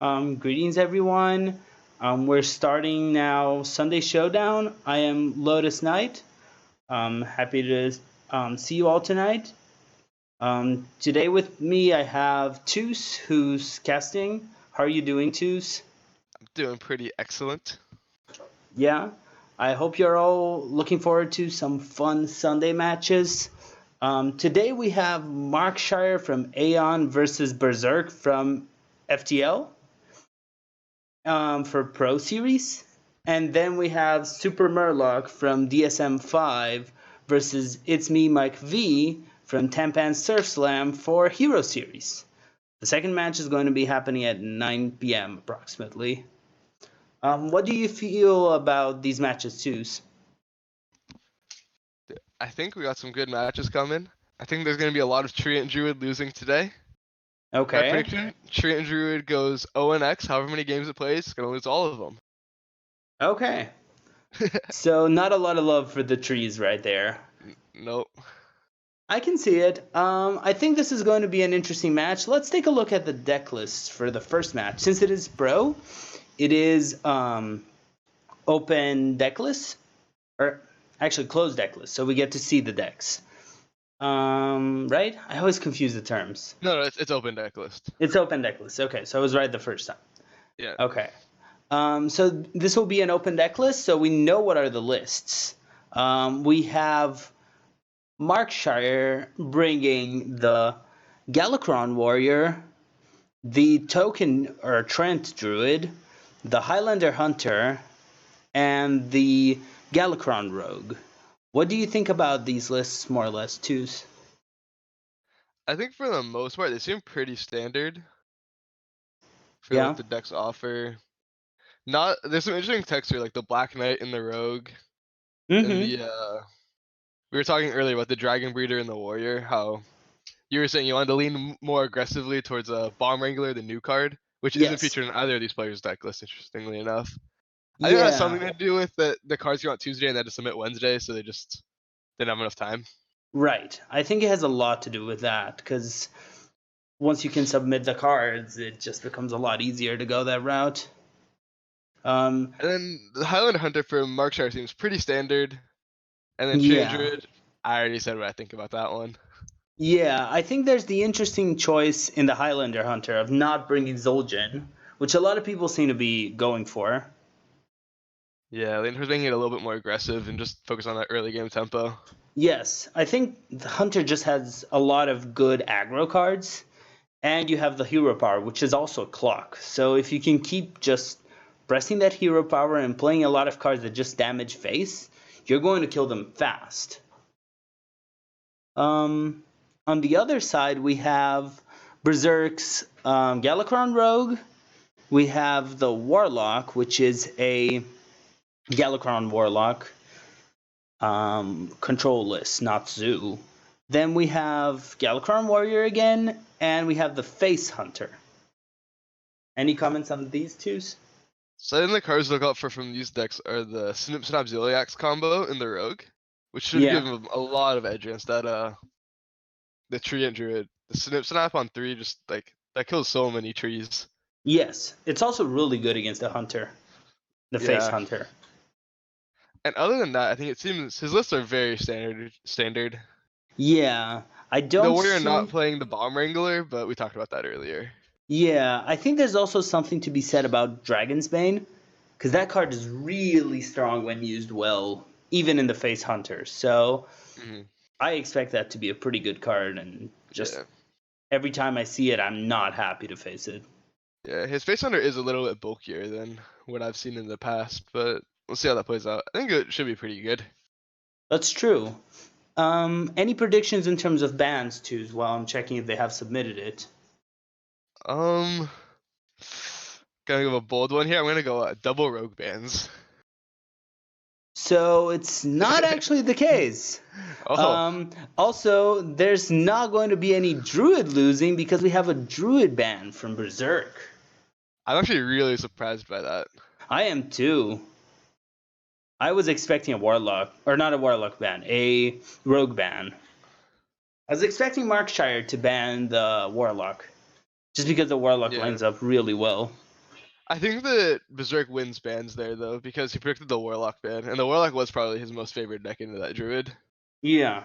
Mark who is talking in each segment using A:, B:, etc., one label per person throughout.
A: Greetings, everyone. We're starting now Sunday Showdown. I am Lotus Knight. Happy to see you all tonight. Today with me, I have Toos, who's casting. How are you doing, Toos?
B: I'm doing pretty excellent.
A: Yeah, I hope you're all looking forward to some fun Sunday matches. Today we have Markshire from Aeon versus Berserk from FTL. For Pro Series. And then we have Super Murloc from DSM-5 versus It's Me Mike V from Tampan Surf Slam for Hero Series. The second match is going to be happening at 9 p.m. approximately. What do you feel about these matches, Zeus?
B: I think we got some good matches coming. I think there's going to be a lot of Treant Druid losing today. My
A: Okay.
B: prediction, Treant Druid goes 0-X, however many games it plays, it's going to lose all of them.
A: Okay. So not a lot of love for the trees right there.
B: Nope.
A: I can see it. I think this is going to be an interesting match. Let's take a look at the deck list for the first match. Since it is Pro, it is open deck list, or actually closed deck list, so we get to see the decks. Right? I always confuse the terms.
B: No, it's open deck list.
A: It's open deck list. Okay, so I was right the first time.
B: Yeah.
A: Okay. So this will be an open deck list, so we know what are the lists. We have Markshire bringing the Galakron Warrior, the Token or Trent Druid, the Highlander Hunter, and the Galakron Rogue. What do you think about these lists, more or less, Twos?
B: I think for the most part, they seem pretty standard for
A: Yeah.
B: what the decks offer. There's some interesting texture, like the Black Knight and the Rogue, and
A: Mm-hmm.
B: we were talking earlier about the Dragon Breeder and the Warrior, how you were saying you wanted to lean more aggressively towards a Bomb Wrangler, the new card, which isn't
A: Yes.
B: featured in either of these players' deck lists, interestingly enough. I think that has something
A: Yeah.
B: to do with the cards come out Tuesday and they had to submit Wednesday, so they just didn't have enough time.
A: Right. I think it has a lot to do with that, because once you can submit the cards, it just becomes a lot easier to go that route.
B: And then the Highland Hunter from Markshire seems pretty standard. And then Treant
A: Yeah.
B: Druid, I already said what I think about that one.
A: Yeah, I think there's the interesting choice in the Highlander Hunter of not bringing Zul'jin, which a lot of people seem to be going for.
B: Yeah, Lanter's making it a little bit more aggressive and just focus on that early game tempo.
A: Yes, I think the Hunter just has a lot of good aggro cards, and you have the hero power, which is also a clock. So if you can keep just pressing that hero power and playing a lot of cards that just damage face, you're going to kill them fast. On the other side, we have Berserk's Galakron Rogue. We have the Warlock, which is a Galakron Warlock control list, not Zoo. Then we have Galakron Warrior again, and we have the Face Hunter. Any comments on these twos?
B: So then the cards to look out for from these decks are the Snip Snap Ziliax combo and the Rogue, which should give them a lot of edge against that the Treant Druid. The Snip Snap on 3 just like that kills so many trees.
A: Yes, it's also really good against the Hunter, the Face Hunter.
B: And other than that, I think it seems his lists are very standard.
A: Yeah, I don't
B: The Warrior
A: see...
B: not playing the Bomb Wrangler, but we talked about that earlier.
A: Yeah, I think there's also something to be said about Dragon's Bane, because that card is really strong when used well, even in the Face Hunter. So I expect that to be a pretty good card, and just every time I see it, I'm not happy to face it.
B: Yeah, his Face Hunter is a little bit bulkier than what I've seen in the past, but we'll see how that plays out. I think it should be pretty good.
A: That's true. Any predictions in terms of bans, too, while I'm checking if they have submitted it?
B: Gonna give a bold one here. I'm gonna go double Rogue bans.
A: So it's not actually the case. Also, there's not going to be any Druid losing because we have a Druid ban from Berserk.
B: I'm actually really surprised by that.
A: I am too. I was expecting a Warlock, or not a Warlock ban, a Rogue ban. I was expecting Markshire to ban the Warlock, just because the Warlock lines up really well.
B: I think that Berserk wins bans there though, because he predicted the Warlock ban, and the Warlock was probably his most favorite deck into that Druid.
A: Yeah,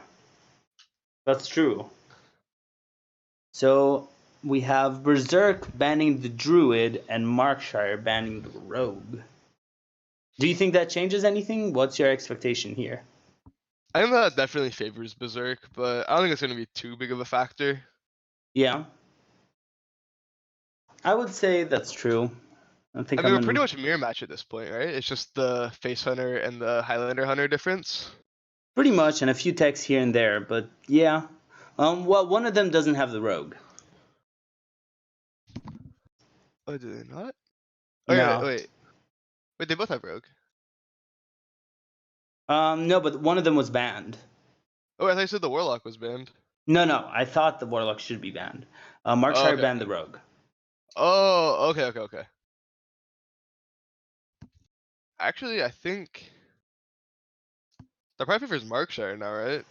A: that's true. So we have Berserk banning the Druid and Markshire banning the Rogue. Do you think that changes anything? What's your expectation here?
B: I think that definitely favors Berserk, but I don't think it's going to be too big of a factor.
A: Yeah, I would say that's true. I think
B: I mean,
A: I'm
B: we're pretty
A: in
B: much a mirror match at this point, right? It's just the Face Hunter and the Highlander Hunter difference.
A: pretty much, and a few techs here and there, but yeah. Well, one of them doesn't have the Rogue.
B: Oh, do they not? Oh, yeah,
A: No.
B: wait. Wait, they both have Rogue.
A: No, but one of them was banned.
B: Oh, I thought you said the Warlock was banned.
A: No, I thought the Warlock should be banned.
B: Oh,
A: Markshire
B: okay,
A: banned
B: okay.
A: the Rogue.
B: Oh, okay. Actually, I think that probably favors Markshire now, right?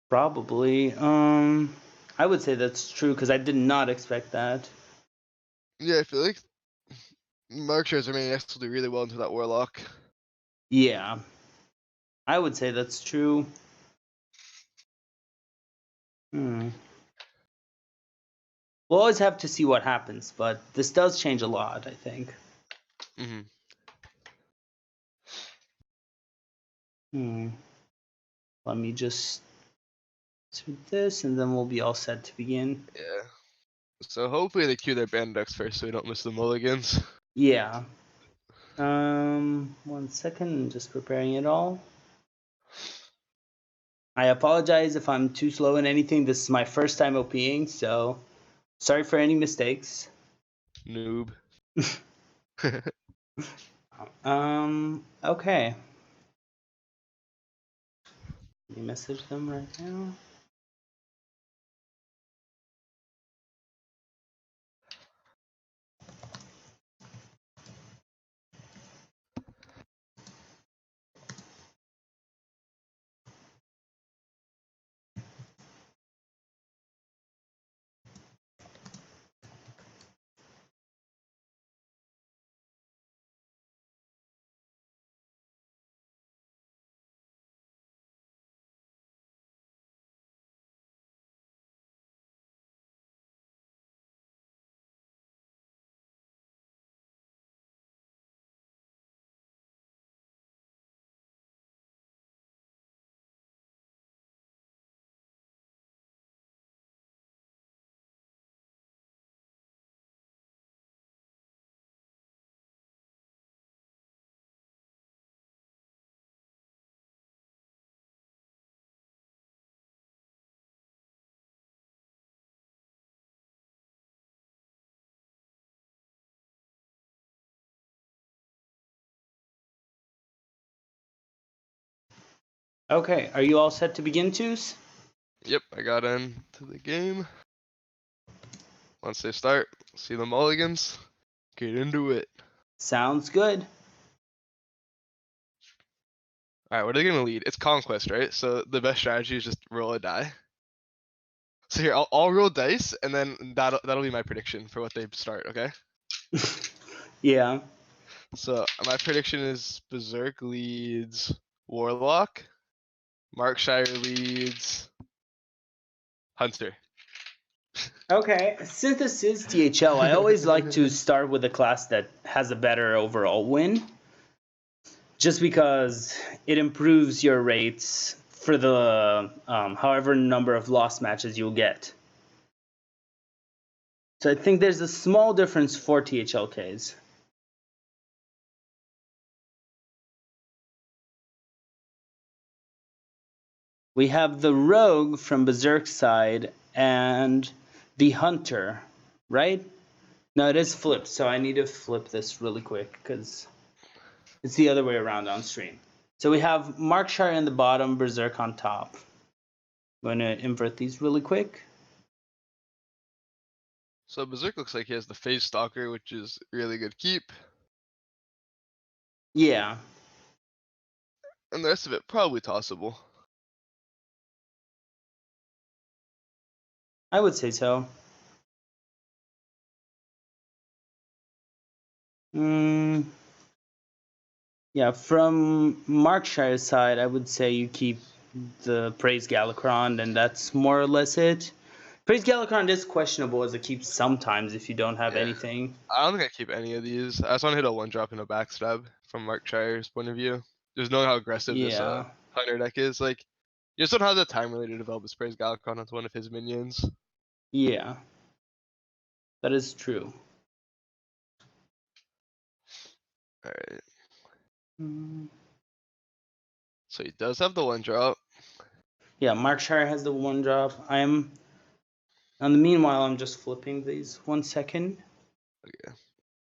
A: Probably. I would say that's true because I did not expect that.
B: Yeah, I feel like Markshire's remaining next will do really well into that Warlock.
A: Yeah, I would say that's true. Hmm. We'll always have to see what happens, but this does change a lot, I think.
B: Mm-hmm.
A: Hmm. Let me just do this, and then we'll be all set to begin.
B: Yeah. So hopefully they queue their band decks first so we don't miss the mulligans.
A: Yeah. 1 second, I'm just preparing it all. I apologize if I'm too slow in anything. This is my first time OPing, so sorry for any mistakes.
B: Noob.
A: Okay. Let me message them right now. Okay, are you all set to begin, twos?
B: Yep, I got into the game. Once they start, see the mulligans, get into it.
A: Sounds good.
B: Alright, what are they gonna lead? It's Conquest, right? So the best strategy is just roll a die. So here, I'll roll dice, and then that'll be my prediction for what they start, okay?
A: Yeah.
B: So my prediction is Berserk leads Warlock, Markshire leads Hunter.
A: Okay, since this is THL, I always like to start with a class that has a better overall win. Just because it improves your rates for the however number of lost matches you'll get. So I think there's a small difference for THLKs. We have the Rogue from Berserk side and the Hunter, right? No, it is flipped, so I need to flip this really quick because it's the other way around on stream. So we have Markshire in the bottom, Berserk on top. I'm going to invert these really quick.
B: So Berserk looks like he has the Phase Stalker, which is really good keep.
A: Yeah.
B: And the rest of it probably tossable.
A: I would say so. Yeah, from Markshire's side, I would say you keep the Praise Galakron, and that's more or less it. Praise Galakron is questionable as a keep sometimes if you don't have
B: Yeah.
A: anything.
B: I don't think I keep any of these. I just want to hit a 1-drop and a backstab from Markshire's point of view. Just knowing how aggressive this
A: Yeah,
B: Hunter deck is. Like, you just don't have the time really to develop a Sprays Galacon onto one of his minions.
A: yeah, that is true.
B: Alright.
A: Mm.
B: So he does have the 1-drop.
A: Yeah, Markshire has the 1-drop. I'm. On the meanwhile, I'm just flipping these 1 second.
B: Okay.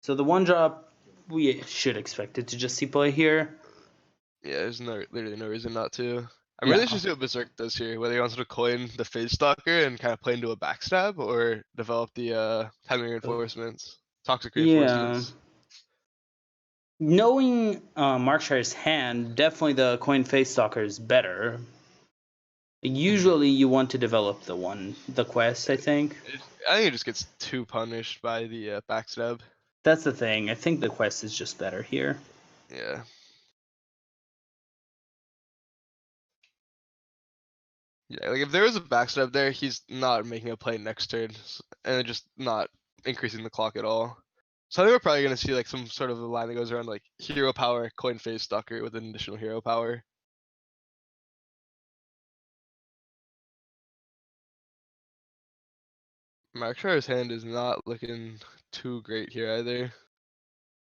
A: So the 1-drop, we should expect it to just see play here.
B: Yeah, there's literally no reason not to. I'm really
A: No.
B: interested what Berserk does here. Whether he wants to coin the Phase Stalker and kind of play into a backstab, or develop the timing reinforcements, toxic
A: Yeah.
B: reinforcements.
A: Knowing Markshire's hand, definitely the coin face stalker is better. Usually, you want to develop the quest. I think
B: I think it just gets too punished by the backstab.
A: that's the thing. I think the quest is just better here.
B: Yeah. Yeah, like if there was a backstab there, he's not making a play next turn, and just not increasing the clock at all. So I think we're probably gonna see like some sort of a line that goes around like hero power, coin phase stalker with an additional hero power. Markshire's hand is not looking too great here either.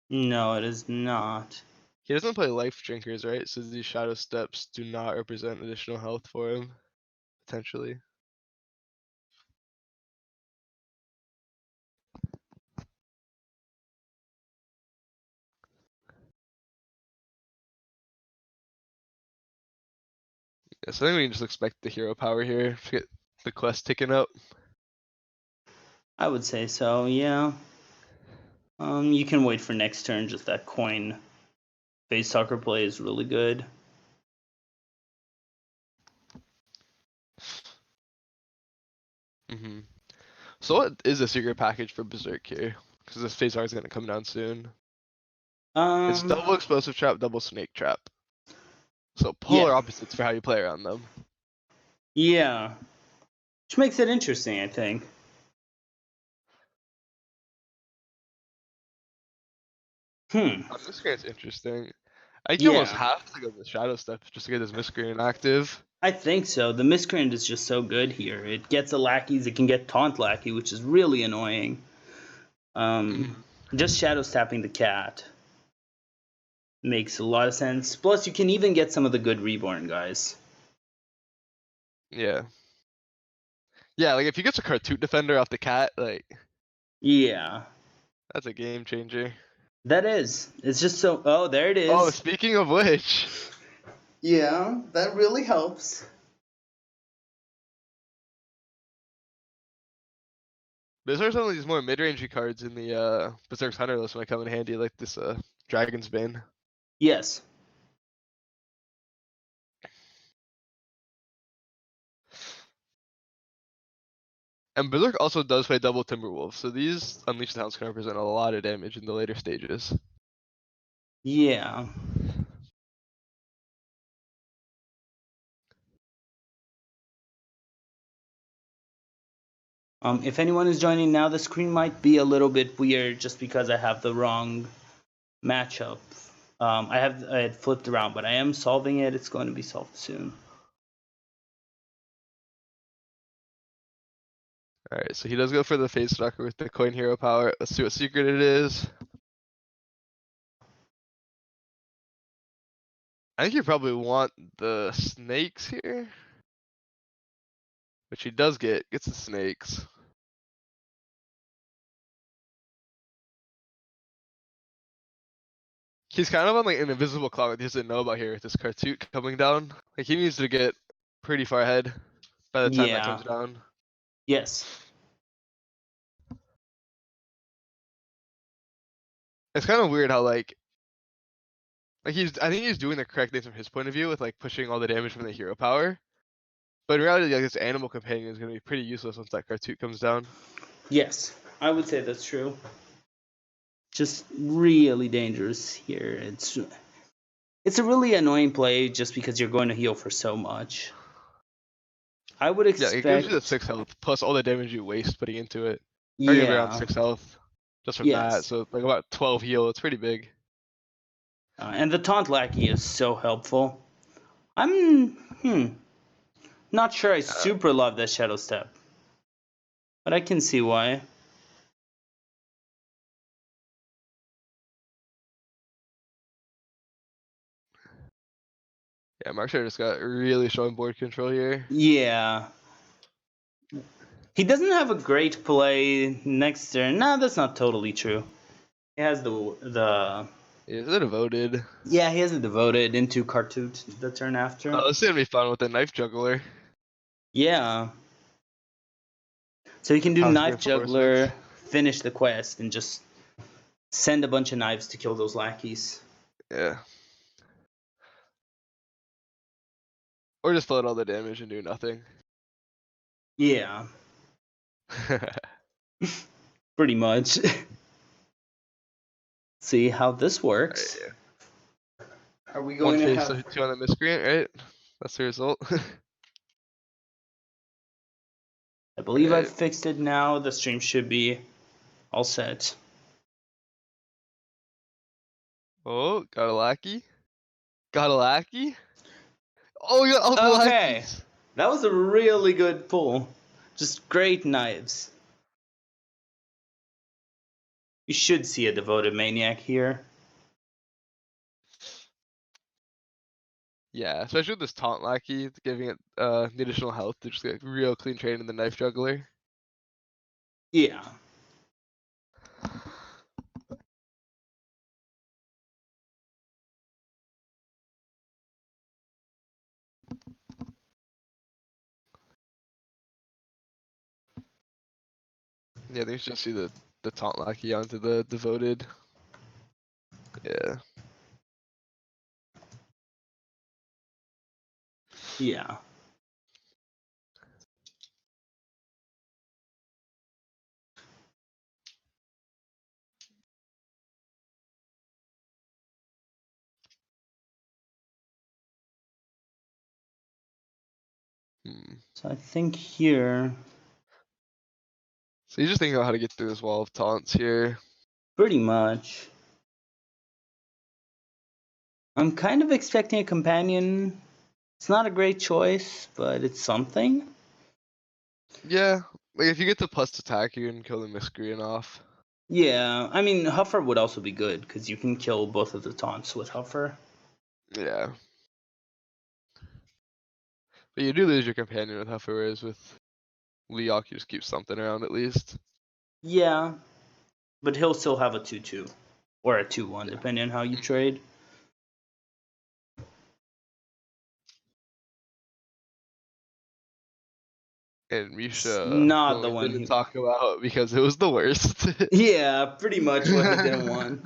A: No, it is not.
B: He doesn't play life drinkers, right? So these shadow steps do not represent additional health for him, potentially. Yeah, so I think we can just expect the hero power here to get the quest ticking up.
A: I would say so. Yeah. You can wait for next turn. Just that coin face stalker play is really good.
B: Mm-hmm. So what is a secret package for Berserk here? Because this phase R is going to come down soon. It's double explosive trap, double snake trap. So polar
A: Yeah.
B: opposites for how you play around them.
A: Yeah. Which makes it interesting, I think.
B: This guy's interesting. I think you almost
A: Yeah.
B: have to go with Shadow Step just to get this Miscreant active.
A: I think so. The miscreant is just so good here. It gets the lackeys. It can get taunt lackey, which is really annoying. Just shadow tapping the cat makes a lot of sense. Plus, you can even get some of the good reborn guys.
B: Yeah. Yeah, like if you get a Kartoot Defender off the cat, like
A: Yeah,
B: that's a game changer.
A: that is. It's just so. Oh, there it
B: Oh,
A: is.
B: speaking of which,
A: Yeah, that really helps.
B: those are some of these more mid-rangey cards in the Berserk's Hunter list might come in handy, like this Dragon's Bane.
A: Yes.
B: And Berserk also does play double Timberwolf, so these Unleashed Hounds can represent a lot of damage in the later stages.
A: Yeah. If anyone is joining now, the screen might be a little bit weird just because I have the wrong matchup. I had flipped around, but I am solving it. It's going to be solved soon.
B: Alright, so he does go for the Phase Stalker with the Coin Hero power. Let's see what secret it is. I think you probably want the snakes here. Which he does get, gets the snakes. He's kind of on like an invisible clock that he doesn't know about here with this Kartoot coming down. Like he needs to get pretty far ahead by the time that
A: Yeah.
B: comes down.
A: Yes.
B: It's kind of weird how like I think he's doing the correct things from his point of view with like pushing all the damage from the hero power. But in reality, like this animal companion is gonna be pretty useless once that Kartoot comes down.
A: Yes. I would say that's true. Just really dangerous here. It's a really annoying play just because you're going to heal for so much. I would
B: Yeah, it gives you the
A: expect.
B: 6 health plus all the damage you waste putting into it. Already gonna be around
A: Yeah.
B: 6 health just from that,
A: Yes.
B: so like about 12 heal. It's pretty big.
A: And the taunt lackey is so helpful. I'm not sure I
B: Uh,
A: super love that shadow step, but I can see why.
B: yeah, Markshire just got really strong board control here.
A: Yeah. He doesn't have a great play next turn. No, that's not totally true. He has the
B: Is it devoted?
A: yeah, he has it devoted into Kartut the turn after.
B: Oh, this is gonna be fun with the knife juggler.
A: Yeah. So he can do
B: Toss
A: knife
B: reinforcements.
A: juggler, finish the quest, and just send a bunch of knives to kill those lackeys.
B: Yeah. Or just float all the damage and do nothing.
A: Yeah, pretty much. See how this
B: Alright,
A: works.
B: yeah.
A: Are we
B: One
A: going to
B: phase,
A: have?
B: so 2 on the miscreant, right? That's the result.
A: I believe I've
B: Alright.
A: fixed it now. The stream should be all set.
B: Oh, got a lackey. Got a lackey. Oh, you got all the
A: Okay,
B: lackeys.
A: that was a really good pull. Just great knives. You should see a devoted maniac here.
B: Yeah, especially with this taunt lackey, it's giving it the additional health to just get real clean trade in the knife juggler.
A: Yeah.
B: Yeah, they should see the taunt lackey onto the devoted. Yeah.
A: Yeah.
B: Hmm.
A: So I think here,
B: So you just think about how to get through this wall of taunts here.
A: pretty much. I'm kind of expecting a companion. It's not a great choice, but it's something.
B: Yeah, like if you get the plus attack, you can kill the miscreant off.
A: Yeah, I mean, Huffer would also be good, because you can kill both of the taunts with Huffer.
B: Yeah. But you do lose your companion with Huffer, whereas with Leok, you just keep something around at least.
A: Yeah, but he'll still have a 2-2. Or a 2-1,
B: Yeah.
A: depending on how you trade.
B: And
A: It's
B: Misha,
A: not
B: one
A: the
B: we
A: one
B: didn't
A: he.
B: talk about because it was the worst.
A: Yeah, pretty much what he didn't want.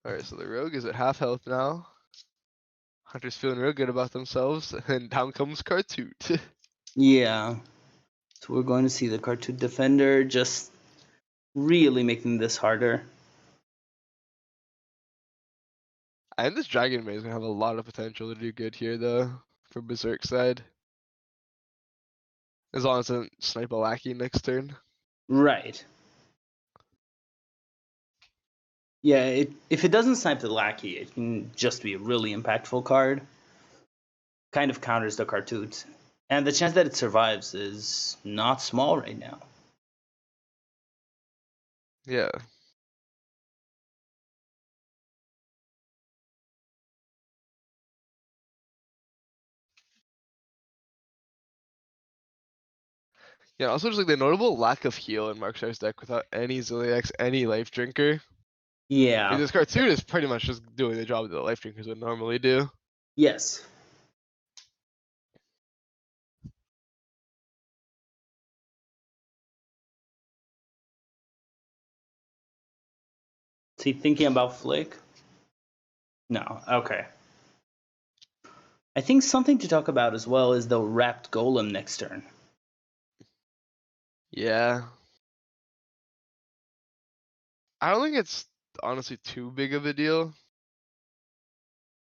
B: Alright, so the rogue is at half health now. Hunter's feeling real good about themselves, and down comes Kartut.
A: Yeah. So we're going to see the Cartoon Defender just really making this harder.
B: And this Dragon Maid is gonna have a lot of potential to do good here, though, for Berserk side. As long as it doesn't snipe a lackey next turn.
A: Right. Yeah, if it doesn't snipe the lackey, it can just be a really impactful card. Kind of counters the Cartoot. And the chance that it survives is not small right now.
B: Yeah. Yeah, also just like the notable lack of heal in Markshire's deck without any Ziliax, any Life Drinker. Like
A: Yeah.
B: this cartoon is pretty much just doing the job that the Life Drinkers would normally do.
A: Yes. Is he thinking about Flick? No. Okay. I think something to talk about as well is the wrapped golem next turn.
B: Yeah. I don't think it's honestly too big of a deal.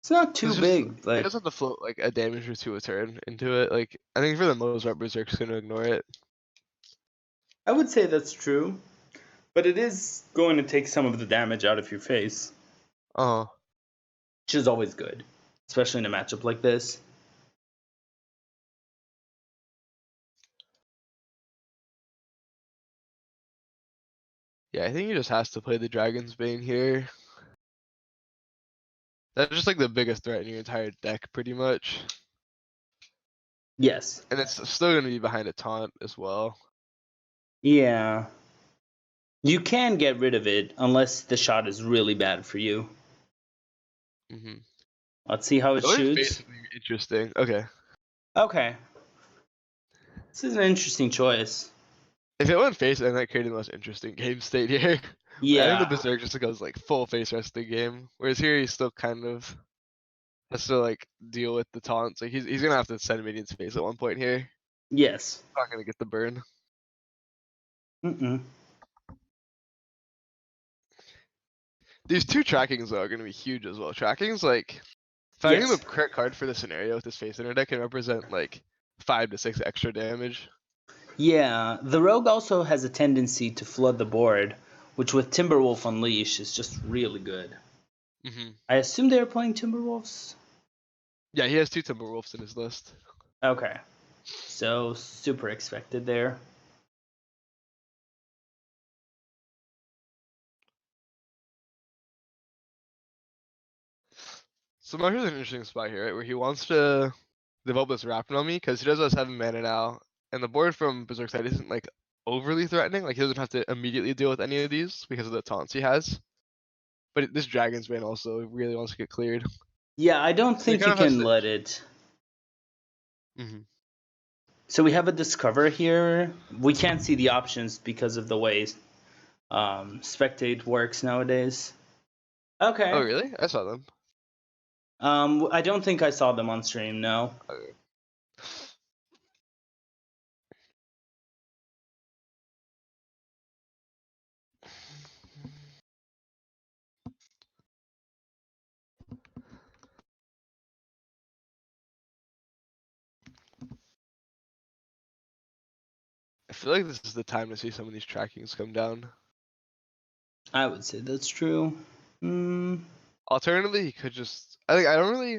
A: It's not too big,
B: It
A: but
B: does have to float like a damage or two a turn into it. Like I think for the most part, Berserk's gonna ignore it.
A: I would say that's true. But it is going to take some of the damage out of your face,
B: Oh.
A: which is always good, especially in a matchup like this.
B: Yeah, I think he just has to play the Dragon's Bane here. That's just like the biggest threat in your entire deck, pretty much.
A: Yes.
B: And it's still gonna be behind a taunt as well.
A: Yeah. You can get rid of it unless the shot is really bad for you.
B: Mm-hmm.
A: Let's see how it
B: Going
A: shoots.
B: face would be interesting. Okay.
A: Okay. This is an interesting choice.
B: If it went face, then that created the most interesting game state here. I think the
A: Yeah.
B: Berserk just goes like full face rest of the game. Whereas here he's still kind of has to like deal with the taunts. Like he's gonna have to send minions face at one point here.
A: Yes.
B: Not gonna get the burn.
A: Mm-mm.
B: These two trackings though are gonna be huge as well. Trackings like finding
A: Yes.
B: the correct card for the scenario with this face inner deck can represent like 5 to 6 extra damage.
A: Yeah. The rogue also has a tendency to flood the board, which with Timberwolf Unleash is just really good.
B: Mm-hmm.
A: I assume they're playing Timberwolves?
B: Yeah, he has 2 Timberwolves in his list.
A: Okay. So super expected there.
B: So Marshall's an interesting spot here, right? Where he wants to develop this Rapid on me because he does have 7 mana now, and the board from Berserk side isn't like overly threatening. Like he doesn't have to immediately deal with any of these because of the taunts he has. But this Dragon's Bane also really wants to get cleared.
A: Yeah, I don't
B: So he
A: think
B: kind
A: you
B: of has
A: can
B: to.
A: let it.
B: Mhm.
A: So we have a Discover here. We can't see the options because of the way Spectate works nowadays.
B: Oh
A: Okay.
B: really? I saw them.
A: I don't think I saw them on stream, no.
B: Okay. I feel like this is the time to see some of these trackings come down.
A: I would say that's true. Mm,
B: Alternatively, he could just. I think I don't really.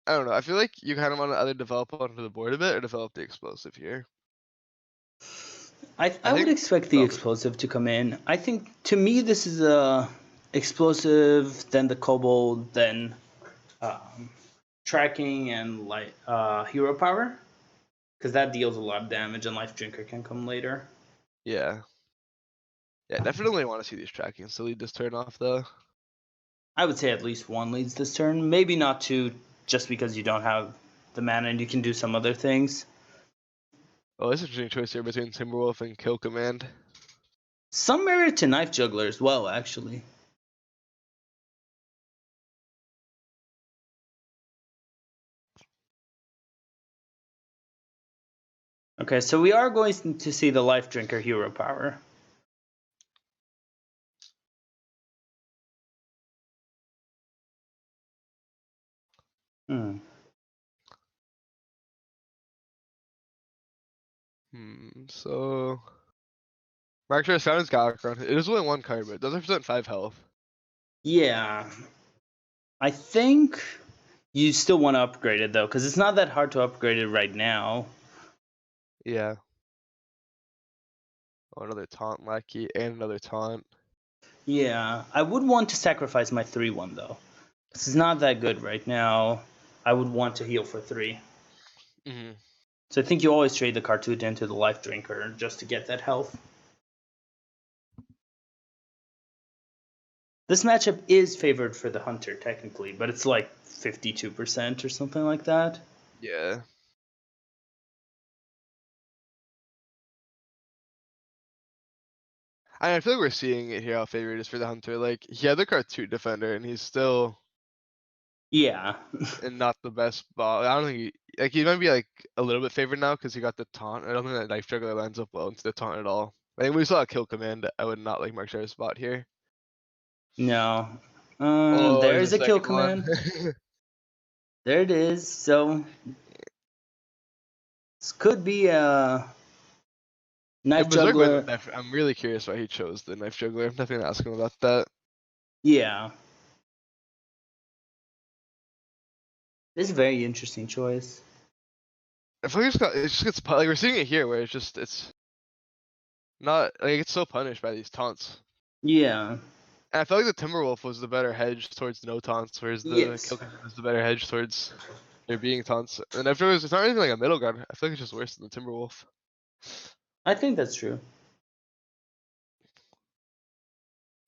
B: I don't know. I feel like you kind of want to either develop onto the board a bit or develop the explosive here.
A: I
B: I
A: would
B: think
A: expect the
B: develop it.
A: explosive to come in. I think to me this is a explosive, then the kobold, then tracking and like hero power, because that deals a lot of damage and life drinker can come later.
B: Yeah. Yeah, definitely want to see these trackings to lead this turn off though.
A: I would say at least one leads this turn. Maybe not two, just because you don't have the mana and you can do some other things.
B: Oh, it's an interesting choice here between Timberwolf and Kill Command.
A: Some merit to Knife Juggler as well, actually. Okay, so we are going to see the Life Drinker hero power. Hmm.
B: So Mark has found his Galakrond. It is only 1 card, but it does represent 5 health.
A: Yeah. I think you still want to upgrade it though, because it's not that hard to upgrade it right now.
B: Yeah. Oh, another taunt lackey and another taunt.
A: Yeah, I would want to sacrifice my 3-1 though. This is not that good right now. I would want to heal for 3.
B: Mm-hmm.
A: So I think you always trade the Cartoon into the Life Drinker just to get that health. This matchup is favored for the Hunter technically, but it's like 52% or something like that.
B: Yeah. I feel like we're seeing it here how favorite is for the hunter. Like he had the Cartoon defender, and he's still
A: Yeah.
B: in not the best spot. I don't think he might be like a little bit favored now because he got the taunt. I don't think that knife juggler lines up well into the taunt at all. I think we saw a kill command. I would not like Markshire's spot here.
A: No.
B: Oh, there's
A: There's
B: the
A: a kill
B: second one.
A: command. There it is. So this could be a
B: Yeah,
A: knife
B: Berserk went with
A: juggler.
B: knife. I'm really curious why he chose the knife juggler. I'm definitely gonna ask him about that.
A: Yeah. This is a very interesting choice.
B: I feel like it just gets like we're seeing it here where it's not like it's so punished by these taunts.
A: Yeah.
B: And I feel like the Timberwolf was the better hedge towards no taunts, whereas the
A: Yes.
B: Kill Command was the better hedge towards there being taunts. And afterwards, it's not even like a middle guard. I feel like it's just worse than the Timberwolf.
A: I think that's true.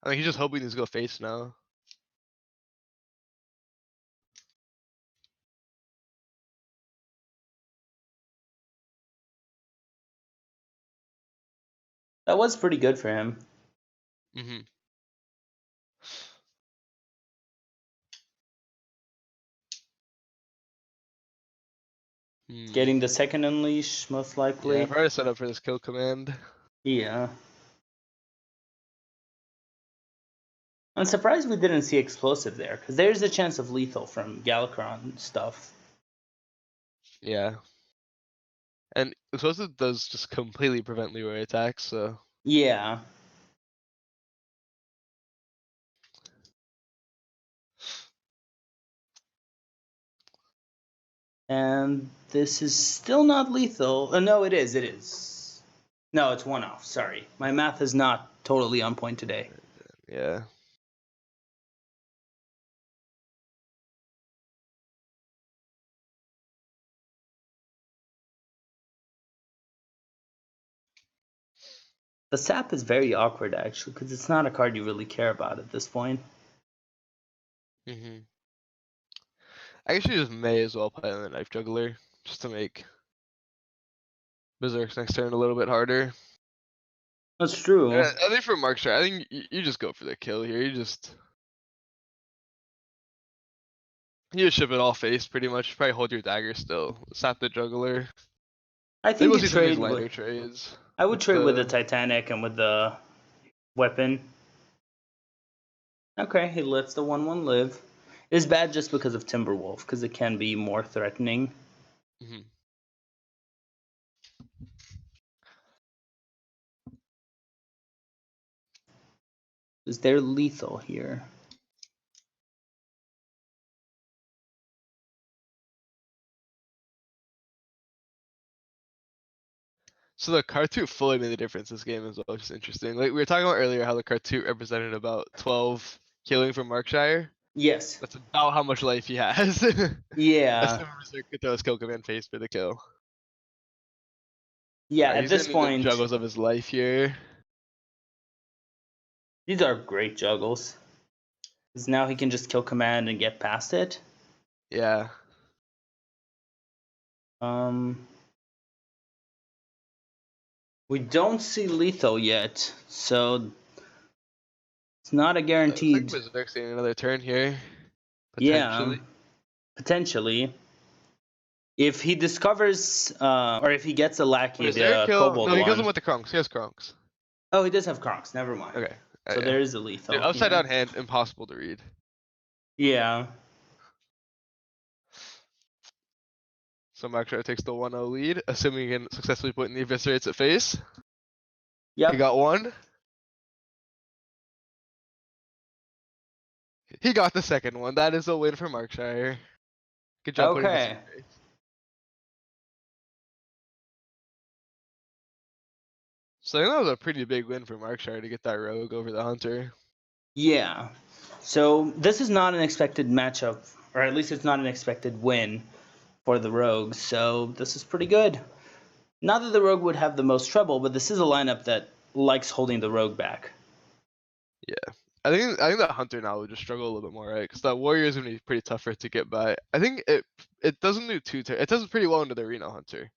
B: I mean, he's just hoping these go face now.
A: That was pretty good for him.
B: Mm-hmm.
A: Getting the second unleash, most
B: Yeah,
A: likely.
B: I've already set up for this Kill Command.
A: Yeah. I'm surprised we didn't see explosive there, because there's a chance of lethal from Galakron stuff.
B: Yeah. And Explosive does just completely prevent Leroy attacks, so.
A: Yeah. And this is still not lethal. No, it is. It is. No, it's one off. Sorry. My math is not totally on point today.
B: Yeah.
A: The sap is very awkward, actually, because it's not a card you really care about at this point.
B: Mm-hmm. I actually just may as well play on the Knife Juggler, just to make Berserk's next turn a little bit harder.
A: That's true.
B: I think for Markshire, I think you just go for the kill here. You just ship it all face pretty much. Probably hold your dagger still. Sap the juggler.
A: I
B: Maybe
A: think
B: we'll
A: you
B: see some of these
A: trade with.
B: lighter trades.
A: I would
B: With
A: trade with the
B: the
A: Titanic and with the weapon. Okay, he lets the 1/1 live. It's bad just because of Timberwolf, because it can be more threatening.
B: Mhm.
A: Is there lethal here?
B: So the Cartoon fully made the difference this game as well, which is interesting. Like we were talking about earlier, how the Cartoon represented about 12 killing from Markshire.
A: Yes.
B: That's about how much life he has. That's
A: Yeah.
B: the Berserk could throw his kill command face for the kill.
A: Yeah,
B: Alright,
A: at
B: he's
A: this
B: gonna need the
A: point,
B: juggles of his life here.
A: these are great juggles. Because now he can just kill command and get past it.
B: Yeah.
A: Um, we don't see lethal yet, so it's not a
B: Looks like
A: guaranteed.
B: Berserk's getting another turn here.
A: Yeah,
B: Potentially.
A: potentially. If he discovers, or if he gets a
B: Wait,
A: lackey,
B: is there a
A: the
B: kill?
A: kobold
B: No, he kills him
A: one.
B: with the Kronks. He has Kronks.
A: Oh, he does have Kronks. Never mind.
B: Okay.
A: So
B: Yeah.
A: there is a
B: Dude,
A: lethal
B: upside
A: here.
B: down hand, impossible to read.
A: Yeah.
B: So Markshire takes the 1-0 lead, assuming he can successfully put in the eviscerates at face. He
A: Yep.
B: got one. He got the second one. That is a win for Markshire. Good job putting this in
A: Okay.
B: face. So I think that was a pretty big win for Markshire to get that rogue over the hunter.
A: Yeah. So this is not an expected matchup, or at least it's not an expected win for the rogues. So this is pretty good. Not that the rogue would have the most trouble, but this is a lineup that likes holding the rogue back.
B: Yeah. I think the hunter now would just struggle a little bit more, right? Because that warrior is gonna be pretty tough for it to get by. I think it doesn't do it does pretty well into the arena hunter.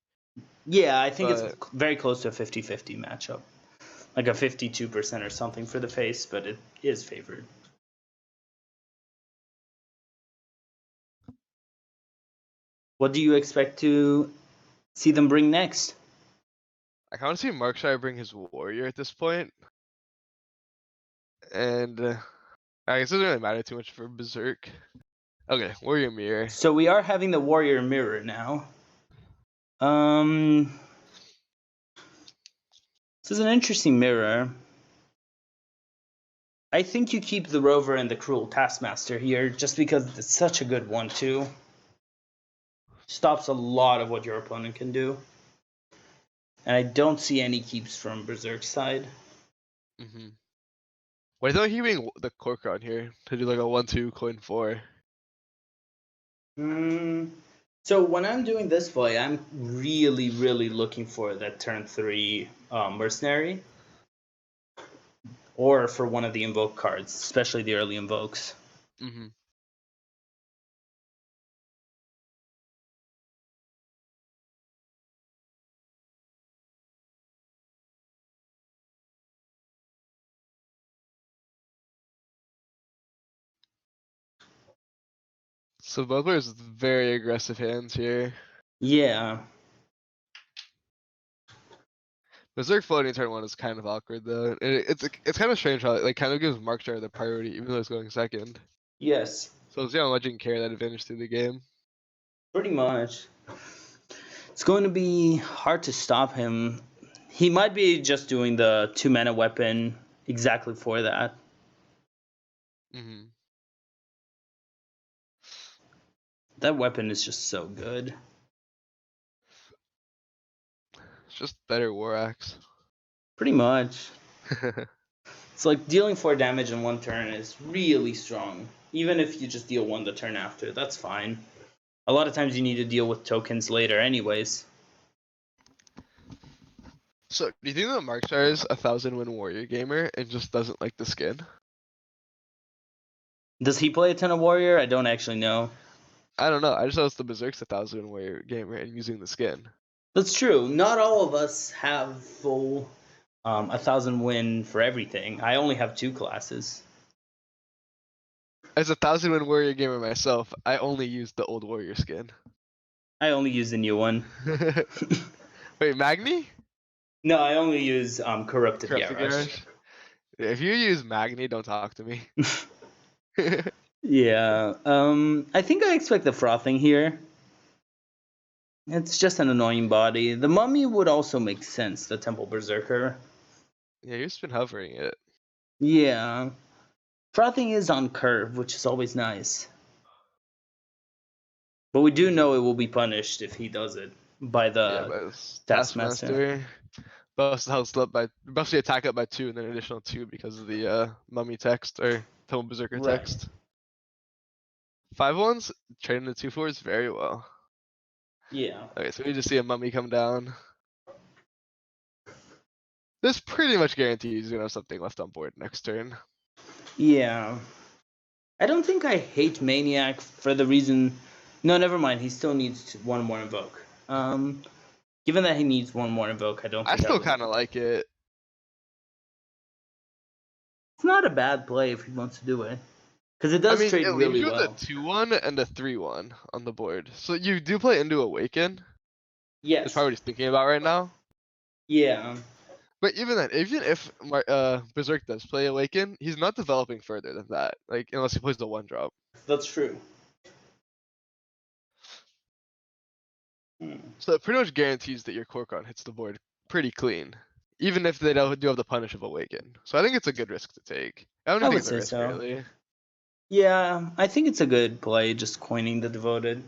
A: Yeah, I think it's
B: But
A: very close to a 50-50 matchup. like a 52% or something for the face, but it is favored. What do you expect to see them bring next?
B: I kind of see Markshire bring his warrior at this point, and I guess it doesn't really matter too much for Berserk. Okay, warrior mirror.
A: So we are having the warrior mirror now. This is an interesting mirror. I think you keep the rover and the cruel taskmaster here, just because it's such a good 1/2. Stops a lot of what your opponent can do. And I don't see any keeps from Berserk's side.
B: Mm-hmm. Wait, I thought he being the Korkron here to do like a 1/2 coin 4.
A: So when I'm doing this play, I'm really, really looking for that turn 3 mercenary. Or for one of the invoke cards, especially the early invokes.
B: Mm-hmm. So both players with very aggressive hands here.
A: Yeah.
B: Berserk floating turn 1 is kind of awkward though. It's kind of strange how it like kind of gives Markshire the priority even though it's going second.
A: Yes.
B: So it's much you can carry that advantage through the game.
A: Pretty much. It's going to be hard to stop him. He might be just doing the 2-mana weapon exactly for that.
B: Mm-hmm.
A: That weapon is just so good.
B: It's just better War Axe.
A: Pretty much. It's like dealing 4 damage in 1 turn is really strong. Even if you just deal 1 the turn after, that's fine. A lot of times you need to deal with tokens later anyways.
B: So, do you think that Markshire is a 1,000-win warrior gamer and just doesn't like the skin?
A: Does he play a ton of warrior? I don't actually know.
B: I don't know. I just noticed the Berserk's a 1,000-win warrior gamer and using the skin.
A: That's true. Not all of us have full 1,000 win for everything. I only have 2 classes.
B: As a 1,000-win warrior gamer myself, I only use the old warrior skin.
A: I only use the new one.
B: Wait, Magni?
A: No, I only use Corrupted
B: Corrupted
A: Garrosh.
B: Garrosh? If you use Magni, don't talk to me.
A: Yeah. I think I expect the frothing here. It's just an annoying body. The mummy would also make sense, the Temple Berserker.
B: Yeah, you've just been hovering it.
A: Yeah. Frothing is on curve, which is always nice. But we do know it will be punished if he does it by the Taskmaster.
B: Buffs the attack up by 2 and then an additional 2 because of the mummy text or Temple Berserker
A: Right.
B: text. 5/1s trading the 2/4s very well.
A: Yeah.
B: Okay, so we just see a mummy come down. This pretty much guarantees you're gonna have something left on board next turn.
A: Yeah. I don't think I hate Maniac for the reason. No, never mind. He still needs 1 more invoke. Given that he needs 1 more invoke, I don't
B: I
A: think
B: still
A: would.
B: kind of like it.
A: It's not a bad play if he wants to do it, because it does trade
B: it leaves
A: really
B: you
A: well.
B: with a 2/1 and a 3/1 on the board. So you do play into Awaken.
A: Yes.
B: That's probably what he's thinking about right now.
A: Yeah.
B: But even then, even if Berserk does play Awaken, he's not developing further than that. Like unless he plays the 1-drop.
A: That's true.
B: So it pretty much guarantees that your Korkon hits the board pretty clean, even if they do have the punish of Awaken. So I think it's a good risk to take. I don't
A: I
B: think
A: would
B: it's a
A: say
B: risk
A: so.
B: really.
A: Yeah, I think it's a good play, just coining the Devoted.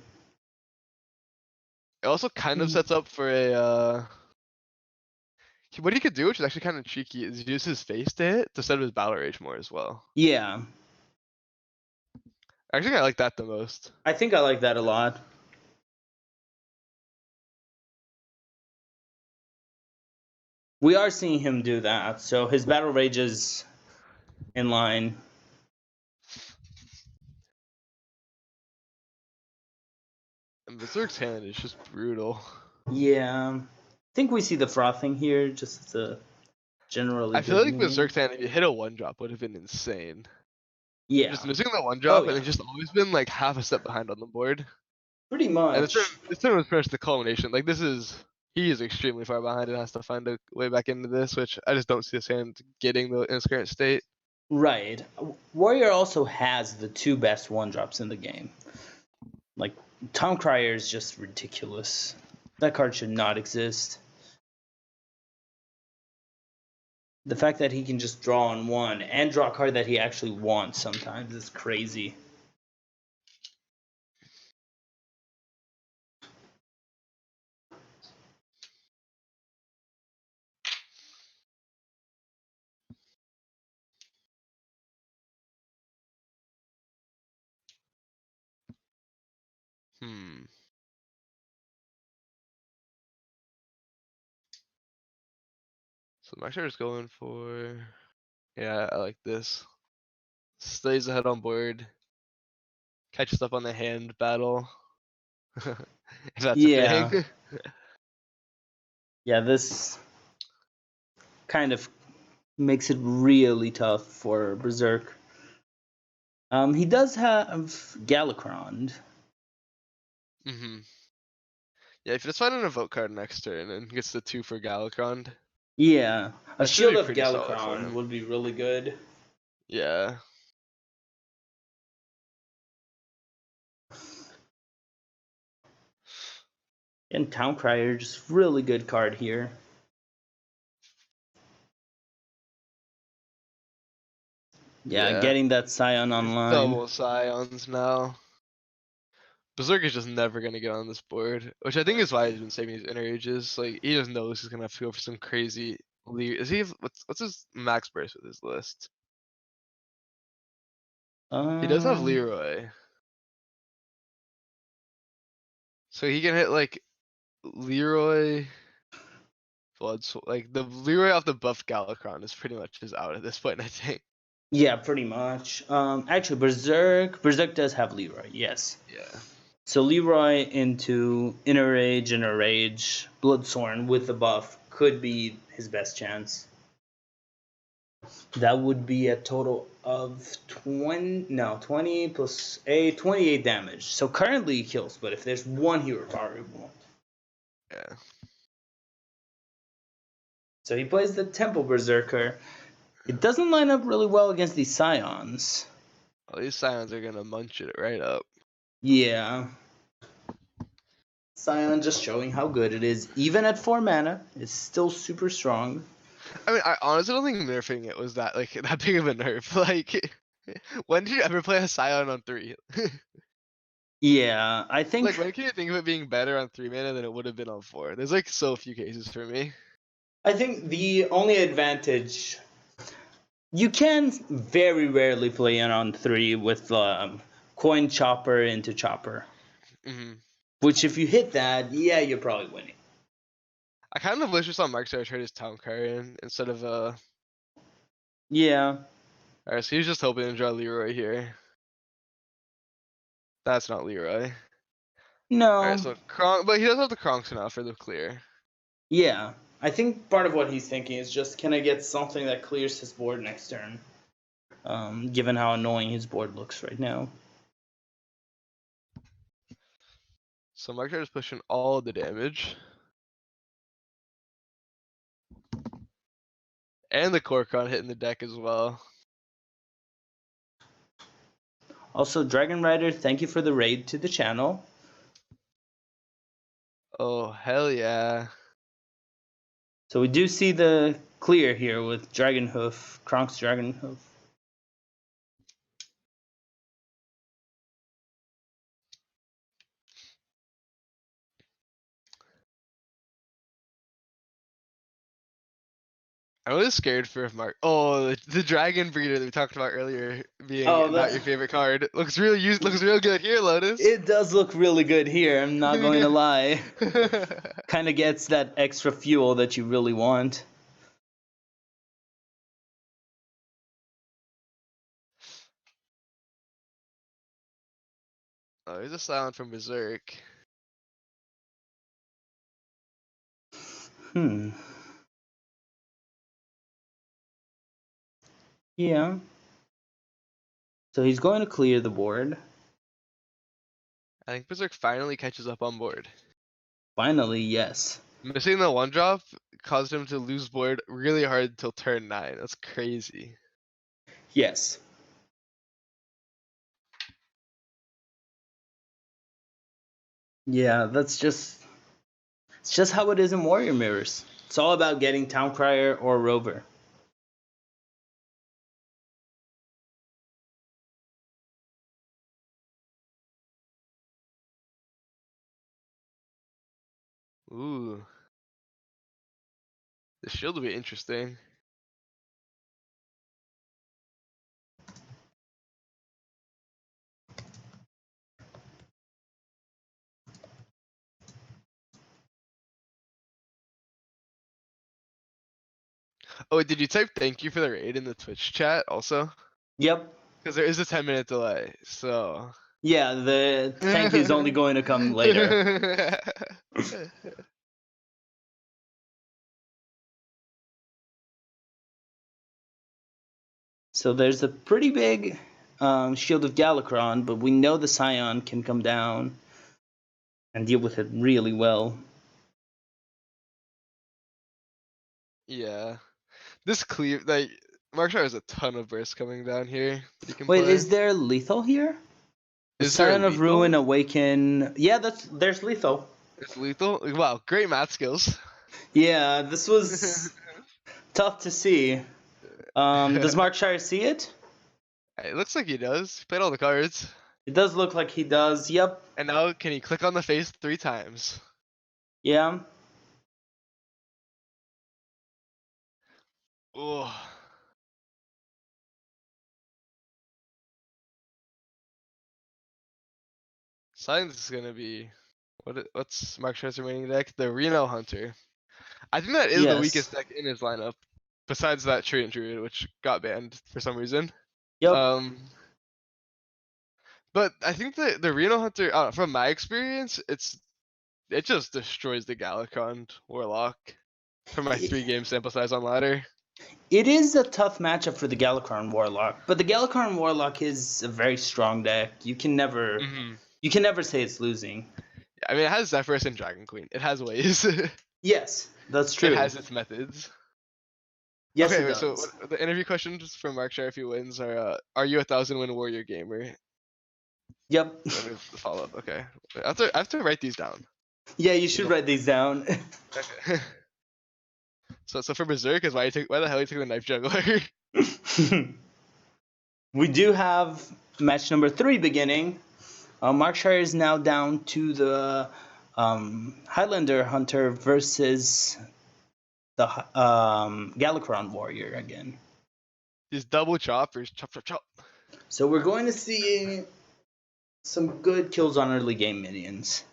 B: It also kind of sets up for a what he could do, which is actually kind of cheeky, is use his face to hit to set up his battle rage more as well.
A: Yeah.
B: Actually, I like that the most.
A: I think I like that a lot. We are seeing him do that, so his battle rage is in line.
B: And Berserk's hand is just brutal.
A: Yeah. I think we see the frothing here, just to generally
B: I feel
A: good
B: like
A: meme.
B: Berserk Tan, if you hit a 1-drop, would have been insane.
A: Yeah.
B: Just missing the one
A: Oh
B: drop, and
A: yeah.
B: it's just always been like half a step behind on the board.
A: Pretty
B: And
A: much.
B: this turn was pretty much the culmination. Like he is extremely far behind and has to find a way back into this, which I just don't see his hand getting in its current state.
A: Right. Warrior also has the two best one drops in the game. Like Tom Crier is just ridiculous. That card should not exist. The fact that he can just draw on one and draw a card that he actually wants sometimes is crazy.
B: Hmm. So my is going for. Yeah, I like this. Stays ahead on board. Catches up on the hand battle. If that's a thing.
A: Yeah. Yeah, this kind of makes it really tough for Berserk. He does have Galakron.
B: hmm Yeah, if you just find an evoke card next turn and gets the 2 for Galakron,
A: Yeah, a
B: that should
A: Shield
B: be
A: of
B: pretty solid for
A: Galakron
B: him.
A: would be really good.
B: Yeah.
A: And Town Crier, just really good card here. Yeah,
B: Yeah.
A: getting that Scion online.
B: Double Scions now. Berserk is just never gonna get on this board, which I think is why he's been saving his inner ages. Like he just knows he's gonna have to go for some crazy. Is he? What's his max burst with his list? He does have
A: Um,
B: Leroy, so he can hit like Leroy. Like the Leroy off the buff Galakron is pretty much just out at this point, I think.
A: yeah, pretty much. Actually, Berserk does have Leroy. Yes.
B: Yeah.
A: So Leroy into Inner Rage, Bloodthorn with the buff could be his best chance. That would be a total of 20 plus 8, 28 damage. So currently he kills, but if there's one hero power, it won't.
B: Yeah.
A: So he plays the Temple Berserker. It doesn't line up really well against these Scions.
B: All these Scions are gonna munch it right up.
A: Yeah. Scion just showing how good it is. Even at 4 mana, it's still super strong.
B: I mean, I honestly don't think nerfing it was that that big of a nerf. Like, when did you ever play a Scion on 3?
A: Yeah, I think
B: Like, when can you think of it being better on 3 mana than it would have been on 4? There's like so few cases for me.
A: the only advantage you can very rarely play it on 3 with coin chopper into chopper.
B: hmm
A: Which if you hit that, yeah, you're probably winning.
B: I kind of wish we saw Mark Sarah trade his Town Carrion instead of
A: Yeah.
B: Alright, so he was just hoping to draw Leroy here. That's not Leroy. Alright,
A: No.
B: so Kronk, but he does have the Kronks now for the clear.
A: Yeah. I think part of what he's thinking is just, can I get something that clears his board next turn? Given how annoying his board looks right now.
B: So Mark Sarah is pushing all the damage. And the Korkon hitting the deck as well.
A: Also, Dragon Rider, thank you for the raid to the channel.
B: Oh, hell yeah.
A: So we do see the clear here with Dragonhoof, Kronk's Dragonhoof.
B: I was scared for if Mark. Oh, the Dragon Breeder that we talked about earlier being
A: Oh,
B: not your favorite card looks real good here, Lotus.
A: It does look really good here, I'm not going to lie. Kind of gets that extra fuel that you really want.
B: Oh, here's a silent from Berserk.
A: Hmm. Yeah. So he's going to clear the board.
B: I think Berserk finally catches up on board.
A: Finally, yes.
B: Missing the 1-drop caused him to lose board really hard until turn 9. That's crazy.
A: Yes. Yeah, it's just how it is in Warrior Mirrors. It's all about getting Town Crier or Rover.
B: Ooh. The shield will be interesting. Oh, did you type thank you for the raid in the Twitch chat also?
A: Yep.
B: Because there is a 10-minute delay, so.
A: Yeah, the thank you is only going to come later. So there's a pretty big Shield of Galakrond, but we know the Scion can come down and deal with it really well.
B: Yeah. This clear, like, Markshire has a ton of bursts coming down here that he can
A: Wait,
B: play.
A: is there lethal here? The
B: Is there a
A: Scion of Ruin
B: lethal?
A: Awaken. Yeah, there's lethal.
B: It's lethal? Wow, great math skills.
A: Yeah, this was tough to see. Does Markshire see it?
B: It looks like he does. He played all the cards.
A: It does look like he does. Yep.
B: And now, can he click on the face 3 times?
A: Yeah.
B: Oh. Science is gonna be what's Mark Shire's remaining deck? The Reno Hunter. I think that is the
A: Yes.
B: weakest deck in his lineup, besides that Tree and Druid, which got banned for some reason.
A: Yep.
B: But I think the Reno Hunter, from my experience, it just destroys the Galakron Warlock. From my 3-game sample size on ladder.
A: It is a tough matchup for the Galakrond Warlock, but the Galakrond Warlock is a very strong deck. You can never say it's losing.
B: Yeah, I mean, it has Zephyrus and Dragon Queen. It has ways.
A: Yes, that's true.
B: It has its methods.
A: Yes,
B: Okay,
A: it
B: wait, so
A: does.
B: the interview questions from Mark Shire if he wins are you a 1,000-win Warrior gamer?
A: Yep.
B: That is the follow up. Okay, I have to write these down.
A: Yeah, you should write these down.
B: Okay. So for Berserk is why the hell you took the Knife Juggler?
A: We do have match number 3 beginning. Markshire is now down to the Highlander Hunter versus the Galakrond Warrior again.
B: These double choppers, chop chop chop.
A: So we're going to see some good kills on early game minions.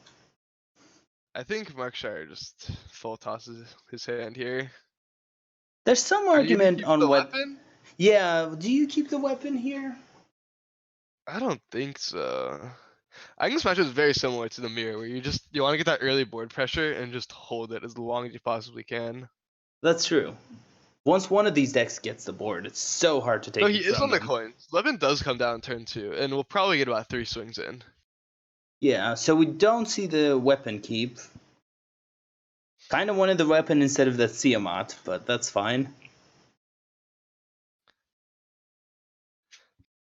B: I think Mark Shire just full tosses his hand here.
A: There's some
B: Are you gonna
A: argument
B: keep
A: on
B: the
A: what.
B: weapon?
A: Yeah, do you keep the weapon here?
B: I don't think so. I think this match is very similar to the mirror, where you want to get that early board pressure and just hold it as long as you possibly can.
A: That's true. Once one of these decks gets the board, it's so hard to take
B: No, he
A: it
B: is
A: from
B: on the
A: them.
B: coin. Levin does come down turn 2, and we'll probably get about 3 swings in.
A: Yeah, so we don't see the weapon keep. Kind of wanted the weapon instead of the Tiamat, but that's fine.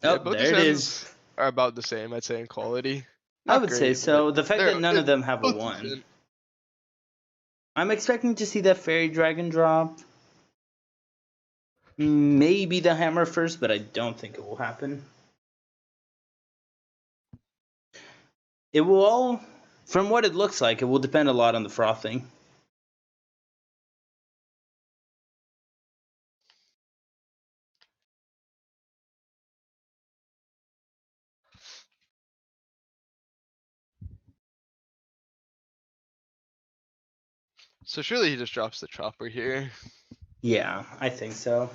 B: Yeah,
A: Oh,
B: both
A: there
B: these
A: it is.
B: hands are about the same, I'd say, in quality.
A: I
B: Not
A: would say
B: great, but
A: so. The fact that none
B: they're
A: of them have a
B: both
A: 1.
B: decent.
A: I'm expecting to see that Fairy Dragon drop. Maybe the Hammer first, but I don't think it will happen. It will all, from what it looks like, it will depend a lot on the frothing.
B: So surely he just drops the chopper here.
A: Yeah, I think so.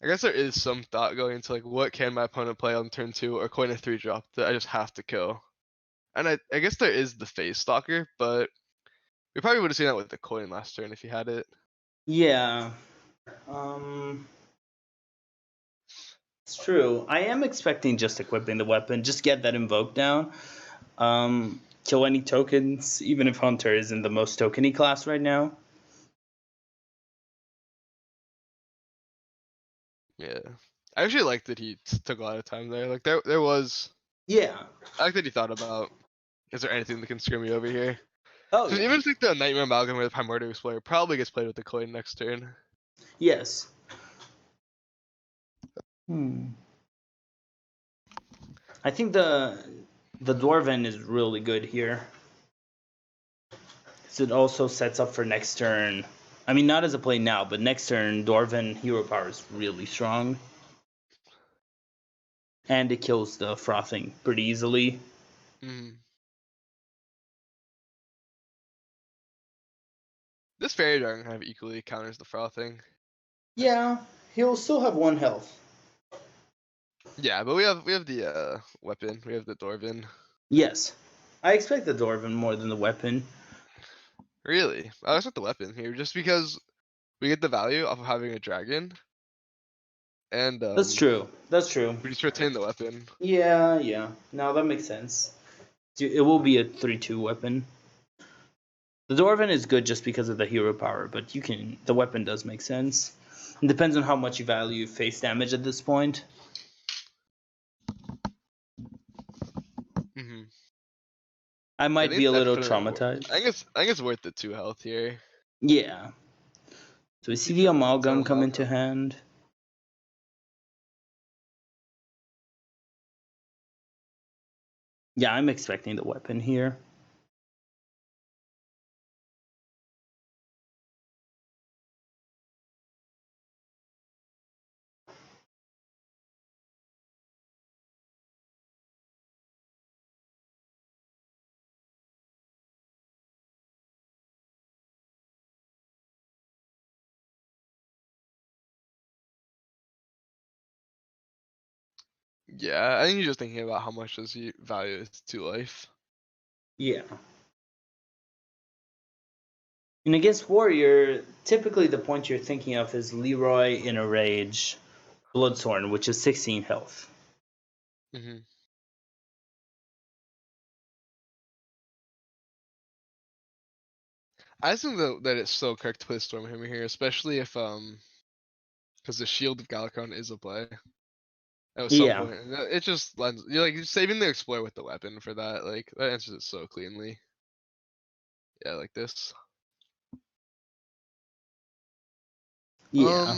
B: I guess there is some thought going into like what can my opponent play on turn 2 or coin a 3 drop that I just have to kill. And I guess there is the Phase Stalker, but We probably would have seen that with the coin last turn if he had it.
A: Yeah. It's true. I am expecting just equipping the weapon. Just get that invoke down. Kill any tokens, even if Hunter isn't the most tokeny class right now.
B: Yeah. I actually like that he took a lot of time there. Like there was.
A: Yeah.
B: I like that he thought about. Is there anything that can screw me over here?
A: Oh
B: Because
A: yeah.
B: even like the Nightmare Amalgam or the Primordial Explorer probably gets played with the coin next turn.
A: Yes. I think the Dwarven is really good here. So it also sets up for next turn. I mean, not as a play now, but next turn, Dwarven hero power is really strong. And it kills the frothing pretty easily.
B: This Fairy Dragon kind of equally counters the frothing.
A: Yeah, he'll still have 1 health.
B: Yeah, but we have the weapon. We have the Dwarven.
A: Yes. I expect the Dwarven more than the weapon.
B: Really? I expect the weapon here just because we get the value off of having a dragon. And
A: That's true. That's true.
B: we just retain the weapon.
A: Yeah. No, that makes sense. It will be a 3-2 weapon. The Dwarven is good just because of the hero power, but the weapon does make sense. It depends on how much you value face damage at this point. I might be a little traumatized.
B: I think it's worth the 2 health here.
A: Yeah. So we see the Amalgam come into hand. Yeah, I'm expecting the weapon here.
B: Yeah, I think you're just thinking about how much does he value his 2 life.
A: Yeah. And against Warrior, typically the point you're thinking of is Leroy in a Rage, Bloodthorn, which is 16 health.
B: I think that it's so correct to play Stormhammer here, especially if because the Shield of Galakron is a play at some point. And it just lends you're like saving the Explorer with the weapon for that. Like that answers it so cleanly. Yeah, like this.
A: Yeah.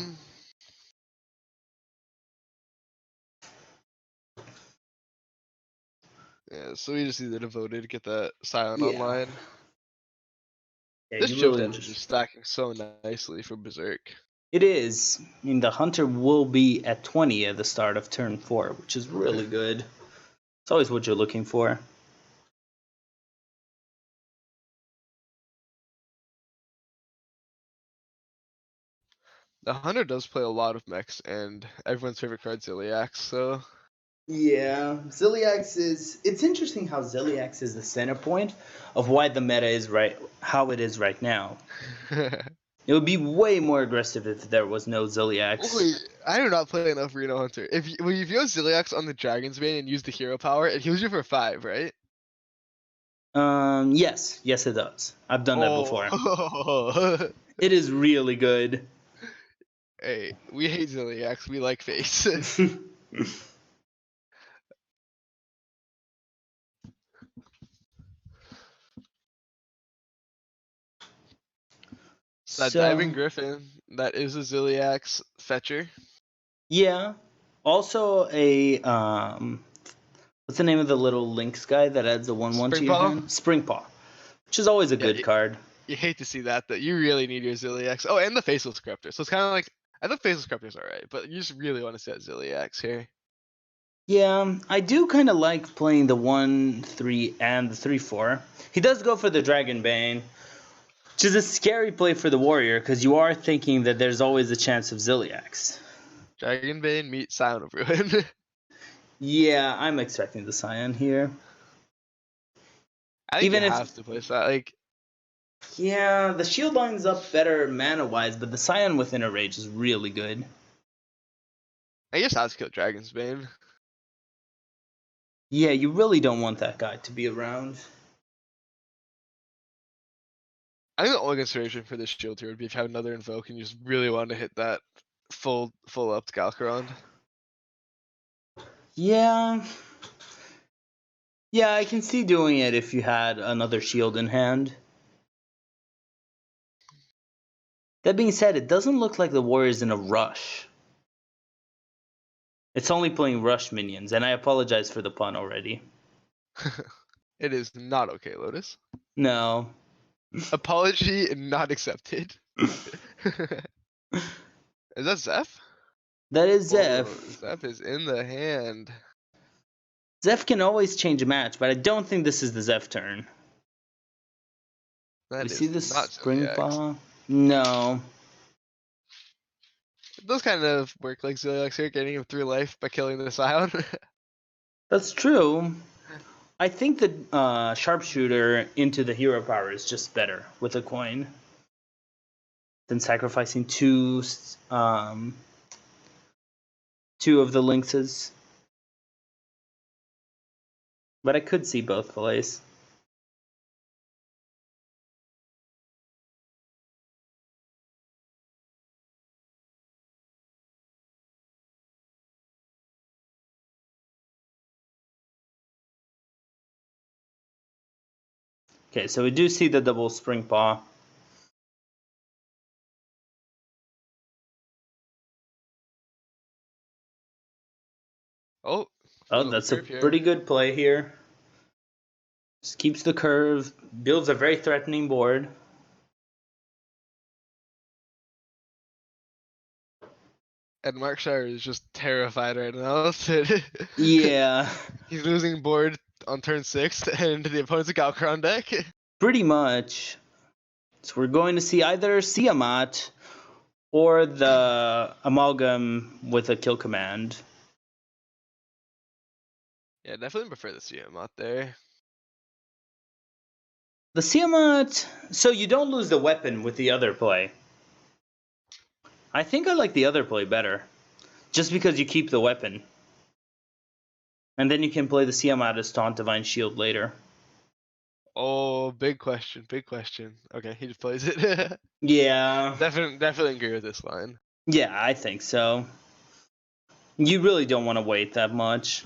B: Yeah, so we just need the Devoted to get that Silent online.
A: Yeah,
B: This
A: you
B: Shield
A: really
B: damage is stacking so nicely for Berserk.
A: It is. I mean, the Hunter will be at 20 at the start of turn 4, which is really good. It's always what you're looking for.
B: The Hunter does play a lot of mechs, and everyone's favorite card Ziliax, so.
A: Yeah, Ziliax is. It's interesting how Ziliax is the center point of why the meta is how it is right now. It would be way more aggressive if there was no Ziliax.
B: Wait, I do not play enough Reno Hunter. When you use Ziliax on the Dragon's Bane and use the hero power, it heals you for 5, right?
A: Yes, it does. I've done that before. It is really good.
B: Hey, we hate Ziliax. We like face. That Diving Griffin, that is a Ziliax fetcher.
A: Yeah. Also a what's the name of the little Lynx guy that adds a 1/1 to your hand? Springpaw. Which is always a good card.
B: You hate to see that you really need your Ziliax. Oh, and the Faceless Corruptor. So it's kind of like I thought Faceless Corruptor's alright, but you just really want to see that Ziliax here.
A: Yeah, I do kind of like playing the 1/3 and the 3/4. He does go for the Dragon Bane, which is a scary play for the Warrior because you are thinking that there's always a chance of Ziliax.
B: Dragon Bane meet Scion of Ruin.
A: Yeah, I'm expecting the Scion here.
B: I think you have to play that. Like,
A: Yeah, the shield lines up better mana-wise, but the Scion within a rage is really good.
B: I guess that's kill Dragon's Bane.
A: Yeah, you really don't want that guy to be around.
B: I think the only consideration for this shield here would be if you have another invoke and you just really want to hit that full up Galcarond.
A: Yeah. Yeah, I can see doing it if you had another shield in hand. That being said, it doesn't look like the warrior's in a rush. It's only playing rush minions, and I apologize for the pun already.
B: It is not okay, Lotus.
A: No.
B: Apology not accepted. Is that Zeph?
A: That is
B: Oh,
A: Zeph.
B: Zeph is in the hand.
A: Zeph can always change a match, but I don't think this is the Zeph turn. We
B: That
A: see
B: is
A: the
B: not
A: Spring
B: Zodiacs.
A: Paw? No.
B: It does kind of work like Zodiacs here, getting him through life by killing the Scion.
A: That's true. I think the Sharpshooter into the hero power is just better with a coin than sacrificing two of the lynxes. But I could see both plays. Okay, so we do see the double Spring Paw.
B: Oh,
A: Oh,
B: for the
A: that's a
B: curve here.
A: pretty good play here. Just keeps the curve, builds a very threatening board.
B: And Markshire is just terrified right now.
A: Yeah,
B: He's losing board on turn 6 and the opponent's a Galcaron deck.
A: pretty much. So we're going to see either Siamat or the Amalgam with a kill command.
B: Yeah, definitely prefer the CM out there.
A: The Siamat, so you don't lose the weapon with the other play. I think I like the other play better, just because you keep the weapon. And then you can play the Siamat as Taunt Divine Shield later.
B: Oh, big question, big question. Okay, he just plays it.
A: Yeah.
B: Definitely agree with this line.
A: Yeah, I think so. You really don't want to wait that much.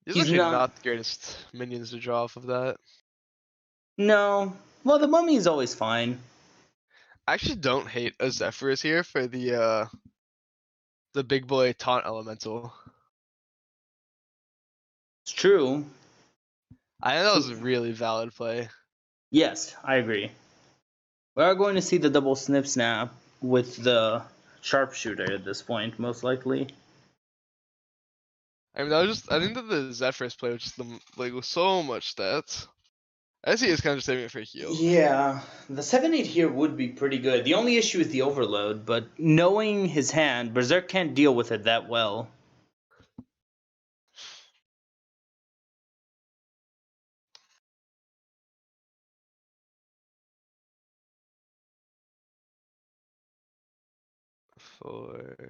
B: He's
A: He's
B: actually
A: not.
B: not the greatest minions to draw off of that.
A: No. Well, the mummy is always fine.
B: I actually don't hate a Zephyrus here for the big boy taunt elemental.
A: It's true.
B: I think that was a really valid play.
A: Yes, I agree. We are going to see the double snip snap with the sharpshooter at this point, most likely.
B: I mean, that was just, I think that the Zephyrus play was just with so much stats. I see it's kind of just saving it for a heal.
A: Yeah, the 7-8 here would be pretty good. The only issue is the overload, but knowing his hand, Berserk can't deal with it that well.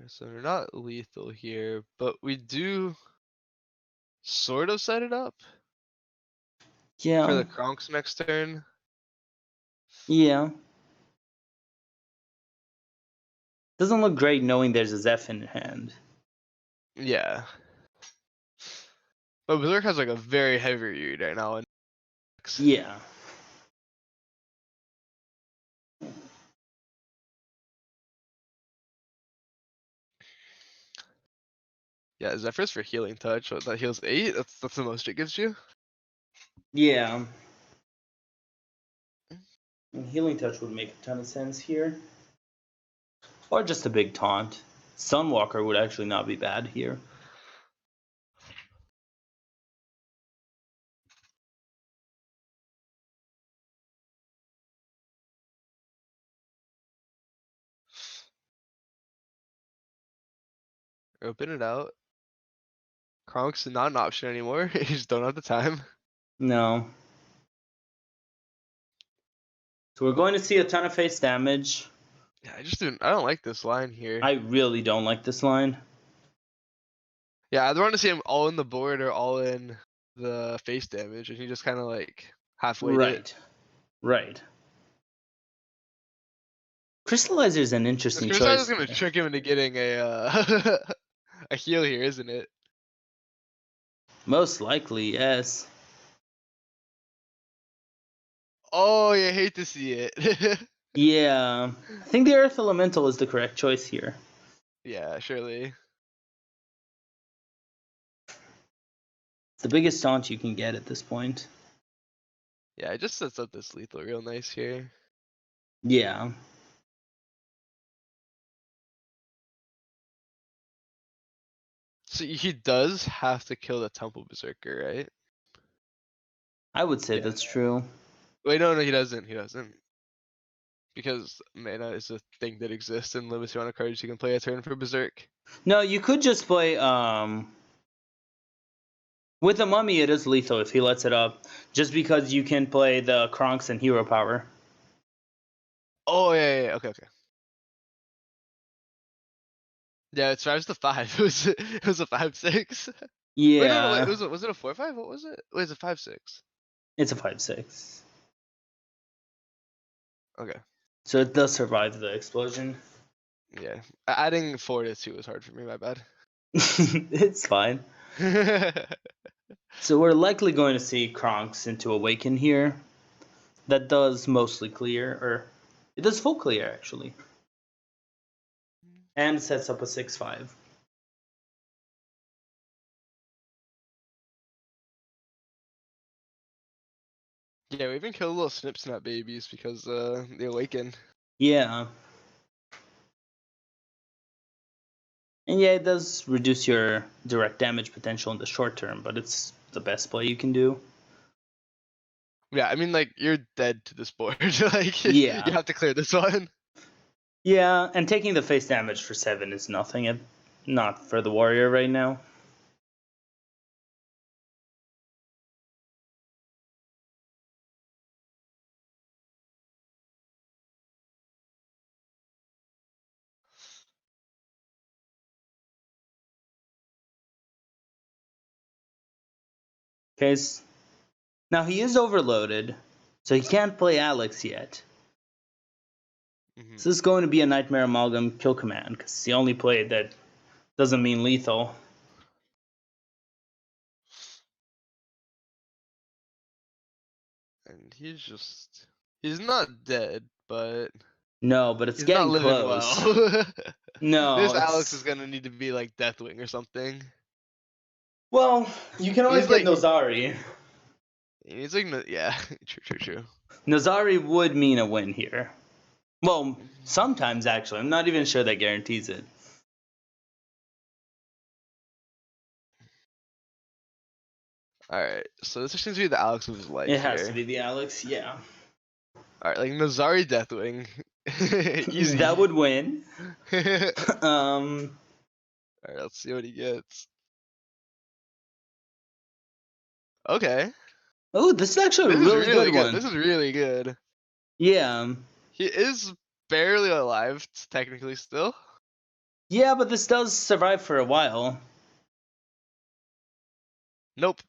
B: So they're not lethal here, but we do sort of set it up for
A: Yeah,
B: the Kronks next turn.
A: yeah. Doesn't look great knowing there's a Zeph in hand.
B: Yeah. But Berserk has like a very heavy read right now.
A: Yeah.
B: Yeah, Zephyrus for healing touch. What, that heals 8? That's the most it gives you?
A: Yeah. Healing Touch would make a ton of sense here. Or just a big taunt. Sunwalker would actually not be bad here.
B: Open it out. Kronks is not an option anymore. You just don't have the time.
A: No. So we're going to see a ton of face damage.
B: Yeah, I don't like this line here.
A: I really don't like this line.
B: Yeah, I'd want to see him all in the board or all in the face damage, and he just kind of like halfway it.
A: Right. Crystallizer is an interesting
B: This
A: choice.
B: is gonna trick him into getting a a heal here, isn't it?
A: Most likely, yes.
B: Oh, you hate to see it.
A: Yeah, I think the Earth Elemental is the correct choice here.
B: Yeah, surely.
A: It's the biggest taunt you can get at this point.
B: Yeah, it just sets up this lethal real nice here.
A: Yeah.
B: So he does have to kill the Temple Berserker, right?
A: I would say
B: Yeah.
A: that's true.
B: Wait, no, he doesn't. He doesn't. Because mana is a thing that exists and limits the amount of cards you can play a turn for Berserk.
A: No, you could just play with the Mummy it is lethal if he lets it up. Just because you can play the Kronks and Hero Power.
B: Oh yeah, okay. Yeah, it survives the 5. It was a 5/6.
A: Yeah.
B: Wait, no, wait, was it a 4/5? What was it? Wait, it's a 5/6.
A: It's a 5/6.
B: Okay.
A: So it does survive the explosion.
B: Yeah. Adding 4 to 2 was hard for me, my bad.
A: It's fine. So we're likely going to see Kronks into Awaken here. That does mostly clear, or it does full clear actually. And sets up a 6/5.
B: Yeah, we even killed little Snip Snap babies because they awaken.
A: Yeah. And yeah, it does reduce your direct damage potential in the short term, but it's the best play you can do.
B: Yeah, I mean, like, you're dead to this board. Like,
A: Yeah.
B: you have to clear this one.
A: Yeah, and taking the face damage for 7 is nothing. Not for the warrior right now. Okay. Now he is overloaded, so he can't play Alex yet.
B: Mm-hmm.
A: So this is going to be a Nightmare Amalgam kill command, because it's the only play that doesn't mean lethal.
B: And he's not dead, but
A: No, but it's
B: he's not
A: getting
B: living
A: close.
B: well.
A: No,
B: This Alex is gonna need to be like Deathwing or something.
A: Well, you can always
B: He's
A: get
B: like
A: Nozari.
B: he's like yeah, true.
A: Nozari would mean a win here. Well, sometimes actually. I'm not even sure that guarantees it.
B: Alright, so this seems to be the Alex of his life
A: It has
B: here.
A: to be the Alex, yeah.
B: Alright, like Nozari Deathwing. Easy.
A: That would win.
B: Alright, let's see what he gets. Okay.
A: Oh, this is actually a really good one.
B: This is really good.
A: Yeah.
B: He is barely alive, technically still.
A: Yeah, but this does survive for a while.
B: Nope.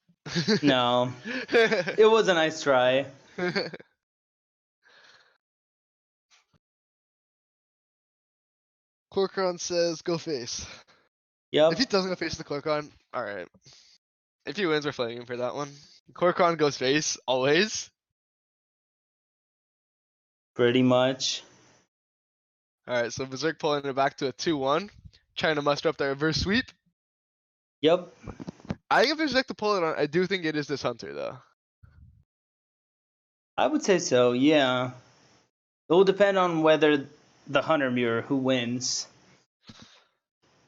A: No. It was a nice try.
B: Corcoran says, go face.
A: Yep.
B: If he doesn't go face the Corcoran, alright. If he wins, we're flaming him for that one. Corcoran goes face, always.
A: Pretty much.
B: Alright, so Berserk pulling it back to a 2-1. Trying to muster up the reverse sweep.
A: Yep.
B: I think if Berserk to pull it on, I do think it is this Hunter, though.
A: I would say so, yeah. It will depend on whether the Hunter Mirror who wins.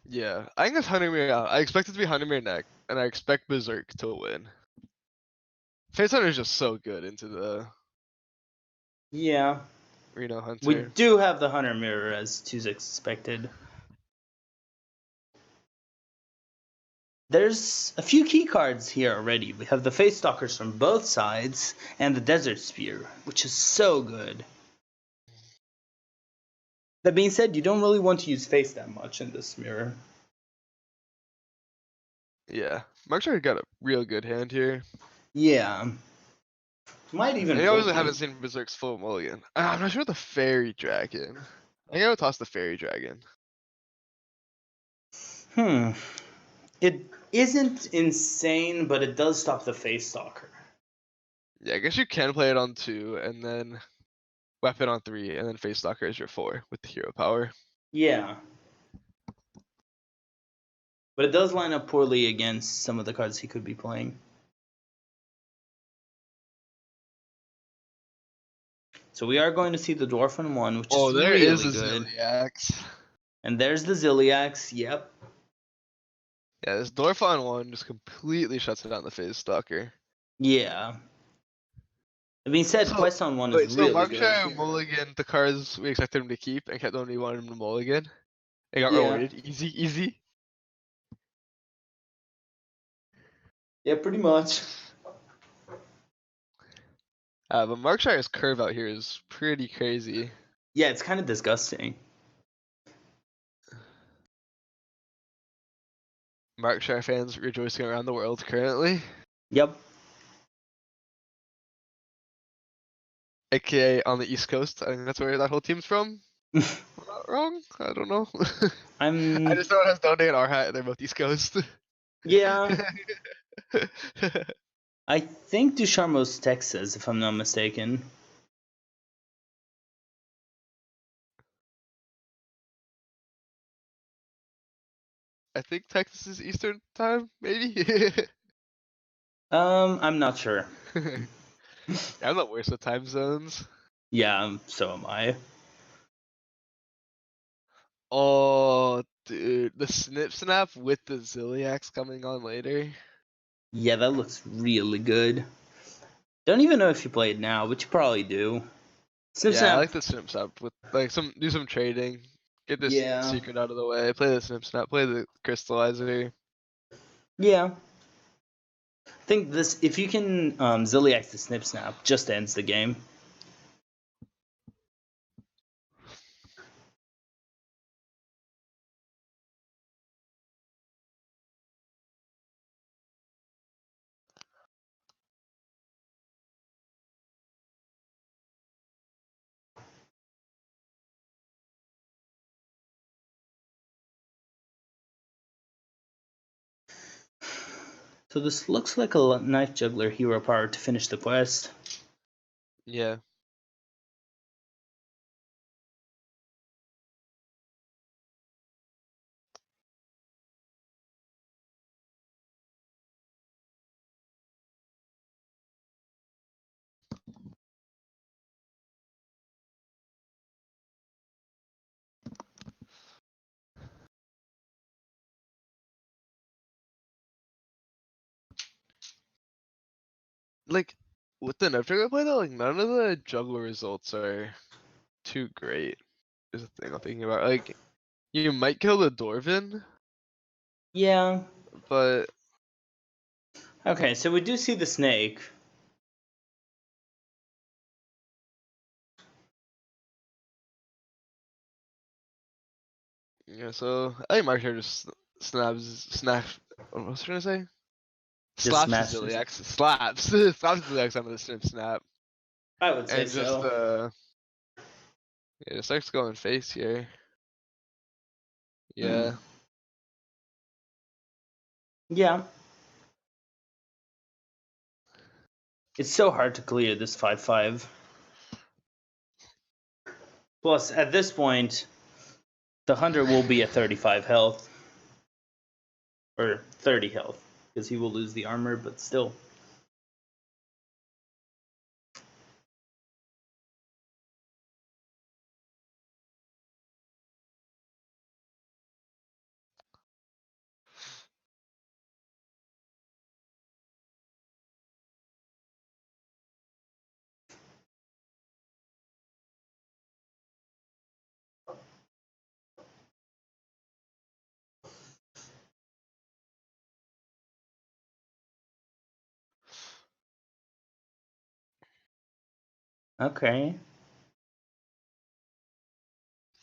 B: Yeah, I think it's Hunter Mirror out. I expect it to be Hunter Mirror neck, and I expect Berserk to win. Face Hunter is just so good into the
A: Yeah.
B: Reno Hunter.
A: We do have the Hunter Mirror as 2 expected. There's a few key cards here already. We have the Face Stalkers from both sides and the Desert Spear, which is so good. That being said, you don't really want to use face that much in this mirror.
B: Yeah, Markshire got a real good hand here.
A: Yeah. Might even
B: I
A: fold
B: obviously haven't
A: you.
B: seen Berserk's full mulligan. I'm not sure the Fairy Dragon. I think I would toss the Fairy Dragon.
A: It isn't insane, but it does stop the face stalker.
B: Yeah, I guess you can play it on 2, and then weapon on 3, and then face stalker is your 4 with the hero power.
A: Yeah. But it does line up poorly against some of the cards he could be playing. So we are going to see the Dwarf on 1, which is
B: There is
A: really
B: a
A: good.
B: Ziliax.
A: And there's the Ziliax, yep.
B: Yeah, this Dwarf on 1 just completely shuts down the face stalker.
A: Yeah. That being said, Quest on 1 is
B: Wait, so
A: really good.
B: Markshire mulligan the cards we expected him to keep and kept the one we wanted him to mulligan. It got
A: Yeah.
B: rewarded. Easy.
A: Yeah, pretty much.
B: But Markshire's curve out here is pretty crazy.
A: Yeah, it's kind of disgusting.
B: Markshire fans rejoicing around the world currently.
A: Yep.
B: AKA on the East Coast. I think that's where that whole team's from. I'm not wrong. I don't know. I just know it has Donde and Arhat, and they're both East Coast.
A: Yeah. I think Ducharmeau's Texas, if I'm not mistaken.
B: I think Texas is Eastern time, maybe.
A: I'm not sure.
B: I'm not worse with time zones.
A: Yeah, so am I.
B: Oh, dude, the Snip Snap with the Ziliax coming on later.
A: Yeah, that looks really good. Don't even know if you play it now, but you probably do. Snip
B: Yeah, I
A: Snap.
B: like the Snip Snap with like do some trading, get this
A: Yeah.
B: secret out of the way, play the Snip Snap, play the Crystallizer.
A: Yeah. I think this, if you can Ziliax the Snip Snap, just ends the game. So this looks like a Knife Juggler hero power to finish the quest.
B: Yeah. Like with the Knife Juggler play though, like none of the juggler results are too great. Is the thing I'm thinking about. Like you might kill the Dwarven,
A: Yeah.
B: but
A: Okay, so we do see the snake.
B: yeah. So I think Markshire just what was I trying to say?
A: Just
B: Slaps the
A: smashes.
B: Ziliax. Slaps the Ziliax onto the Snip Snap,
A: I would say
B: and just
A: so.
B: yeah, it starts going face here. Yeah.
A: Yeah. It's so hard to clear this 5/5. Plus, at this point, the hunter will be at 35 health. Or 30 health. Because he will lose the armor, but still. Okay.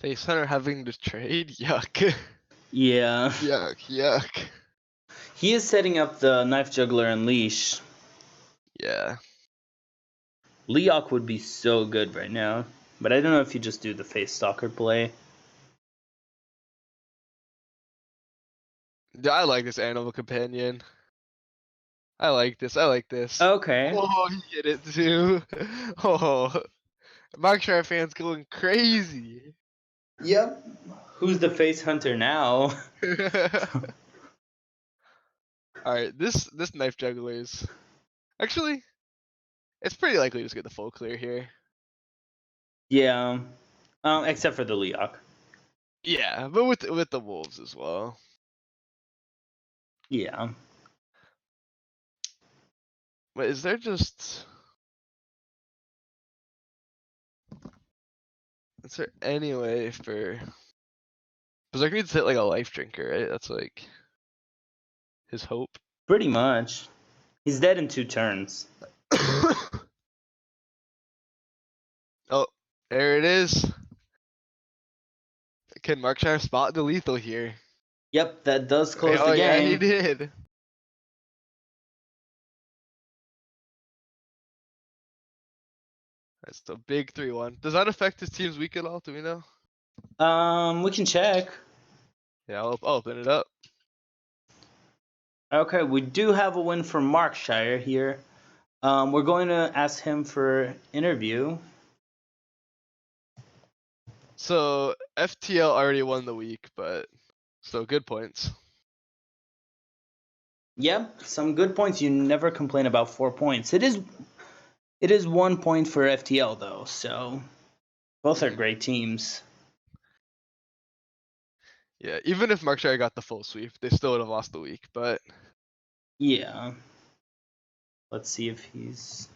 B: Face Hunter having to trade? Yuck.
A: Yeah.
B: Yuck.
A: He is setting up the Knife Juggler Unleash.
B: Yeah.
A: Leok would be so good right now, but I don't know if you just do the Face Stalker play.
B: I like this Animal Companion. I like this.
A: Okay.
B: Oh, he hit it too. Oh, Markshire fans going crazy.
A: Yep. Who's the Face Hunter now?
B: Alright, this Knife Juggler is... Actually, it's pretty likely to just get the full clear here.
A: Yeah. Except for the Leok.
B: Yeah, but with the Wolves as well.
A: Yeah.
B: But is there just... Is there any way for... Berserk needs to hit like a life drinker, right? That's like his hope.
A: Pretty much. He's dead in 2 turns.
B: Oh, there it is. Can Markshire spot the lethal here?
A: Yep, that does close the
B: Yeah,
A: game.
B: he did. That's the big 3-1. Does that affect his team's week at all? Do we know?
A: We can check.
B: Yeah, I'll open it up.
A: Okay, we do have a win for Markshire here. We're going to ask him for interview.
B: So FTL already won the week, but still good points.
A: Yep, some good points. You never complain about 4 points. It is 1 point for FTL though, so both are great teams.
B: Yeah, even if Markshire got the full sweep, they still would have lost the week, but...
A: Yeah. Let's see if he's...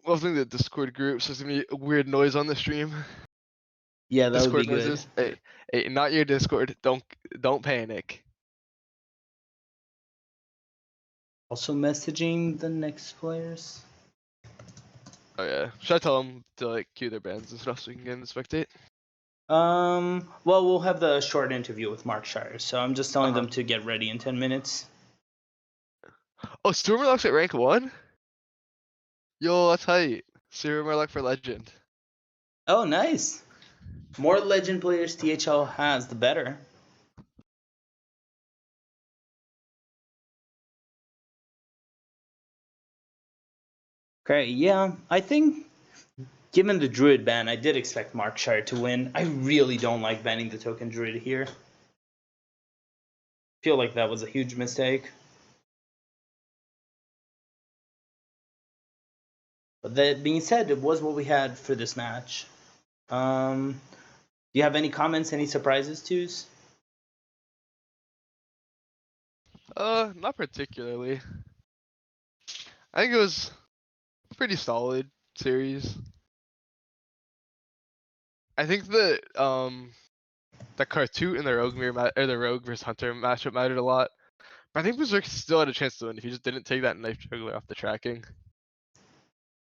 B: Loving the Discord group, so there's gonna be a weird noise on the stream.
A: Yeah, that
B: Discord
A: would be
B: noises.
A: good.
B: Hey, not your Discord. Don't panic.
A: Also messaging the next players.
B: Oh yeah. Should I tell them to like cue their bands and stuff so we can get in the spectate?
A: Well, we'll have the short interview with Markshire, so I'm just telling
B: Uh-huh.
A: them to get ready in 10 minutes.
B: Oh, Stormurlock's at rank 1? Yo, that's hype. Stormurlock for Legend.
A: Oh, nice. More legend players THL has, the better. Okay, yeah, I think given the Druid ban, I did expect Markshire to win. I really don't like banning the token Druid here. Feel like that was a huge mistake. But that being said, it was what we had for this match. Do you have any comments, any surprises, Twos?
B: Not particularly. I think it was a pretty solid series. I think that the Kartoot and the Rogue or the Rogue versus Hunter matchup mattered a lot. But I think Berserk still had a chance to win if he just didn't take that Knife Juggler off the tracking.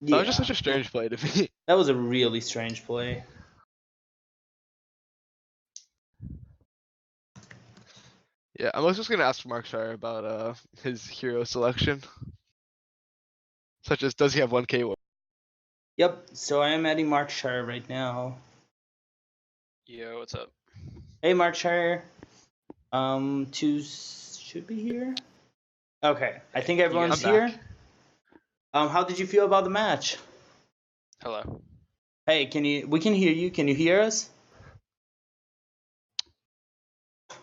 B: That was just such a strange play to me.
A: That was a really strange play.
B: Yeah, I was just gonna ask Markshire about his hero selection. Such as, does he have 1k?
A: Yep, so I am adding Markshire right now.
C: Yo, what's up?
A: Hey, Markshire. Twos should be here. Okay, I think everyone's here. How did you feel about the match?
C: Hello.
A: Hey, we can hear you. Can you hear us?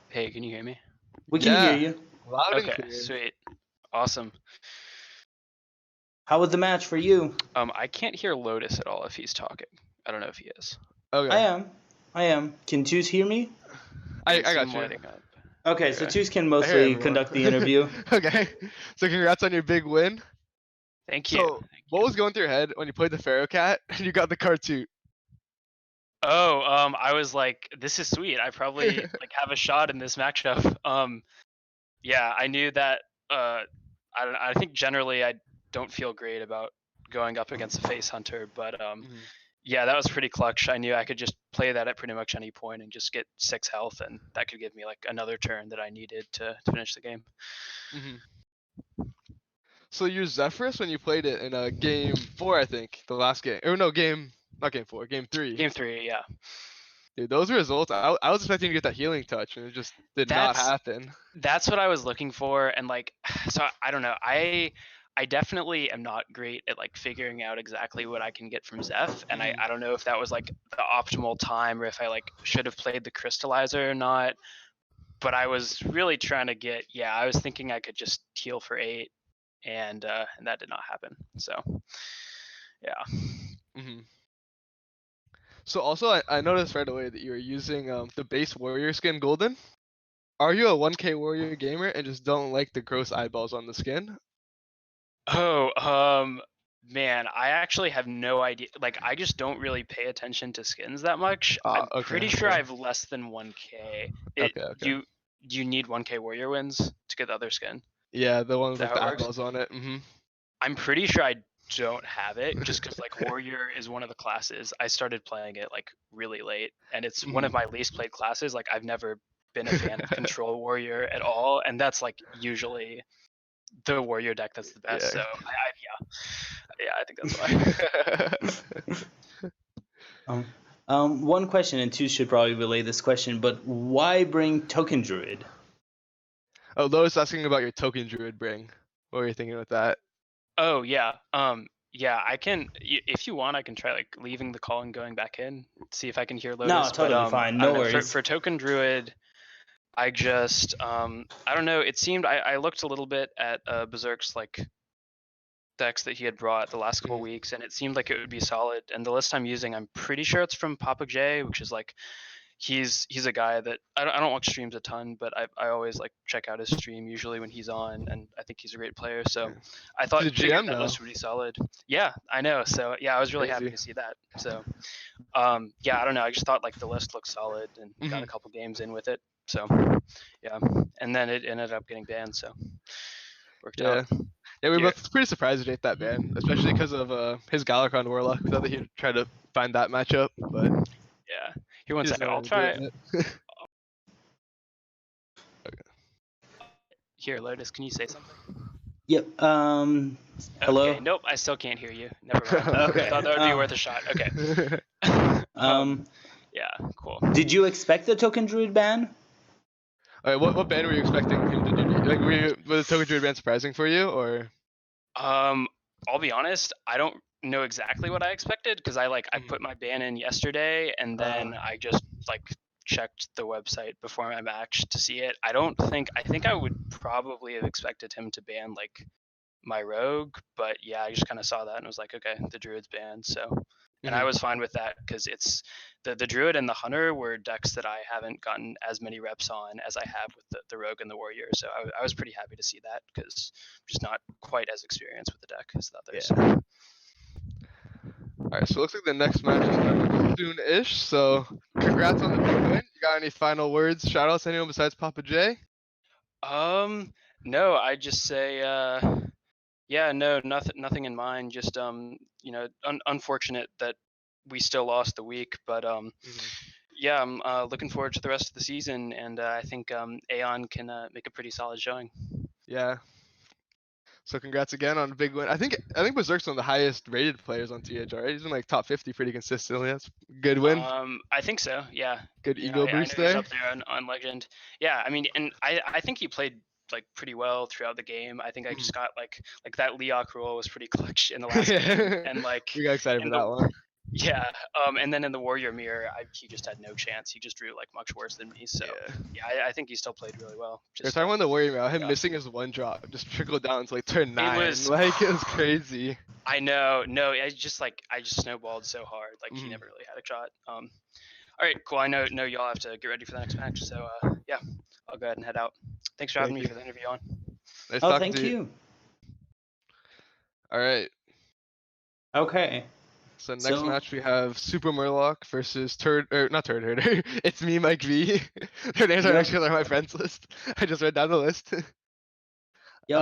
C: Hey, can you hear me?
A: We can hear you.
B: Loud and
C: Okay,
B: clear.
C: sweet. Awesome.
A: How was the match for you?
C: I can't hear Lotus at all if he's talking. I don't know if he is.
B: Okay.
A: I am. Can Twos hear me?
B: I
C: It's
B: got you.
C: lighting up.
A: Okay, so Twos can
B: I hear
A: mostly
B: everyone.
A: conduct the interview.
B: Okay. So congrats on your big win.
C: Thank you.
B: So
C: Thank
B: what
C: you.
B: was going through your head when you played the Pharaoh Cat and you got the Kartoot?
C: Oh, I was like, this is sweet. I probably like have a shot in this matchup. Yeah, I knew that. I think generally I don't feel great about going up against a face hunter, but
B: Mhm.
C: yeah, that was pretty clutch. I knew I could just play that at pretty much any point and just get 6 health, and that could give me like another turn that I needed to finish the game.
B: Mhm. So you used Zephyrus when you played it in game 4, I think, the last game. Or no, not game 4, game 3.
C: Game 3, yeah.
B: Dude, those results, I was expecting to get that healing touch, and it just did not happen.
C: That's what I was looking for, and like, so I don't know. I definitely am not great at like figuring out exactly what I can get from Zeph, and I don't know if that was like the optimal time or if I like should have played the crystallizer or not. But I was really trying to get, yeah, I was thinking I could just heal for 8, and that did not happen. So yeah.
B: hmm So also, I noticed right away that you were using the base warrior skin golden. Are you a 1K warrior gamer and just don't like the gross eyeballs on the skin?
C: Oh, man, I actually have no idea. Like, I just don't really pay attention to skins that much. I'm
B: Okay,
C: pretty sure I
B: okay.
C: have less than 1K.
B: Okay.
C: Do you need 1K warrior wins to get the other skin?
B: Yeah, the one
C: Is
B: with
C: that
B: like
C: how
B: the
C: it works?
B: eyeballs on it.
C: I'm pretty sure I don't have it just because like warrior is one of the classes. I started playing it like really late, and it's one of my least played classes. Like, I've never been a fan of control warrior at all, and that's like usually the warrior deck that's the best. So yeah, I think that's why.
A: One question, and two should probably relay this question, but why bring Token Druid?
B: Oh, Lois asking about your token druid bring. What were you thinking with that?
C: Oh yeah. Yeah, I can. If you want, I can try like leaving the call and going back in, see if I can hear
A: No,
C: Lotus.
A: totally
C: But
A: fine.
C: I
A: No
C: don't know.
A: worries.
C: For Token Druid, I just I don't know. It seemed I looked a little bit at Berserk's like decks that he had brought the last couple weeks, and it seemed like it would be solid. And the list I'm using, I'm pretty sure it's from Papa J, which is like he's a guy that I don't watch streams a ton, but I always like check out his stream usually when he's on, and I think he's a great player. So I
B: He's a
C: figured
B: GM
C: that
B: now.
C: list would be solid. Yeah, I know. So yeah, I was really happy to see that. So yeah, I don't know. I just thought like the list looked solid and got a couple games in with it. So yeah, and then it ended up getting banned. So worked out.
B: Yeah, we were
C: Yeah.
B: both pretty surprised to get that ban, especially because of his Galakrond Warlock. We thought that he'd try to find that matchup, but
C: Yeah. Here, one
B: he just
C: second.
B: never
C: I'll
B: ended up
C: try.
B: doing it.
C: Here, Lotus, can you say something?
A: Yep. Hello.
C: Okay. Nope. I still can't hear you. Never mind.
A: Okay.
C: Thought that would be worth a shot. Okay. Yeah. Cool.
A: Did you expect the Token Druid ban?
B: Alright, what ban were you expecting him to do? Like, was the Token Druid ban surprising for you, or?
C: I'll be honest. I don't know exactly what I expected because I put my ban in yesterday, and then I just like checked the website before my match to see it. I think I would probably have expected him to ban like my rogue, but yeah, I just kind of saw that and was like, okay, the druid's banned. So, and I was fine with that because it's the druid and the hunter were decks that I haven't gotten as many reps on as I have with the rogue and the warrior. So I was pretty happy to see that because I'm just not quite as experienced with the deck as the others.
B: Yeah. Alright, so it looks like the next match is starting soon-ish. So congrats on the big win. You got any final words? Shout outs to anyone besides Papa J?
C: No, I just say yeah, no, nothing in mind. Just unfortunate that we still lost the week, but yeah, I'm looking forward to the rest of the season, and I think Aeon can make a pretty solid showing.
B: Yeah. So congrats again on a big win. I think Berserk's one of the highest rated players on TH, right? He's in like top 50 pretty consistently. That's a good win.
C: I think so. Yeah.
B: Good
C: Yeah,
B: ego
C: I
B: boost
C: know he's
B: there.
C: up there on Legend. Yeah, I mean, and I think he played like pretty well throughout the game. I think I just got like that Leok roll was pretty clutch in the last game, and like
B: we got excited for
C: in
B: that one.
C: yeah, and then in the Warrior Mirror, he just had no chance. He just drew like much worse than me. So yeah, I think he still played really well.
B: Just talking about the Warrior Mirror, him missing his one drop just trickled down to like turn 9. It was crazy.
C: I know. No, I just snowballed so hard. Like he never really had a shot. All right, cool. I know y'all have to get ready for the next match. So yeah, I'll go ahead and head out. Thanks for having me for the interview on.
B: Nice talking
A: thank
B: to
A: you.
B: All right.
A: Okay.
B: So next match we have Super Murloc versus not Turd Herder. It's me, Mike V. Their names are actually on my friends list. I just read down the list.
A: Yep.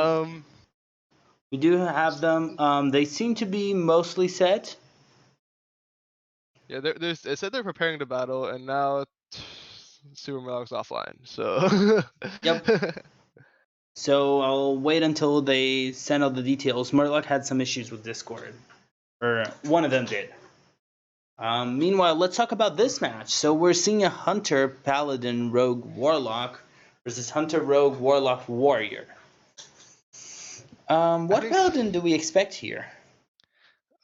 A: We do have them. They seem to be mostly set.
B: Yeah, they said they're preparing to battle, and now Super Murloc's offline. So.
A: Yep. So I'll wait until they send all the details. Murloc had some issues with Discord, or one of them did. Meanwhile, let's talk about this match. So we're seeing a Hunter, Paladin, Rogue, Warlock versus Hunter, Rogue, Warlock, Warrior. What Paladin do we expect here?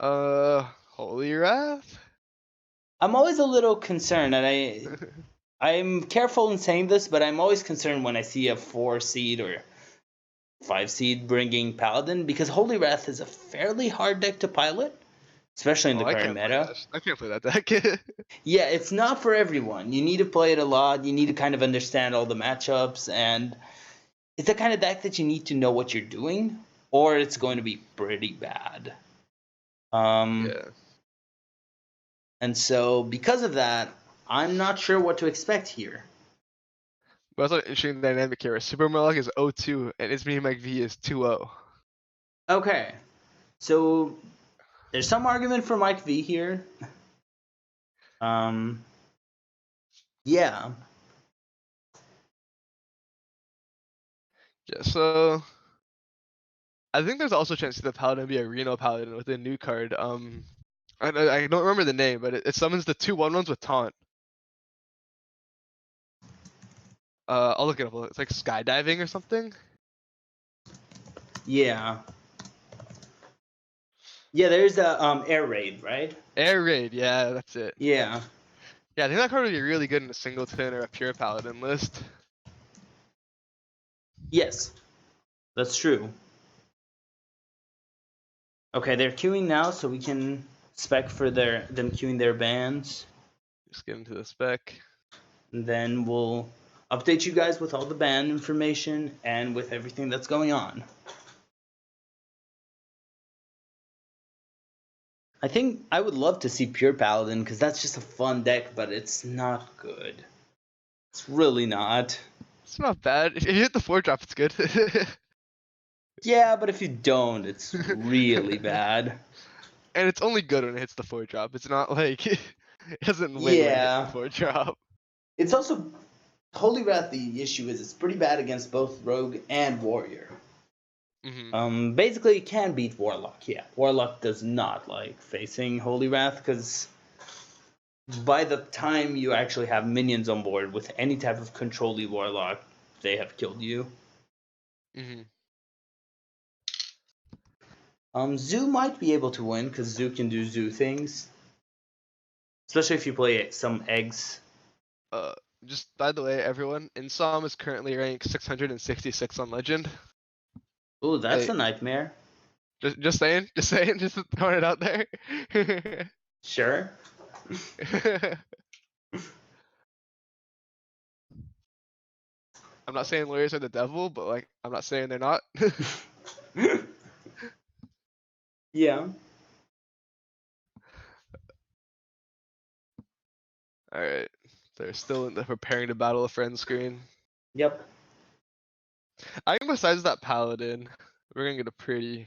B: Holy Wrath.
A: I'm always a little concerned, and I'm careful in saying this, but I'm always concerned when I see a 4 seed or 5 seed bringing Paladin, because Holy Wrath is a fairly hard deck to pilot, especially in the current meta.
B: I can't play that deck.
A: Yeah, it's not for everyone. You need to play it a lot. You need to kind of understand all the matchups, and it's the kind of deck that you need to know what you're doing, or it's going to be pretty bad.
B: Yeah.
A: And so, because of that, I'm not sure what to expect here.
B: But also an interesting dynamic here. Super Murloc is 0-2, and its mini Mike V is 2-0.
A: Okay, so there's some argument for Mike V here. Yeah.
B: Yeah, so I think there's also a chance the Paladin be a Reno Paladin with a new card. I don't remember the name, but it summons the 2/1/1s with taunt. I'll look it up. It's like skydiving or something.
A: Yeah. Yeah, there's a air raid, right?
B: Air raid, yeah, that's it.
A: Yeah.
B: Yeah, I think that card would be really good in a singleton or a pure Paladin list.
A: Yes, that's true. Okay, they're queuing now, so we can spec for them queuing their bans.
B: Just get into the spec.
A: And then we'll update you guys with all the ban information and with everything that's going on. I think I would love to see Pure Paladin, because that's just a fun deck, but it's not good. It's really not.
B: It's not bad. If you hit the 4-drop, it's good.
A: Yeah, but if you don't, it's really bad.
B: And it's only good when it hits the 4-drop. It's not like it doesn't win when it hits the 4-drop.
A: It's also Holy Wrath. The issue is it's pretty bad against both Rogue and Warrior.
B: Mm-hmm.
A: Basically, it can beat Warlock. Yeah, Warlock does not like facing Holy Wrath, because by the time you actually have minions on board with any type of control-y Warlock, they have killed you.
B: Mm-hmm.
A: Zoo might be able to win, because Zoo can do Zoo things. Especially if you play some eggs.
B: Just by the way, everyone, Insom is currently ranked 666 on Legend.
A: Ooh, that's a nightmare.
B: Just saying, just throwing it out there.
A: Sure.
B: I'm not saying lawyers are the devil, but like, I'm not saying they're not.
A: Yeah.
B: Alright, they're still in the preparing to battle a friend screen.
A: Yep.
B: I think besides that Paladin, we're gonna get a pretty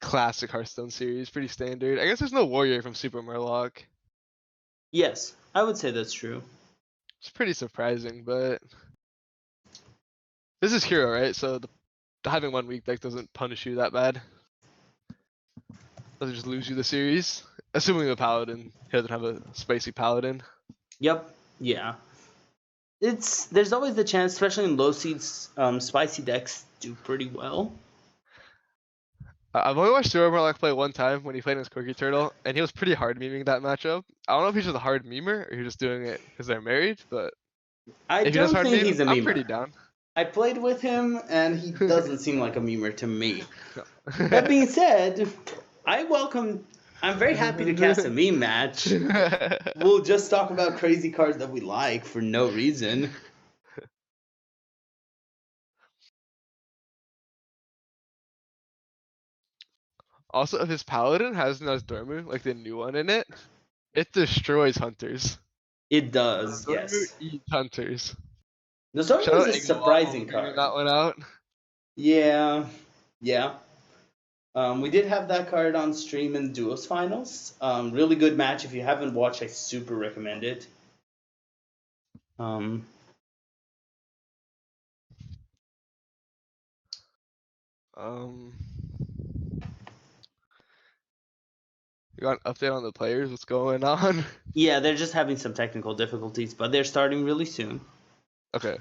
B: classic Hearthstone series, pretty standard. I guess there's no Warrior from Super Murloc.
A: Yes, I would say that's true.
B: It's pretty surprising, but this is Hero, right? So having one weak deck doesn't punish you that bad. Doesn't just lose you the series. Assuming the Paladin doesn't have a spicy Paladin.
A: Yep. Yeah. There's always the chance, especially in low seeds, spicy decks do pretty well.
B: I've only watched Super Murloc play one time when he played against Cookie Turtle, and he was pretty hard meming that matchup. I don't know if he's just a hard memer or he's just doing it because they're married, but
A: I don't think he's a memer.
B: I'm pretty down.
A: I played with him, and he doesn't seem like a memer to me. That being said, I'm very happy to cast a meme match. We'll just talk about crazy cards that we like for no reason.
B: Also, if his Paladin has Nozdormu, like the new one in it, it destroys hunters.
A: It does,
B: Nozdormu
A: yes.
B: eats hunters.
A: Nozdormu is a surprising card.
B: That one out.
A: Yeah, yeah. We did have that card on stream in Duos Finals. Really good match. If you haven't watched, I super recommend it. Um,
B: Um, you got an update on the players? What's going on?
A: yeah, they're just having some technical difficulties, but they're starting really soon.
B: Okay.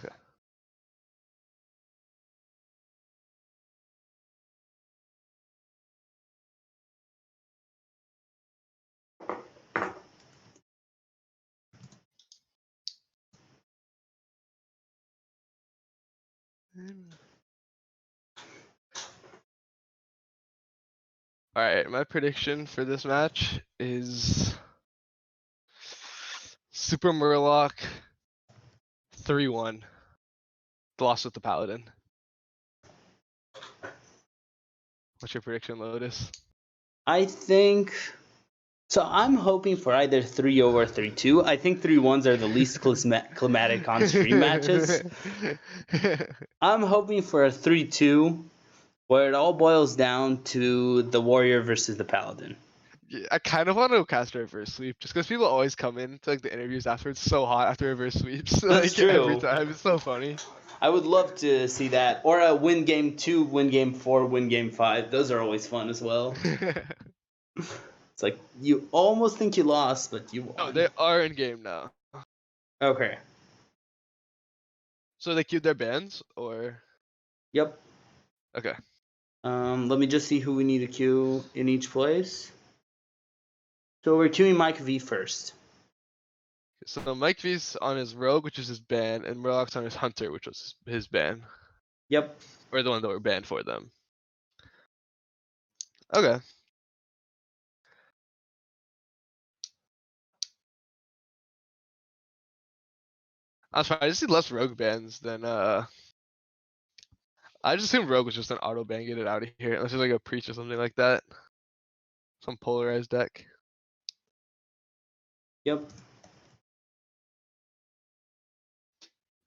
B: All right, my prediction for this match is Super Murloc 3-1. Lost with the Paladin. What's your prediction, Lotus?
A: I think. So I'm hoping for either 3-0 or 3-2. I think 3-1s are the least climatic on stream matches. I'm hoping for a 3-2 where it all boils down to the warrior versus the paladin.
B: Yeah, I kind of want to cast a reverse sweep just because people always come in to like the interviews afterwards so hot after reverse sweeps.
A: That's
B: Like every
A: true.
B: time, it's so funny.
A: I would love to see that, or a win game 2, win game 4, win game 5. Those are always fun as well. It's like you almost think you lost, but you won.
B: Oh, they are in game now.
A: Okay.
B: So they queued their bans, or
A: Yep.
B: okay.
A: Let me just see who we need to queue in each place. So we're queuing Mike V first.
B: So Mike V's on his rogue, which is his ban, and Murloc's on his hunter, which was his ban,
A: Yep.
B: or the one that were banned for them. Okay. I just see less rogue bans than I just assumed rogue was just an auto ban, get it out of here, unless it's like a preach or something like that. Some polarized deck.
A: Yep.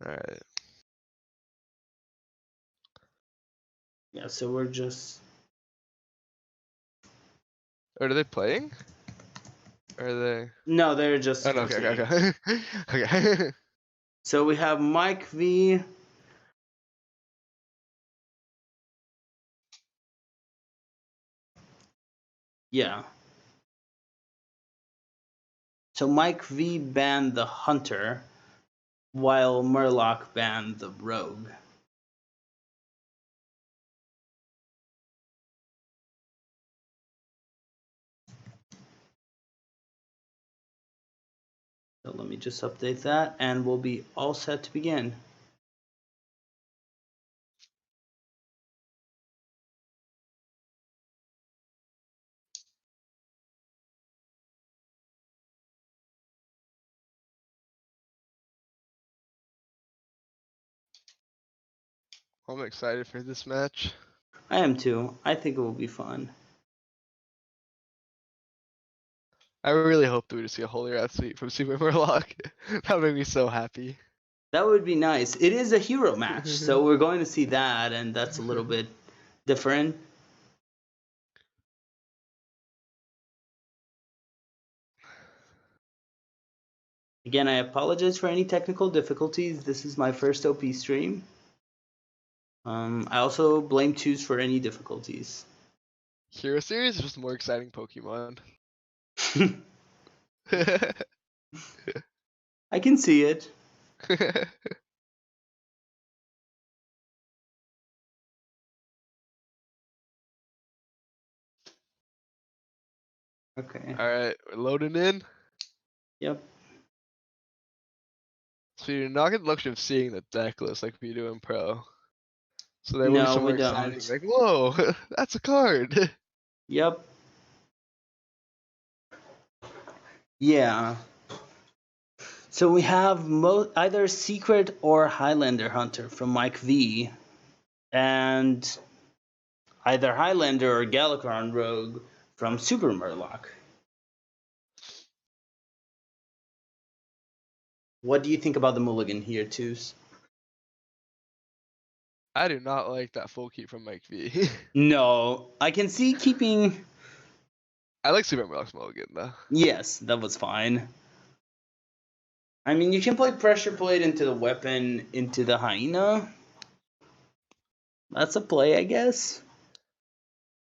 B: Alright.
A: Yeah, so we're just.
B: Are they playing? Or are they?
A: No, they're just.
B: Oh no, okay. Okay.
A: So we have Mike V. Yeah. So Mike V banned the hunter, while Murloc banned the rogue. So let me just update that, and we'll be all set to begin.
B: I'm excited for this match.
A: I am too. I think it will be fun.
B: I really hope that we just see a Holy Wrath sweep from Super Murloc. That would make me so happy.
A: That would be nice. It is a hero match, so we're going to see that, and that's a little bit different. Again, I apologize for any technical difficulties. This is my first OP stream. I also blame Twos for any difficulties.
B: Hero series is just more exciting Pokemon.
A: I can see it. Okay.
B: Alright, we're loading in.
A: Yep.
B: So you're not getting the luxury of seeing the deck list like we do in Pro. So there will be
A: No,
B: some
A: we
B: more exciting,
A: don't.
B: like, whoa, that's a card.
A: Yep. Yeah. So we have either Secret or Highlander Hunter from Mike V, and either Highlander or Galakrond Rogue from Super Murloc. What do you think about the mulligan here, Twos?
B: I do not like that full keep from Mike V.
A: No, I can see keeping.
B: I like Super Murlocs Mulligan though.
A: Yes, that was fine. I mean, you can play Pressure Plate into the weapon, into the Hyena. That's a play, I guess.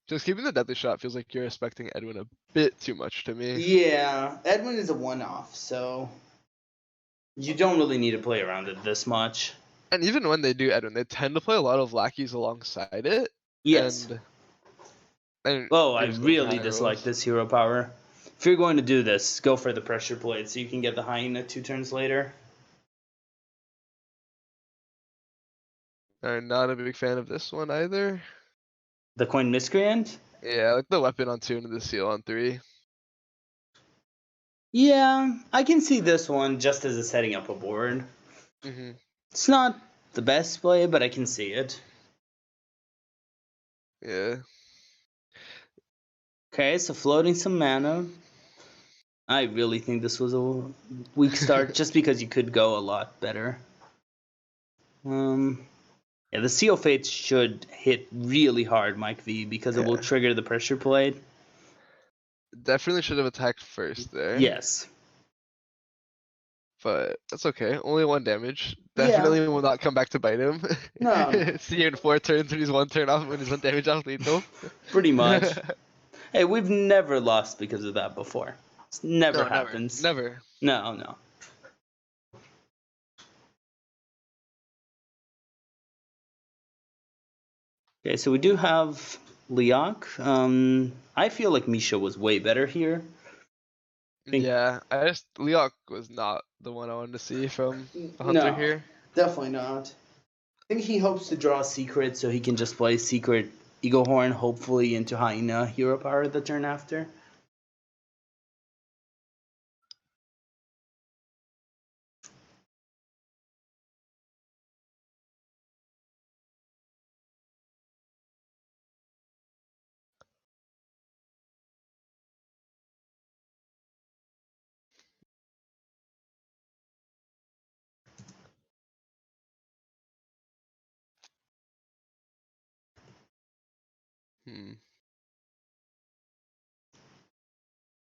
B: Just keeping the Deathly Shot feels like you're expecting Edwin a bit too much to me.
A: Yeah, Edwin is a one-off, so you don't really need to play around it this much.
B: And even when they do Edwin, they tend to play a lot of lackeys alongside it.
A: Yes.
B: And
A: Oh, I
B: you're just going for
A: really
B: high
A: dislike
B: rolls.
A: this hero power. If you're going to do this, go for the Pressure Plate so you can get the Hyena 2 turns later.
B: I'm not a big fan of this one either.
A: The Coin Miscreant?
B: Yeah, I like the weapon on 2 and the seal on 3.
A: Yeah, I can see this one just as a setting up a board.
B: Mm-hmm.
A: It's not the best play, but I can see it.
B: Yeah.
A: Okay, so floating some mana. I really think this was a weak start just because you could go a lot better. Yeah, the Seal Fates should hit really hard, Mike V, because it will
B: Yeah.
A: trigger the Pressure Plate.
B: Definitely should have attacked first there.
A: Yes.
B: But that's okay. Only 1 damage.
A: Yeah.
B: Definitely will not come back to bite him.
A: No.
B: See you in 4 turns when he's 1 turn off when he's 1 damage off lethal.
A: Pretty much. Hey, we've never lost because of that before. It's never
B: No,
A: happens.
B: Never.
A: No. Okay, so we do have Leok. I feel like Misha was way better here.
B: Yeah, Leok was not the one I wanted to see from the Hunter
A: No,
B: here.
A: definitely not. I think he hopes to draw a secret so he can just play secret Eagle Horn, hopefully into Hyena hero power the turn after.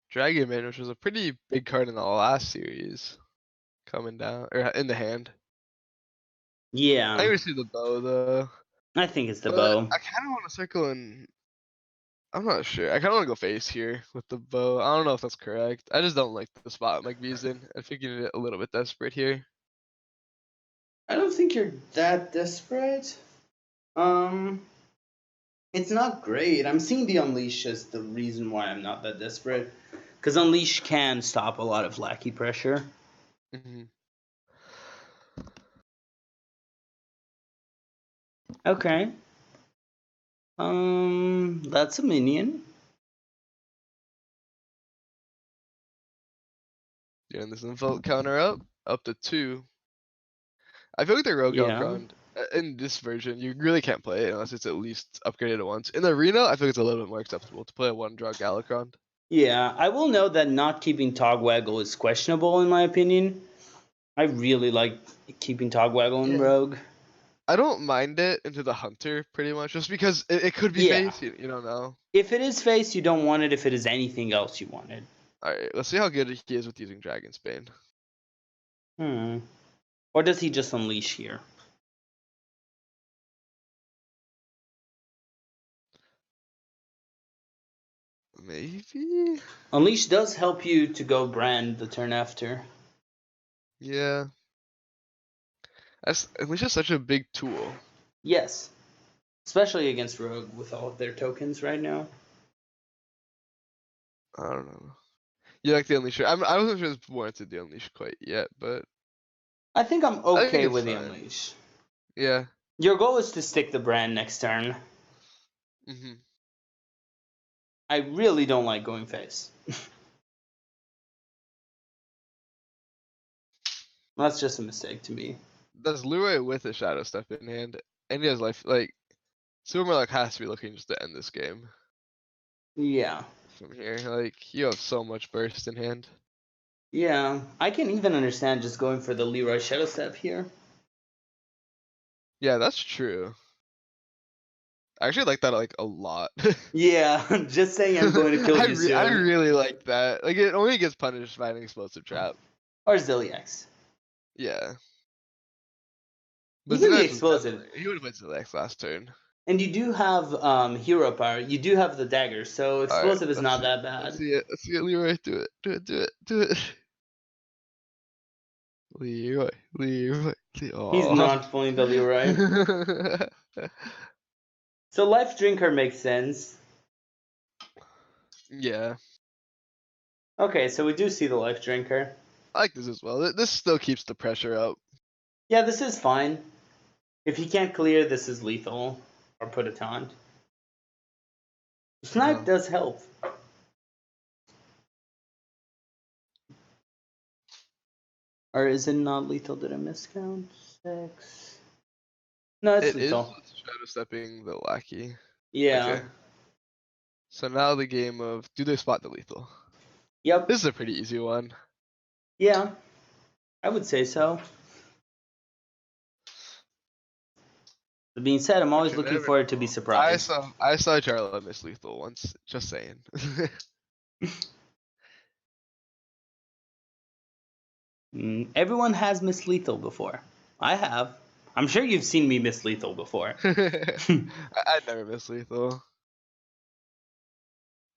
B: Dragon Man, which was a pretty big card in the last series, coming down or in the hand.
A: Yeah,
B: I see the bow though.
A: I think it's the
B: But
A: bow.
B: I kind of want to circle in. I'm not sure. I kind of want to go face here with the bow. I don't know if that's correct. I just don't like the spot Mike V's in. I think you get a little bit desperate here.
A: I don't think you're that desperate. It's not great. I'm seeing the Unleash as the reason why I'm not that desperate. Because Unleash can stop a lot of lackey pressure.
B: Mm-hmm.
A: Okay. That's a minion.
B: Doing this insult counter up to 2. I feel like the Rogue
A: Yeah.
B: Galacron in this version, you really can't play it unless it's at least upgraded once. In the arena, I feel it's a little bit more acceptable to play a 1-draw Galacron.
A: Yeah, I will note that not keeping Togwaggle is questionable in my opinion. I really like keeping Togwaggle in Rogue.
B: I don't mind it into the Hunter pretty much, just because it could be face. You don't know.
A: If it is face, you don't want it. If it is anything else, you want it.
B: All right, let's see how good he is with using Dragonsbane.
A: Or does he just unleash here?
B: Maybe.
A: Unleash does help you to go brand the turn after.
B: Yeah. Unleash is such a big tool.
A: Yes. Especially against Rogue with all of their tokens right now.
B: I don't know. You like the Unleash? I wasn't sure it's warranted the Unleash quite yet, but
A: I think I'm
B: I think
A: okay
B: it's
A: with the
B: fine.
A: Unleash.
B: Yeah.
A: Your goal is to stick the brand next turn.
B: Mm-hmm.
A: I really don't like going face. That's just a mistake to me.
B: That's Leroy with a Shadow Step in hand, and he has life. Like, Super Murloc has to be looking just to end this game.
A: Yeah.
B: From here, like, you have so much burst in hand.
A: Yeah, I can even understand just going for the Leroy Shadow Step here.
B: Yeah, that's true. I actually like that like a lot.
A: Yeah, just saying I'm going to kill you
B: I
A: soon.
B: really like that. Like it only gets punished by an explosive trap.
A: Or Ziliax.
B: Yeah.
A: He
B: But
A: can be
B: Ziliax was
A: explosive.
B: definitely he would have played Ziliax last turn.
A: And you do have hero power. You do have the dagger, so
B: Alright,
A: explosive is
B: let's
A: not
B: see.
A: that
B: Let's
A: bad.
B: see it. Let's see it, Leroy. Do it. Do it. Do it. Do it. Leroy. Leroy.
A: He's
B: Oh.
A: not pulling the Leroy. So Life Drinker makes sense.
B: Yeah.
A: Okay, so we do see the Life Drinker.
B: I like this as well. This still keeps the pressure up.
A: Yeah, this is fine. If he can't clear, this is lethal. Or put a taunt. Snipe does help. Or is it not lethal? Did I miscount? 6. No, it's
B: It is
A: lethal.
B: shadow stepping the lackey.
A: Yeah.
B: Okay. So now the game of do they spot the lethal?
A: Yep.
B: This is a pretty easy one.
A: Yeah. I would say so. That being said, I'm always
B: But you
A: looking
B: never
A: forward to be
B: know.
A: surprised.
B: I saw Charlotte miss lethal once. Just saying.
A: Everyone has missed lethal before. I have. I'm sure you've seen me miss lethal before.
B: I'd never miss lethal.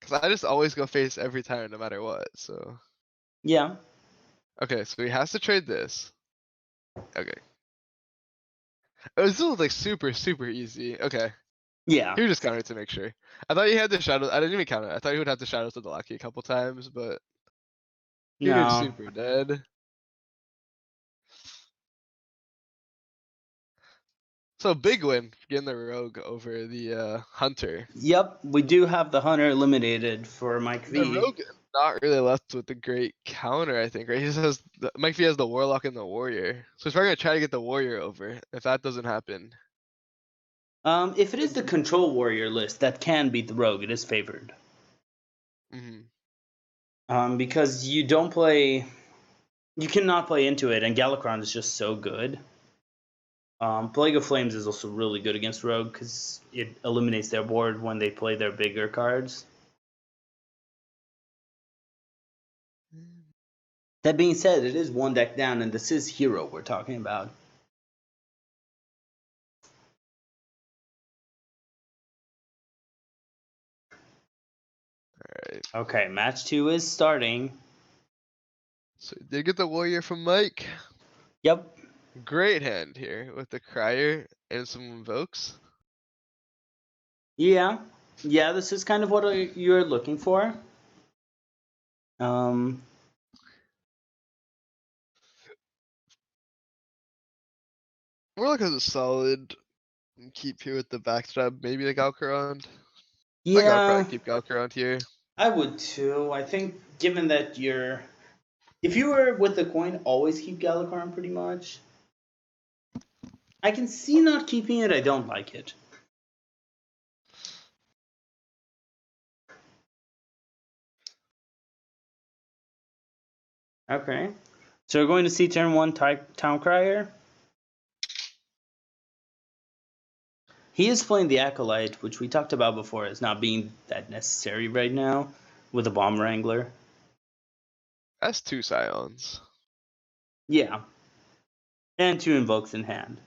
B: Cause I just always go face every time, no matter what. So
A: Yeah.
B: okay, so he has to trade this. Okay. It was still like super easy. Okay.
A: Yeah.
B: He just countered to make sure. I thought he had the shadow. I didn't even count it. I thought he would have the shadows to the lucky a couple times, but figured
A: No.
B: super dead. So big win getting the rogue over the hunter.
A: Yep, we do have the hunter eliminated for Mike
B: The
A: V.
B: rogue not really left with the great counter, I think, right? He just has Mike V has the warlock and the warrior, so he's probably gonna try to get the warrior over. If that doesn't happen,
A: If it is the control warrior list that can beat the rogue, it is favored. Because you don't play, you cannot play into it, and Galakron is just so good. Plague of Flames is also really good against rogue because it eliminates their board when they play their bigger cards. That being said, it is one deck down, and this is hero we're talking about.
B: Alright.
A: Okay, match 2 is starting.
B: So he did get the warrior from Mike.
A: Yep.
B: Great hand here with the crier and some invokes.
A: Yeah. Yeah, this is kind of what you're looking for.
B: Warlock has a solid keep here with the backstab, maybe the Galcarond. I think I would probably
A: Yeah,
B: keep Galcarond here.
A: I would too. I think given that if you were with the coin, always keep Galakarn pretty much. I can see not keeping it. I don't like it. Okay. So we're going to see turn 1 Town Crier. He is playing the Acolyte, which we talked about before as not being that necessary right now with a Bomb Wrangler.
B: That's 2 Scions.
A: Yeah. And 2 Invokes in hand.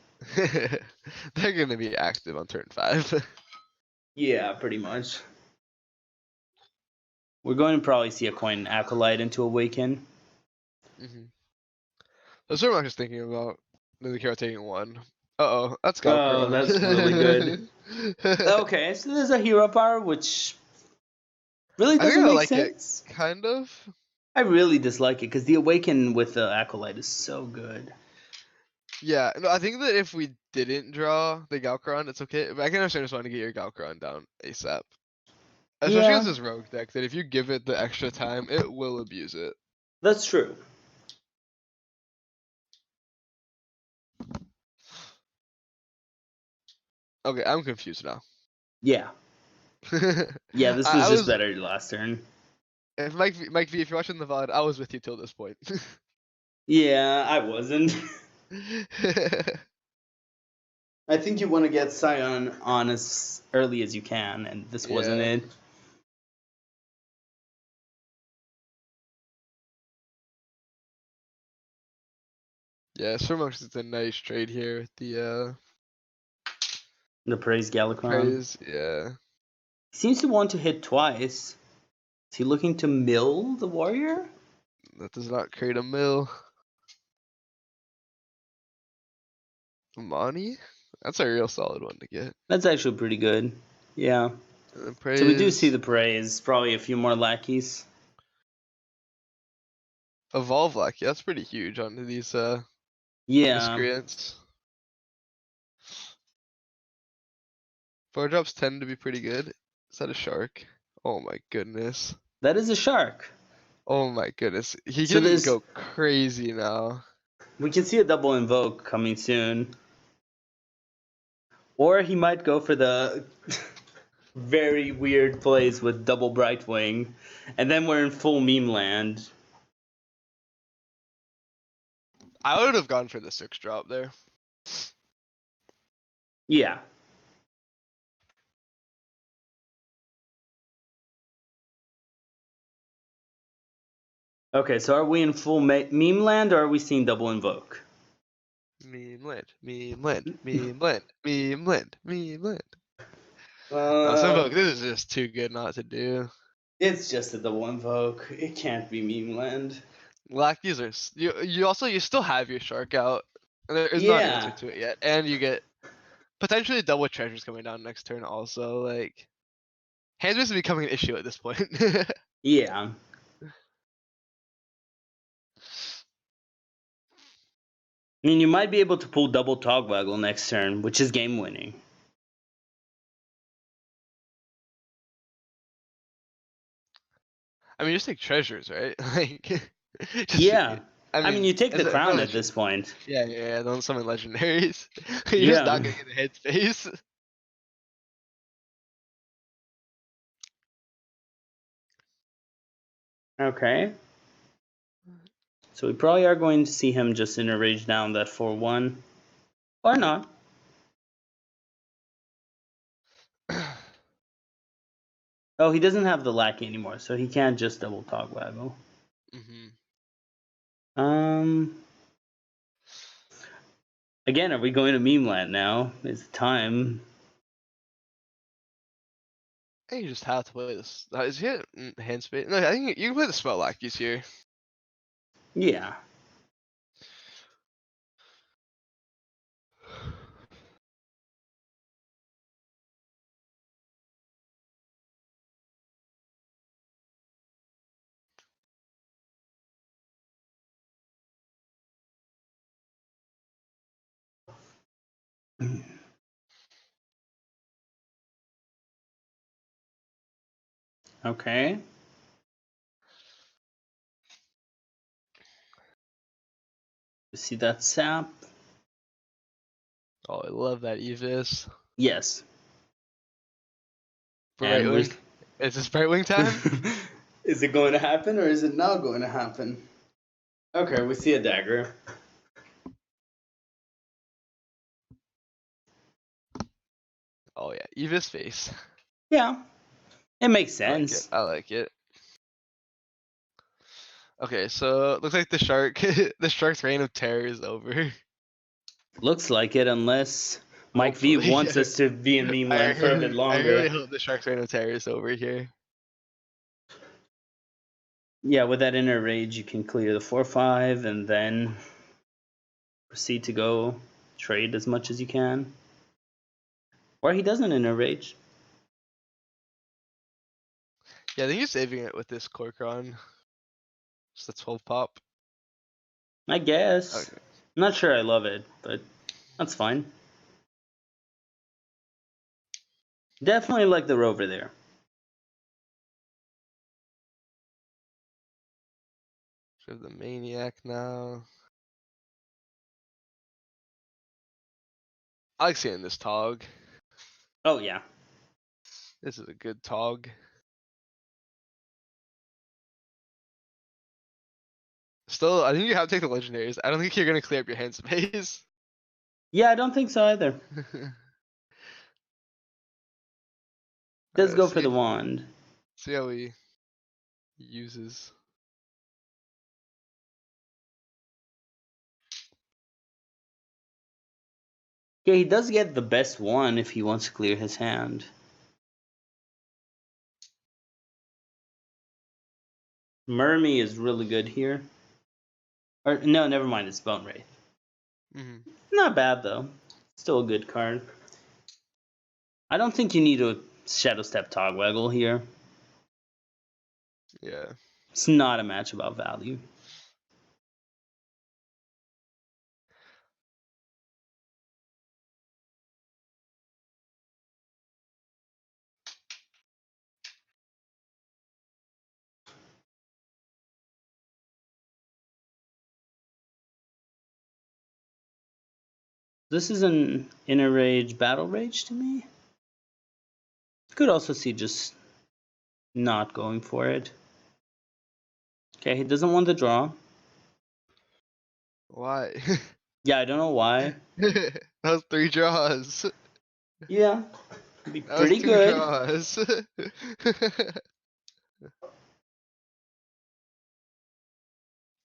B: They're gonna be active on turn 5.
A: Yeah, pretty much. We're going to probably see a coin Acolyte into Awaken.
B: That's what I'm just thinking about. The hero taking 1. Uh-oh, that's
A: Oh,
B: Galcarond.
A: that's really good. Okay, so there's a hero power, which really
B: I think
A: doesn't
B: I
A: make
B: like it,
A: sense.
B: kind of.
A: I really dislike it because the Awaken with the Acolyte is so good.
B: Yeah, no, I think that if we didn't draw the Galcaron, it's okay. But I can understand just wanting to get your Galcaron down ASAP. Especially against
A: Yeah,
B: this rogue deck, that if you give it the extra time, it will abuse it.
A: that's true.
B: Okay, I'm confused now.
A: Yeah. Yeah, this was
B: I
A: just
B: was
A: better last turn.
B: if Mike V, if you're watching the VOD, I was with you till this point.
A: Yeah, I wasn't. I think you want to get Scion on as early as you can, and this wasn't
B: Yeah.
A: it.
B: Yeah, Swarmox is a nice trade here with the
A: The Praise Galakron.
B: praise. Yeah.
A: He seems to want to hit twice. Is he looking to mill the warrior?
B: That does not create a mill. Money? That's a real solid one to get.
A: That's actually pretty good. Yeah.
B: And then
A: So we do see
B: praise.
A: the praise. Probably a few more lackeys.
B: Evolve Lucky. That's pretty huge onto these
A: Yeah.
B: miscreants. 4-drops tend to be pretty good. Is that a shark? Oh my goodness.
A: That is a shark.
B: Oh my goodness. He
A: So
B: can
A: there's
B: go crazy now.
A: we can see a double invoke coming soon. Or he might go for the very weird plays with double Brightwing. And then we're in full meme land.
B: I would have gone for the 6-drop there.
A: Yeah. Okay, so are we in full meme land or are we seeing double invoke?
B: Meme land, meme land, meme land, meme land, meme land.
A: Uh,
B: This is just too good not to do.
A: it's just a double invoke. It can't be meme land.
B: Lackeys are you still have your shark out. And there is not an answer
A: Yeah.
B: to it yet. And you get potentially double treasures coming down next turn also. Like hand is becoming an issue at this point.
A: Yeah. I mean, you might be able to pull double Togwaggle next turn, which is game winning.
B: I mean, just take treasures, right? Like, just
A: Yeah. I mean, you take the
B: as
A: crown
B: long
A: at
B: as
A: this point.
B: yeah. Don't summon legendaries. You're just
A: Yeah.
B: not gonna get the headspace.
A: Okay. So we probably are going to see him just in a rage down that 4-1. Or not. Oh, he doesn't have the lackey anymore, so he can't just double Togwaggle. Um. Again, are we going to meme land now? Is it time?
B: I think you just have to play this. Is he at hand space? No, I think you can play the spell lackeys here.
A: Yeah. Okay. See that sap?
B: Oh, I love that Evis.
A: Yes.
B: For right
A: And we're.
B: wing. Is this right wing time?
A: Is it going to happen or is it not going to happen? Okay, we see a dagger.
B: Oh yeah, Evis face.
A: Yeah. It makes
B: I like it.
A: sense.
B: I like it. Okay, so looks like the shark, the shark's reign of terror is over.
A: Looks like it, unless Mike V
B: Hopefully,
A: wants us to be in meme land for a bit
B: I really
A: longer.
B: hope the shark's reign of terror is over here.
A: Yeah, with that inner rage, you can clear the 4-5 and then proceed to go trade as much as you can. Or he doesn't inner rage.
B: Yeah, I think he's saving it with this Corcron. Just a 12 pop.
A: I guess.
B: Okay.
A: I'm not sure I love it, but that's fine. Definitely like the rover there.
B: We have the maniac now. I like seeing this Tog.
A: Oh, yeah.
B: This is a good Tog. Still, I think you have to take the legendaries. I don't think you're gonna clear up your hand space.
A: Yeah, I don't think so either. Does go for the wand.
B: See how he uses.
A: Yeah, he does get the best one if he wants to clear his hand. Mermy is really good here. Or no, never mind, it's Bone Wraith. Not bad though. Still a good card. I don't think you need a Shadow Step Togwaggle here.
B: Yeah.
A: It's not a match about value. This is an Inner Rage Battle Rage to me. Could also see just not going for it. Okay, he doesn't want the draw.
B: Why?
A: Yeah, I don't know why.
B: That was 3 draws.
A: Yeah, be
B: That was
A: pretty
B: 2
A: good.
B: draws.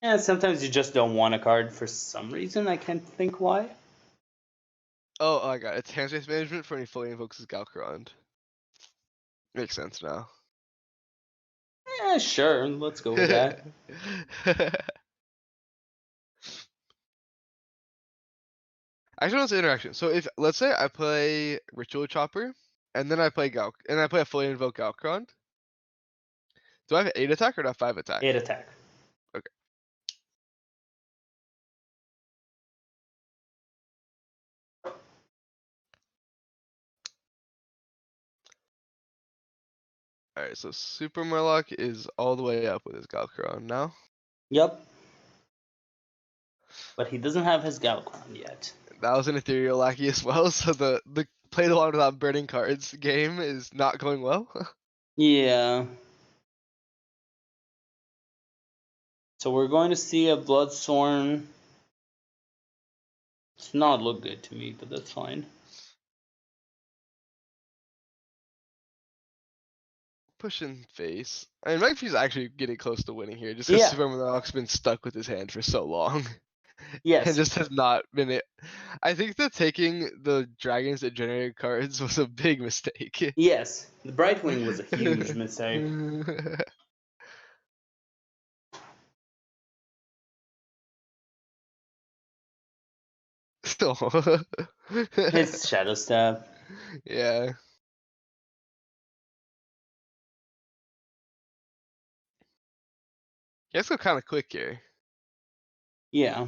A: Yeah, sometimes you just don't want a card for some reason. I can't think why.
B: Oh, I got it. It's hand space management for when he fully invokes his Galcarond. Makes sense now.
A: Yeah, sure. Let's go with that.
B: Actually, let's interaction. So if let's say I play Ritual Chopper and then I play a fully invoked Galcarond, do I have 8 attack or do I have 5 attack?
A: 8 attack.
B: Okay. Alright, so Super Murloc is all the way up with his Galcarond now.
A: Yep. But he doesn't have his Galcon yet.
B: That was an Ethereal Lackey as well, so the play the one without burning cards game is not going well.
A: Yeah. So we're going to see a Bloodstorm. It's not look good to me, but that's fine.
B: Pushing face. I mean, Magpie's actually getting close to winning here, just because
A: Yeah.
B: Super Murloc's been stuck with his hand for so long. And
A: Yes.
B: just has not been it. I think that taking the dragons that generated cards was a big mistake.
A: Yes. The Brightwing was a huge mistake. It's Shadow Step.
B: Yeah. You guys go kind of quick here.
A: Yeah.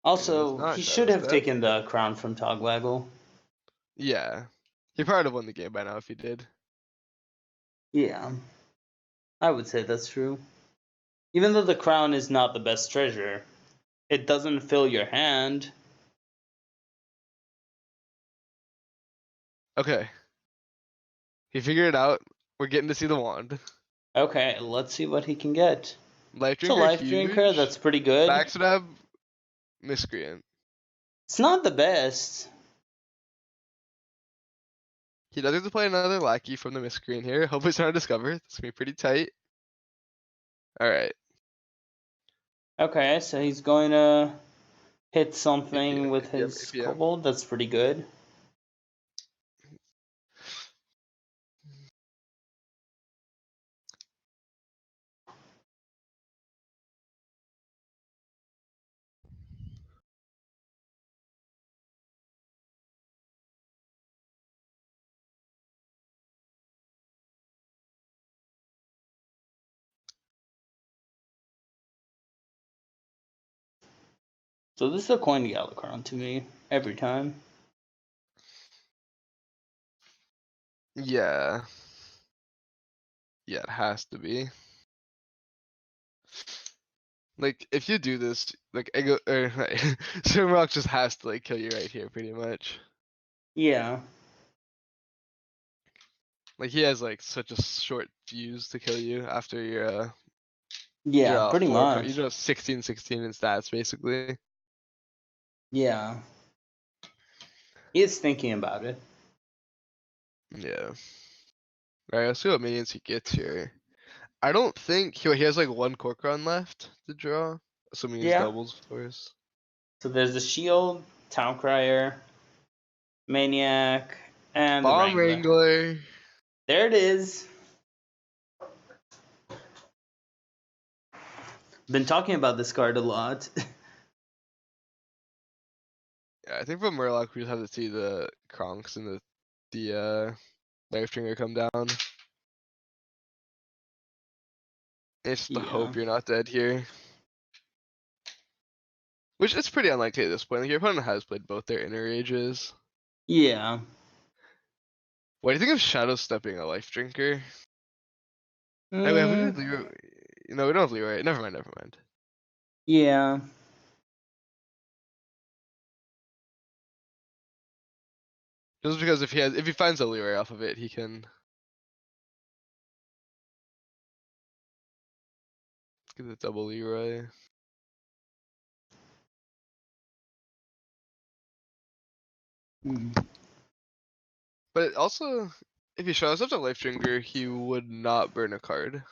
A: Also,
B: not
A: he
B: Shadow
A: should have
B: Step.
A: taken the crown from Togwaggle.
B: Yeah. He probably would have won the game by now if he did.
A: Yeah. I would say that's true. Even though the crown is not the best treasure, it doesn't fill your hand.
B: Okay. He figured it out. We're getting to see the wand.
A: Okay, let's see what he can get.
B: Life
A: It's a
B: Drinker,
A: Life Drinker,
B: huge.
A: that's pretty good.
B: Backstab, Miscreant.
A: It's not the best.
B: He does have to play another Lackey from the Miscreant here. Hopefully it's not a Discover. It's gonna be pretty tight. Alright.
A: Okay, so he's going to hit something with
B: Yep,
A: his
B: APM.
A: Kobold. That's pretty good. So this is a coin Galacron to me every time.
B: Yeah. Yeah, it has to be. Like, if you do this, like, Ego, or, right, Sumrock just has to, like, kill you right here, pretty much.
A: Yeah.
B: Like, he has, like, such a short fuse to kill you after your,
A: Yeah, pretty much.
B: you know, 16-16 in stats, basically.
A: Yeah. He is thinking about it.
B: Yeah. Alright, let's see what minions he gets here. I don't think he has like one Corcoran left to draw. Assuming he's
A: Yeah.
B: doubles, of course.
A: So there's the Shield, Town Crier, Maniac, and the
B: Bomb
A: Wrangler.
B: Wrangler.
A: There it is. Been talking about this card a lot.
B: Yeah, I think from Murloc we just have to see the Kronks and the Life Stringer come down. It's the
A: Yeah.
B: hope you're not dead here. Which is pretty unlikely at this point. Like, your opponent has played both their inner rages.
A: Yeah.
B: What do you think of Shadow Stepping a Life Drinker? Oh, wait, we
A: Mm,
B: have Leroy. No, we don't have Leroy. Never mind, never mind.
A: yeah.
B: Just because if he finds a Leroy off of it, he can get the double Leroy.
A: Mm.
B: But also, if he shows up to Life Drinker, he would not burn a card.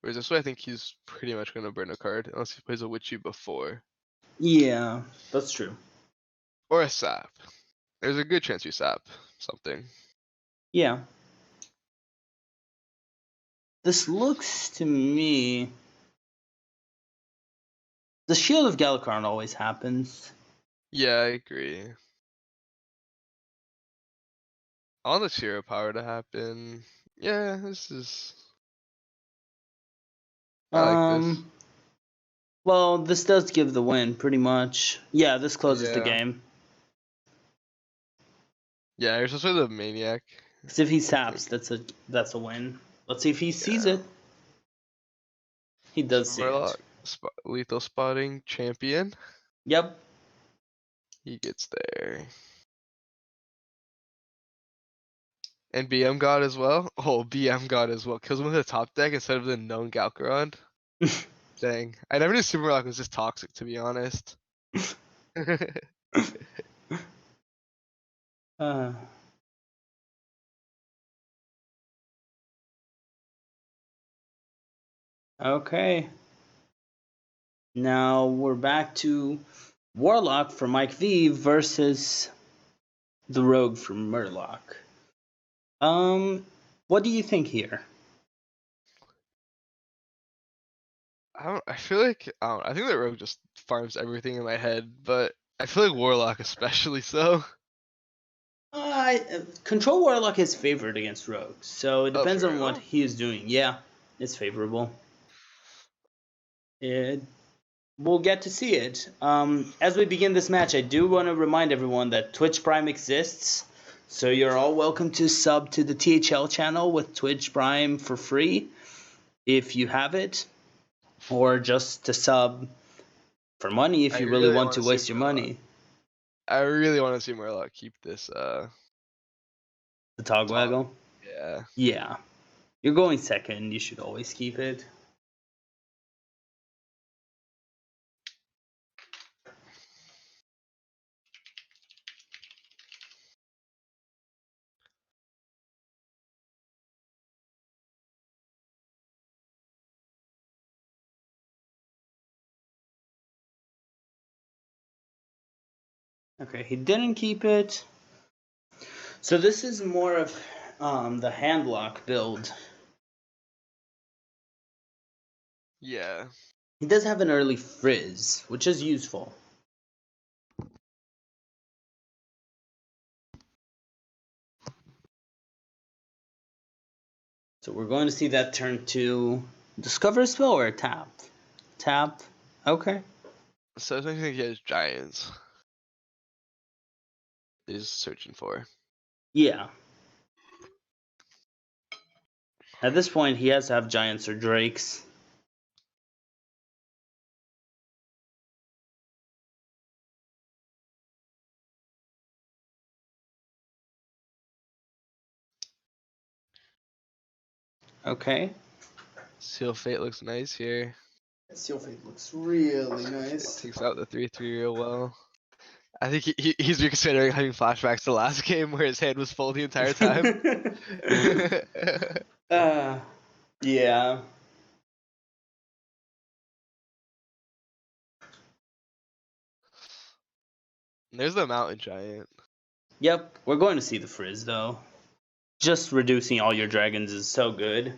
B: Whereas this way, I think he's pretty much gonna burn a card unless he plays a Witchy before.
A: Yeah, that's true.
B: Or a Sap. There's a good chance you Sap something.
A: Yeah. This looks to me. The Shield of Galakrond always happens.
B: Yeah, I agree. I want the Hero Power to happen. Yeah, this is. I like this.
A: Well, this does give the win, pretty much. Yeah, this closes the
B: Yeah.
A: game.
B: Yeah, you're supposed to be the Maniac.
A: Because if he saps, that's a win. Let's see if he sees
B: Yeah.
A: it. He does see
B: Murloc,
A: it.
B: lethal spotting champion.
A: Yep.
B: He gets there. And BM God as well. Oh, BM God as well. Kills him with a top deck instead of the known Galkarond. Dang. I never knew Super Murloc was just toxic, to be honest.
A: uh, okay. Now we're back to Warlock for Mike V versus the Rogue from Murloc. What do you think here?
B: I feel like I think that Rogue just farms everything in my head, but I feel like Warlock especially so.
A: Control Warlock is favored against Rogue, so it
B: Oh,
A: depends
B: for
A: on what
B: real?
A: he is doing. Yeah, it's favorable. We'll get to see it. As we begin this match, I do want to remind everyone that Twitch Prime exists, so you're all welcome to sub to the THL channel with Twitch Prime for free if you have it, or just to sub for money if
B: I
A: you really
B: really
A: want
B: want
A: to
B: to see
A: waste your
B: Murloc.
A: money.
B: I really want to see Murloc keep this
A: The
B: top.
A: Togwaggle?
B: Yeah.
A: Yeah. You're going second, you should always keep it. Okay, he didn't keep it. So this is more of the handlock build.
B: Yeah.
A: He does have an early frizz, which is useful. So we're going to see that turn to discover a spell or a tap. Tap. Okay.
B: So I think he has giants. He's searching for.
A: Yeah. At this point, he has to have giants or drakes. Okay.
B: Seal Fate looks nice here.
A: Seal Fate looks really nice.
B: Takes out the 3/3 real well. I think he's reconsidering having flashbacks to the last game where his hand was full the entire time.
A: Yeah.
B: There's the mountain giant.
A: Yep, we're going to see the Frizz though. Just reducing all your dragons is so good.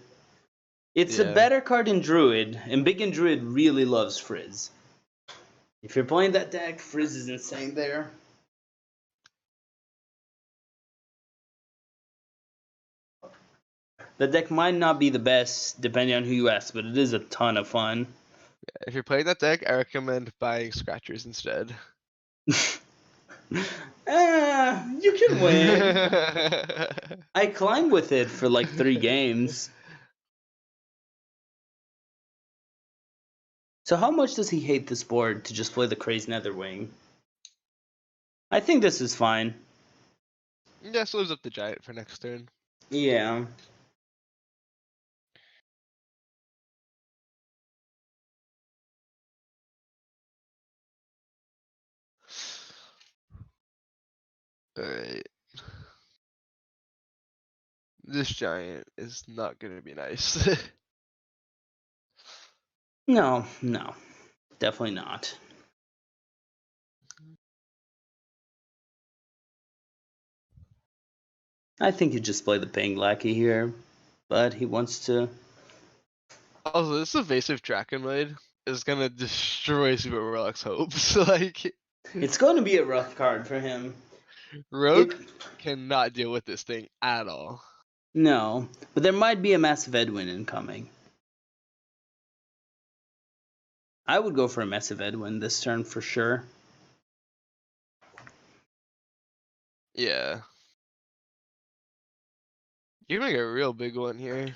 A: It's a
B: Yeah.
A: better card in Druid, and Big in Druid really loves Frizz. If you're playing that deck, Frizz is insane there. The deck might not be the best, depending on who you ask, but it is a ton of fun.
B: If you're playing that deck, I recommend buying Scratchers instead.
A: You can win. I climbed with it for like 3 games. So how much does he hate this board to just play the Crazed Netherwing? I think this is fine.
B: Yeah, slows up the giant for next turn.
A: Yeah.
B: Alright. This giant is not gonna be nice.
A: No, definitely not. I think you just play the Ping Lackey here, but he wants to.
B: Also, this evasive Draconblade is gonna destroy Super Warlock's hopes. Like,
A: It's going to be a rough card for him.
B: Rogue cannot deal with this thing at all.
A: No, but there might be a massive Edwin incoming. I would go for a massive Edwin this turn for sure.
B: Yeah. You can make a real big one here.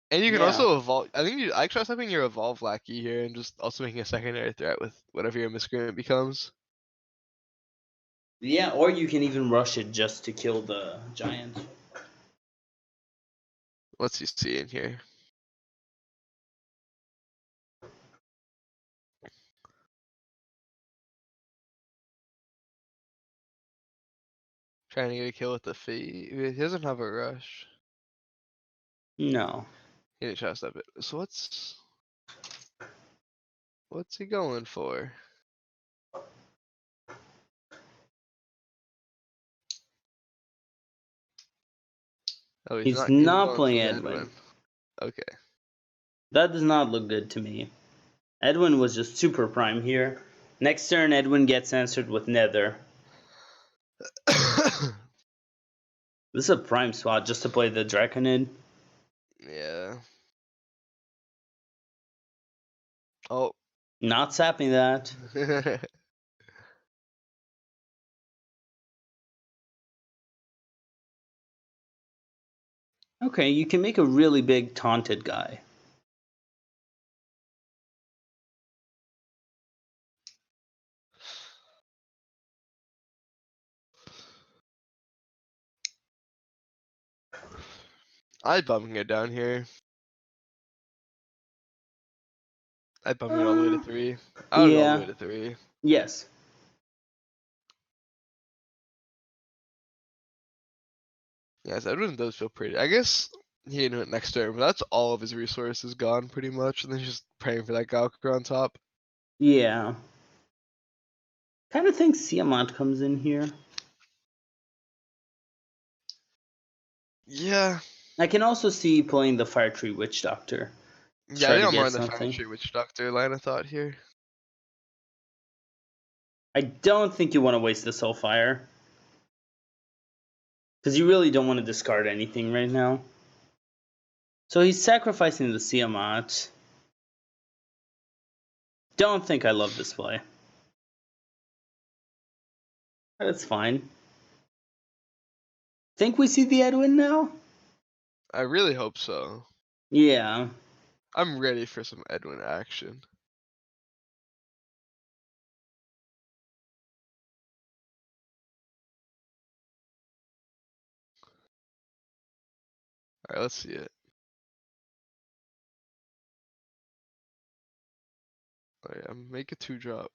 B: And you can also evolve. I think I try something your evolve lackey here and just also making a secondary threat with whatever your miscreant becomes.
A: Yeah, or you can even rush it just to kill the giant.
B: What's he seeing here? Trying to get a kill with the fee. He doesn't have a rush.
A: No.
B: He didn't try to stop it. So what's he going for? Oh, he's
A: He's
B: not. He's
A: not
B: going for
A: playing
B: the
A: Edwin.
B: Edwin. Okay.
A: That does not look good to me. Edwin was just super prime here. Next turn, Edwin gets answered with Nether. This is a prime spot just to play the Draconid.
B: Yeah. Oh.
A: Not sapping that. Okay, you can make a really big taunted guy.
B: I'd bumping it down here. I'd bump it all the way to 3. I would go all the way
A: Yeah.
B: to 3.
A: Yes.
B: Yes, Edwin does feel pretty. I guess he can do it next turn, but that's all of his resources gone pretty much, and then he's just praying for that Gawker on top.
A: Yeah. Kind of think Siamant comes in here.
B: Yeah.
A: I can also see playing the Fire Tree Witch Doctor.
B: Yeah, I think I'm more on the Fire Tree Witch Doctor line of thought here.
A: I don't think you want to waste the Soulfire. Because you really don't want to discard anything right now. So he's sacrificing the Siamat. Don't think I love this play. That's fine. Think we see the Edwin now?
B: I really hope so.
A: Yeah.
B: I'm ready for some Edwin action. Alright, let's see it. Oh yeah, make a 2-drop.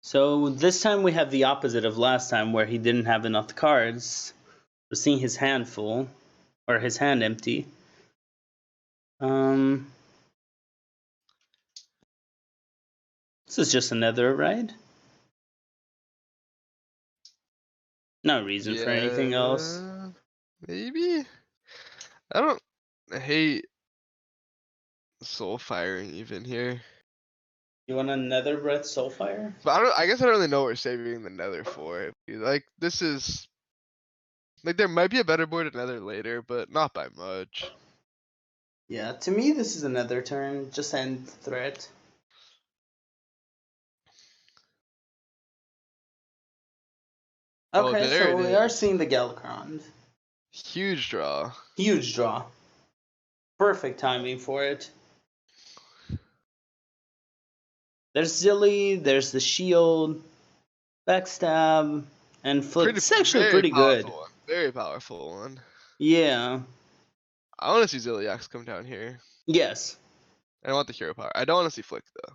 A: So this time we have the opposite of last time, where he didn't have enough cards. We're seeing his hand full, or his hand empty. This is just another ride. No reason for anything else.
B: Maybe? I don't hate soul firing even here.
A: You want a Nether Breath Soulfire?
B: But I guess I don't really know what we're saving the Nether for. Like, this is... Like, there might be a better board at Nether later, but not by much.
A: Yeah, to me this is another turn. Just end threat. Okay, so we are seeing the Galakron.
B: Huge draw.
A: Huge draw. Perfect timing for it. There's Zilly, there's the shield, backstab, and flip. It's actually pretty good.
B: One. Very powerful one.
A: Yeah.
B: I want to see Zilliax come down here.
A: Yes.
B: I want the hero power. I don't want to see Flick though.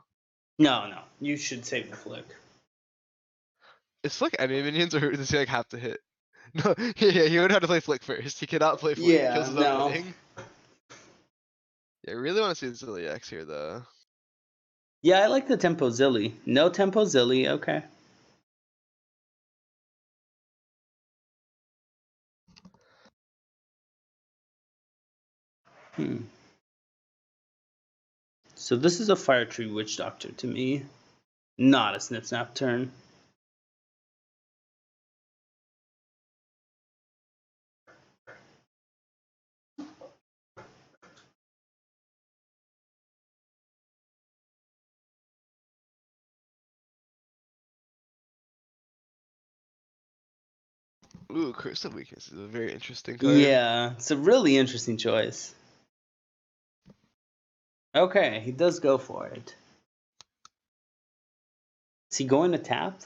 A: No. You should save the Flick.
B: Is Flick any minions, or does he like have to hit? No, yeah, he would have to play Flick first. He cannot play Flick.
A: Yeah,
B: Kills his own thing. Yeah, I really want to see Zilliax here though.
A: Yeah, I like the Tempo Zilly. No Tempo Zilly, okay. So this is a Fire Tree Witch Doctor to me. Not a Snip Snap turn.
B: Ooh, Curse of Weakness is a very interesting card.
A: Yeah, it's a really interesting choice. Okay, he does go for it. Is he going to tap?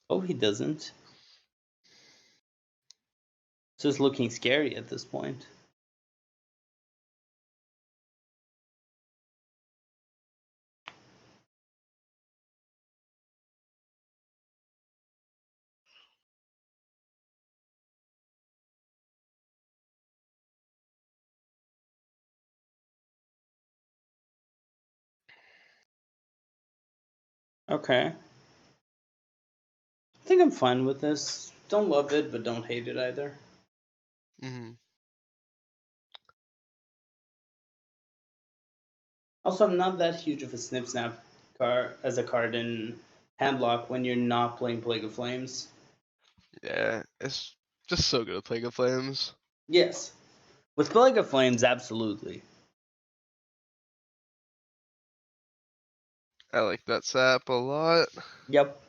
A: Oh, he doesn't. It's just looking scary at this point. Okay. I think I'm fine with this. Don't love it, but don't hate it either. Also, I'm not that huge of a Snip Snap card as a card in Handlock when you're not playing Plague of Flames.
B: Yeah, it's just so good at Plague of Flames.
A: Yes. With Plague of Flames, absolutely.
B: I like that sap a lot.
A: Yep.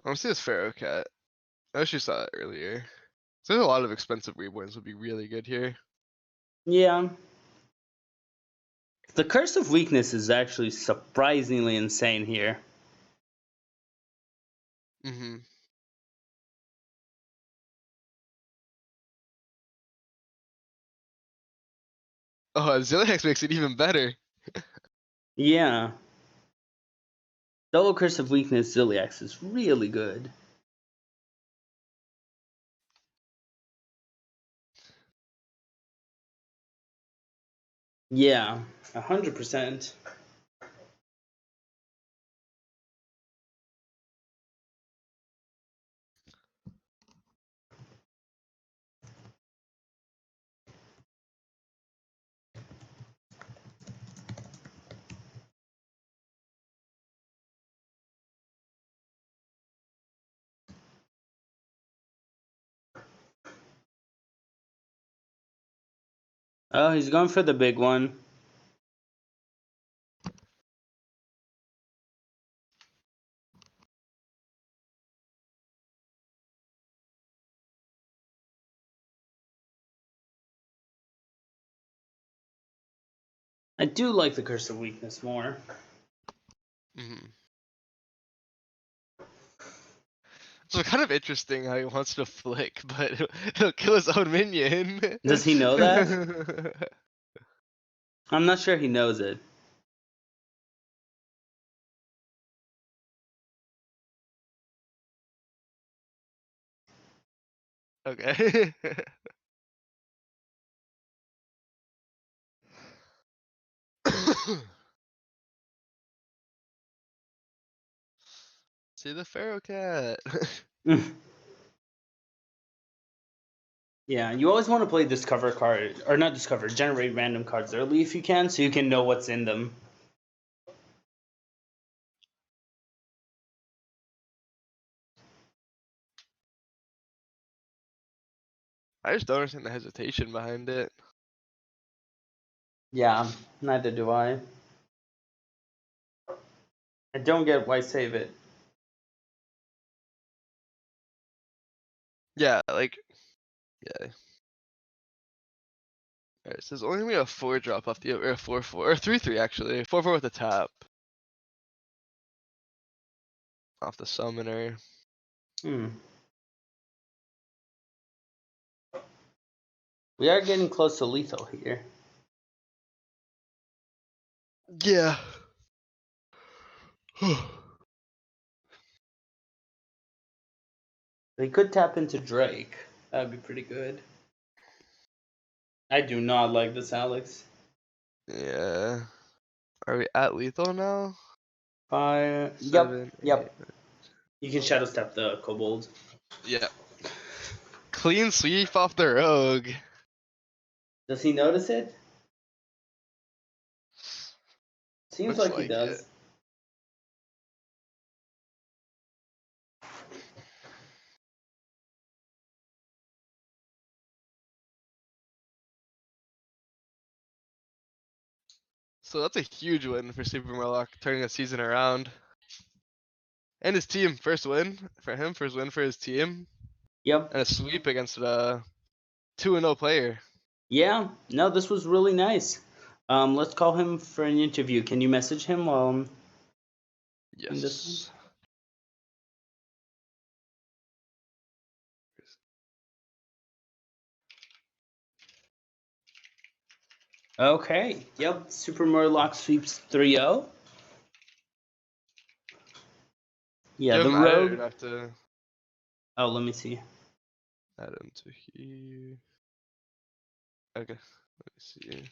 B: I want to see this Pharaoh Cat. I actually saw it earlier. So there's a lot of expensive reborns would be really good here.
A: Yeah. The Curse of Weakness is actually surprisingly insane here.
B: Oh, Zilliax makes it even better.
A: Yeah. Double Curse of Weakness Zilliax is really good. Yeah, 100%. Oh, he's going for the big one. I do like the Curse of Weakness more.
B: So kind of interesting how he wants to flick, but he'll kill his own minion.
A: Does he know that? I'm not sure he knows it.
B: Okay. See the Pharaoh cat.
A: Yeah, you always want to play discover card, or not discover, generate random cards early if you can, so you can know what's in them.
B: I just don't understand the hesitation behind it.
A: Yeah, neither do I. I don't get why save it.
B: Yeah, like, yeah. Alright, so there's only gonna be a 4 drop off the, or a 4-4, or 3-3 actually. 4-4 with a tap. Off the summoner.
A: We are getting close to lethal here.
B: Yeah.
A: They could tap into Drake. That would be pretty good. I do not like this, Alex.
B: Yeah. Are we at lethal now?
A: 5.
B: 7,
A: Yep.
B: 8.
A: You can shadow step the kobold.
B: Yeah. Clean sweep off the rogue.
A: Does he notice it? Seems
B: Looks
A: like he
B: like
A: does.
B: it. So that's a huge win for Super Murloc, turning a season around. And his team, first win for him, first win for his team.
A: Yep.
B: And a sweep against a 2-0 player.
A: Yeah. No, this was really nice. Let's call him for an interview. Can you message him while I'm in this one?
B: Yes.
A: Okay. Yep. Super Murloc sweeps 3-0. Yeah,
B: Do
A: the
B: him added or
A: rogue.
B: do I have to
A: Oh, let me see.
B: add him to here? Okay, let me see.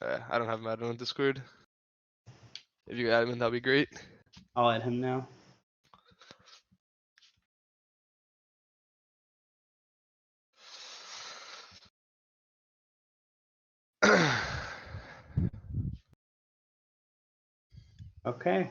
B: I don't have him added on Discord. If you add him, that'd be great.
A: I'll add him now. Okay.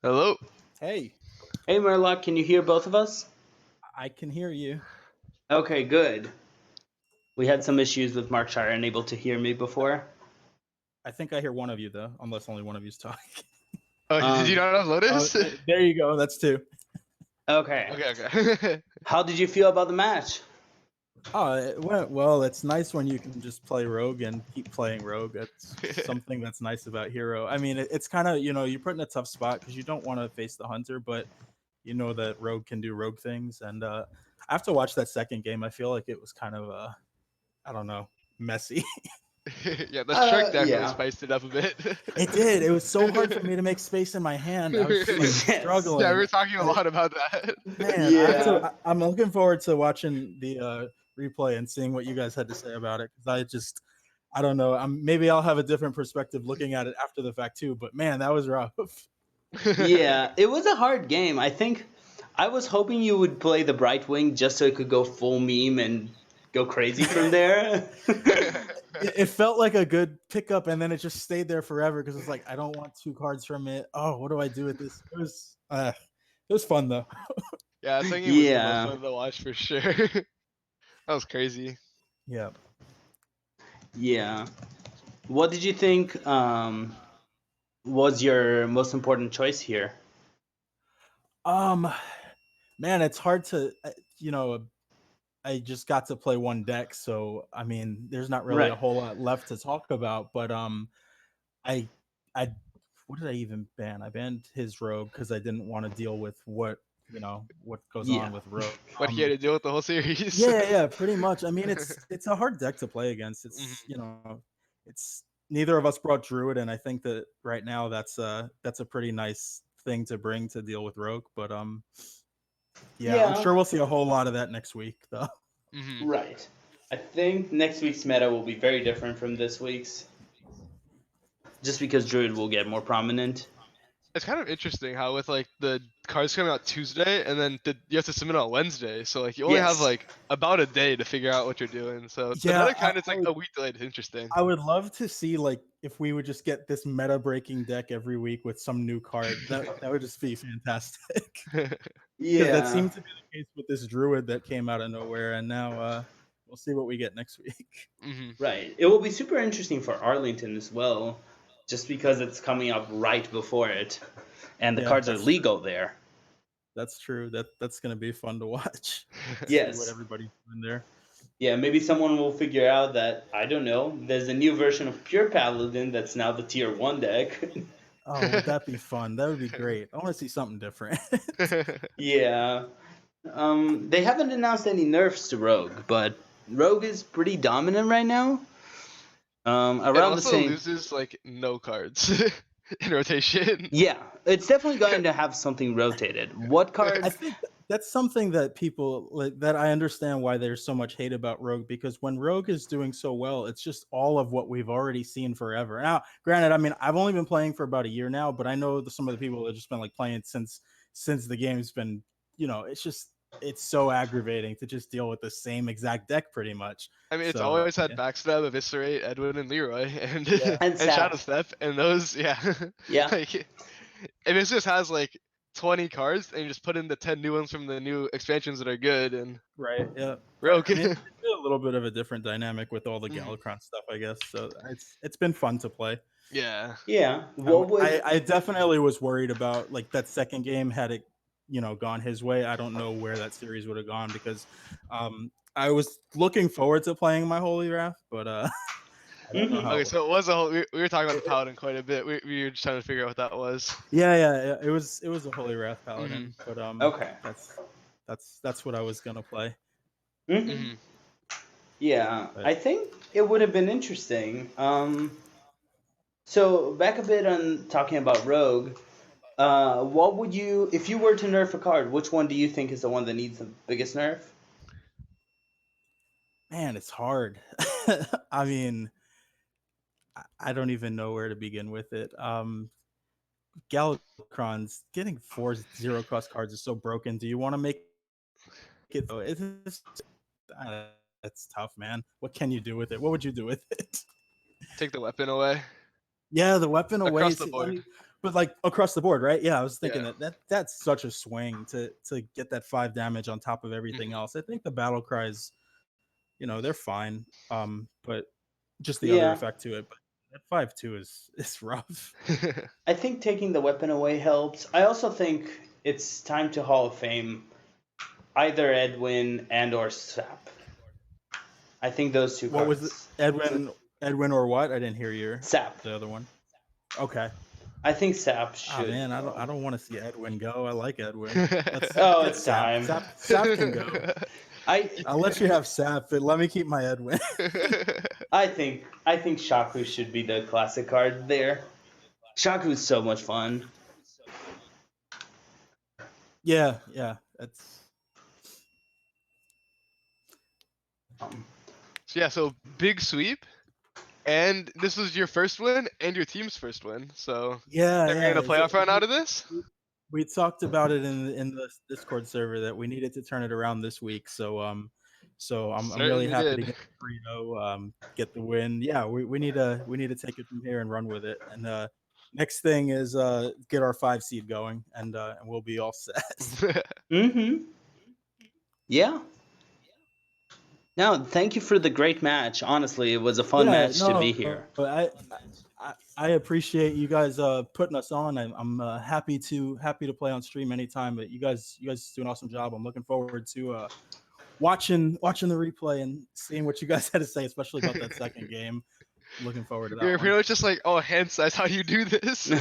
B: Hello.
D: Hey,
A: Hey, Murloc, can you hear both of us?
D: I can hear you.
A: Okay, good. We had some issues with Markshire unable to hear me before.
D: I think I hear one of you though, unless only one of you's talking.
B: Oh, did you not have
D: Oh,
B: Lotus?
D: there you go. That's two.
A: Okay.
B: Okay.
A: How did you feel about the match?
D: Oh, it went well. It's nice when you can just play Rogue and keep playing Rogue. That's something that's nice about Hero. I mean, it's kind of, you're put in a tough spot because you don't want to face the Hunter, but you know that Rogue can do Rogue things. And after watch that second game, I feel like it was kind of, I don't know, messy.
B: Yeah, the shark deck really
A: Yeah.
B: spiced it up a bit.
D: It did. It was so hard for me to make space in my hand. I was just, like, struggling.
B: Yeah, we were talking a lot about that.
D: Man,
A: Yeah.
D: I'm looking forward to watching the replay and seeing what you guys had to say about it. Because I don't know. Maybe I'll have a different perspective looking at it after the fact too. But man, that was rough.
A: Yeah, it was a hard game. I think I was hoping you would play the Bright Wing just so it could go full meme and go crazy from there.
D: It felt like a good pickup, and then it just stayed there forever because it's like I don't want two cards from it. Oh, what do I do with this? It was fun though.
B: Yeah, second game was the
A: Yeah.
B: most fun to watch for sure. That was crazy.
D: Yeah.
A: Yeah. What did you think was your most important choice here?
D: Man, it's hard to, you know, I just got to play one deck, so I mean, there's not really a
A: Right.
D: whole lot left to talk about. But I, I, what did I even ban? I banned his rogue because I didn't want to deal with what goes
A: Yeah.
D: on with rogue.
B: What he had to deal with the whole series.
D: Yeah, pretty much. I mean, it's a hard deck to play against. It's it's neither of us brought druid, and I think that right now that's a pretty nice thing to bring to deal with rogue. But yeah, I'm
A: Yeah.
D: sure we'll see a whole lot of that next week, though.
A: Right. I think next week's meta will be very different from this week's, just because druid will get more prominent.
B: It's kind of interesting how with like the cards coming out Tuesday and then you have to submit on Wednesday, so like you only have
A: Yes.
B: like about a day to figure out what you're doing. So the
D: Yeah,
B: meta kind of it's like a week delayed. It's interesting.
D: I would love to see like if we would just get this meta breaking deck every week with some new card. That would just be fantastic.
A: Yeah.
D: That seemed to be the case with this druid that came out of nowhere, and now we'll see what we get next week.
A: Right. It will be super interesting for Arlington as well, just because it's coming up right before it, and the cards are legal there.
D: That's true. That's gonna be fun to watch.
A: Yes.
D: See what everybody's doing there.
A: Yeah, maybe someone will figure out that, I don't know, there's a new version of Pure Paladin that's now the tier 1 deck.
D: Oh, would that be fun? That would be great. I want to see something different.
A: Yeah. They haven't announced any nerfs to Rogue, but Rogue is pretty dominant right now. Around
B: it also
A: the same.
B: loses like no cards in rotation.
A: Yeah, it's definitely going to have something rotated. What cards?
D: I think that's something that people like, that I understand why there's so much hate about Rogue, because when Rogue is doing so well, it's just all of what we've already seen forever. Now, granted, I mean, I've only been playing for about a year now, but I know some of the people that have just been like playing since the game's been, it's so aggravating to just deal with the same exact deck pretty much.
B: I mean, it's always had Backstab, Eviscerate, Edwin, and Leroy, and Shadow Step, and those,
A: Yeah.
B: like, if it just has like 20 cards, and you just put in the 10 new ones from the new expansions that are good, and Rogue.
D: I mean, it's a little bit of a different dynamic with all the Galacron stuff, I guess. So it's been fun to play.
B: Yeah.
A: I
D: definitely was worried about like that second game had it gone his way. I don't know where that series would have gone, because I was looking forward to playing my Holy Wrath, but I don't know how.
B: Okay, so it was a whole. We were talking about the Paladin quite a bit. We were just trying to figure out what that was.
D: Yeah. It was a Holy Wrath Paladin, but
A: okay.
D: That's what I was gonna play.
A: Yeah, I think it would have been interesting. So back a bit on talking about Rogue. What would you, if you were to nerf a card, which one do you think is the one that needs the biggest nerf?
D: Man, it's hard. I mean, I don't even know where to begin with it. Galacron's getting 4 0-cost cards is so broken. Do you want to make it? It's tough, man. What can you do with it? What would you do with it?
B: Take the weapon away.
D: Yeah, the weapon away.
B: Across the board.
D: But like across the board, right? Yeah, I was thinking that's such a swing to get that 5 damage on top of everything else. I think the battle cries, they're fine. But just the other effect to it. But that 5-2 is rough.
A: I think taking the weapon away helps. I also think it's time to Hall of Fame either Edwin and or Sap. I think those two.
D: What was it? Edwin or what? I didn't hear your
A: Sap.
D: The other one. Okay.
A: I think Sap should.
D: Oh man, I don't want to see Edwin go. I like Edwin.
A: It's time.
D: Sap can go. I'll let you have Sap, but let me keep my Edwin.
A: I think Shaku should be the classic card there. Shaku's so much fun.
D: Yeah, that's.
B: So big sweep, and this was your first win and your team's first win. So
D: they're
B: getting a playoff run out of this.
D: We talked about it in the Discord server that we needed to turn it around this week. So I'm really happy to get the get the win. Yeah, we need to take it from here and run with it. And next thing is get our 5 seed going, and we'll be all set.
A: Yeah. No, thank you for the great match. Honestly, it was a fun match to be here.
D: But I appreciate you guys putting us on. I'm happy to play on stream anytime. But you guys do an awesome job. I'm looking forward to watching the replay and seeing what you guys had to say, especially about that second game. Looking forward to that
B: You're
D: one.
B: pretty much just like, oh, hand size, how do you do this?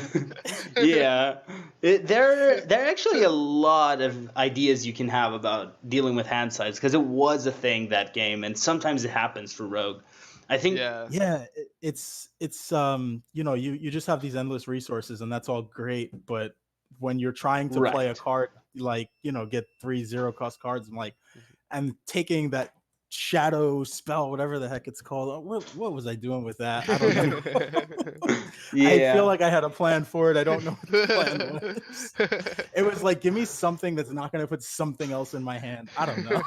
A: Yeah, there are actually a lot of ideas you can have about dealing with hand size because it was a thing that game, and sometimes it happens for Rogue. I think
D: yeah, it's you just have these endless resources, and that's all great, but when you're trying to play a card, like get 3 0-cost cards, and taking that shadow spell, whatever the heck it's called, what was I doing with that? I don't know. I feel like I had a plan for it. I don't know what the plan was. It was like, give me something that's not going to put something else in my hand. I don't know.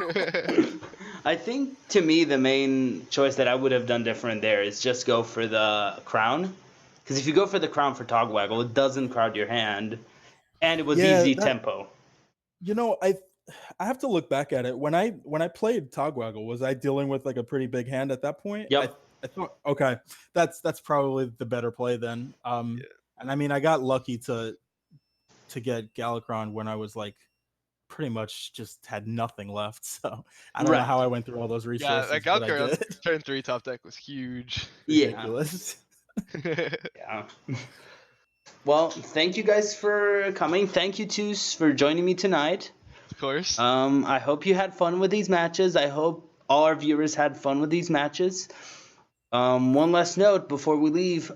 A: I think, to me, the main choice that I would have done different there is just go for the crown. Because if you go for the crown for Togwaggle, it doesn't crowd your hand, and it was easy tempo.
D: I have to look back at it. When I played Togwaggle, was I dealing with like a pretty big hand at that point?
A: Yep.
D: I thought, okay, that's probably the better play then. And I mean, I got lucky to get Galakron when I was like pretty much just had nothing left. So I don't know how I went through all those resources.
B: Yeah, that Galakron turn 3 top deck was huge.
D: Ridiculous.
A: Yeah. Well, thank you guys for coming. Thank you, Toos, for joining me tonight.
B: Of course.
A: I hope you had fun with these matches. I hope all our viewers had fun with these matches. One last note before we leave.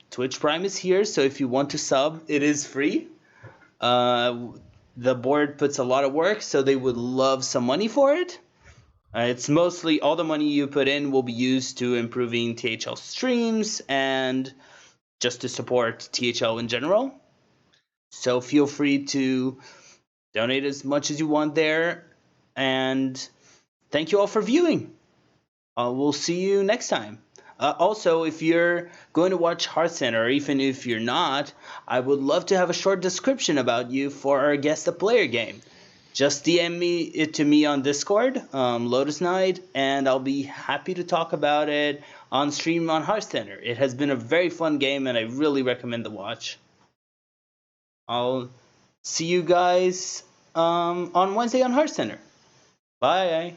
A: Twitch Prime is here, so if you want to sub, it is free. The board puts a lot of work, so they would love some money for it. It's mostly all the money you put in will be used to improving THL streams and just to support THL in general. So feel free to donate as much as you want there. And thank you all for viewing. We'll see you next time. Also, if you're going to watch Hearth Center, or even if you're not, I would love to have a short description about you for our Guess the Player game. Just DM it to me on Discord, Lotus Knight, and I'll be happy to talk about it on stream on Hearth Center. It has been a very fun game, and I really recommend the watch. I'll see you guys on Wednesday on Hearth Center. Bye.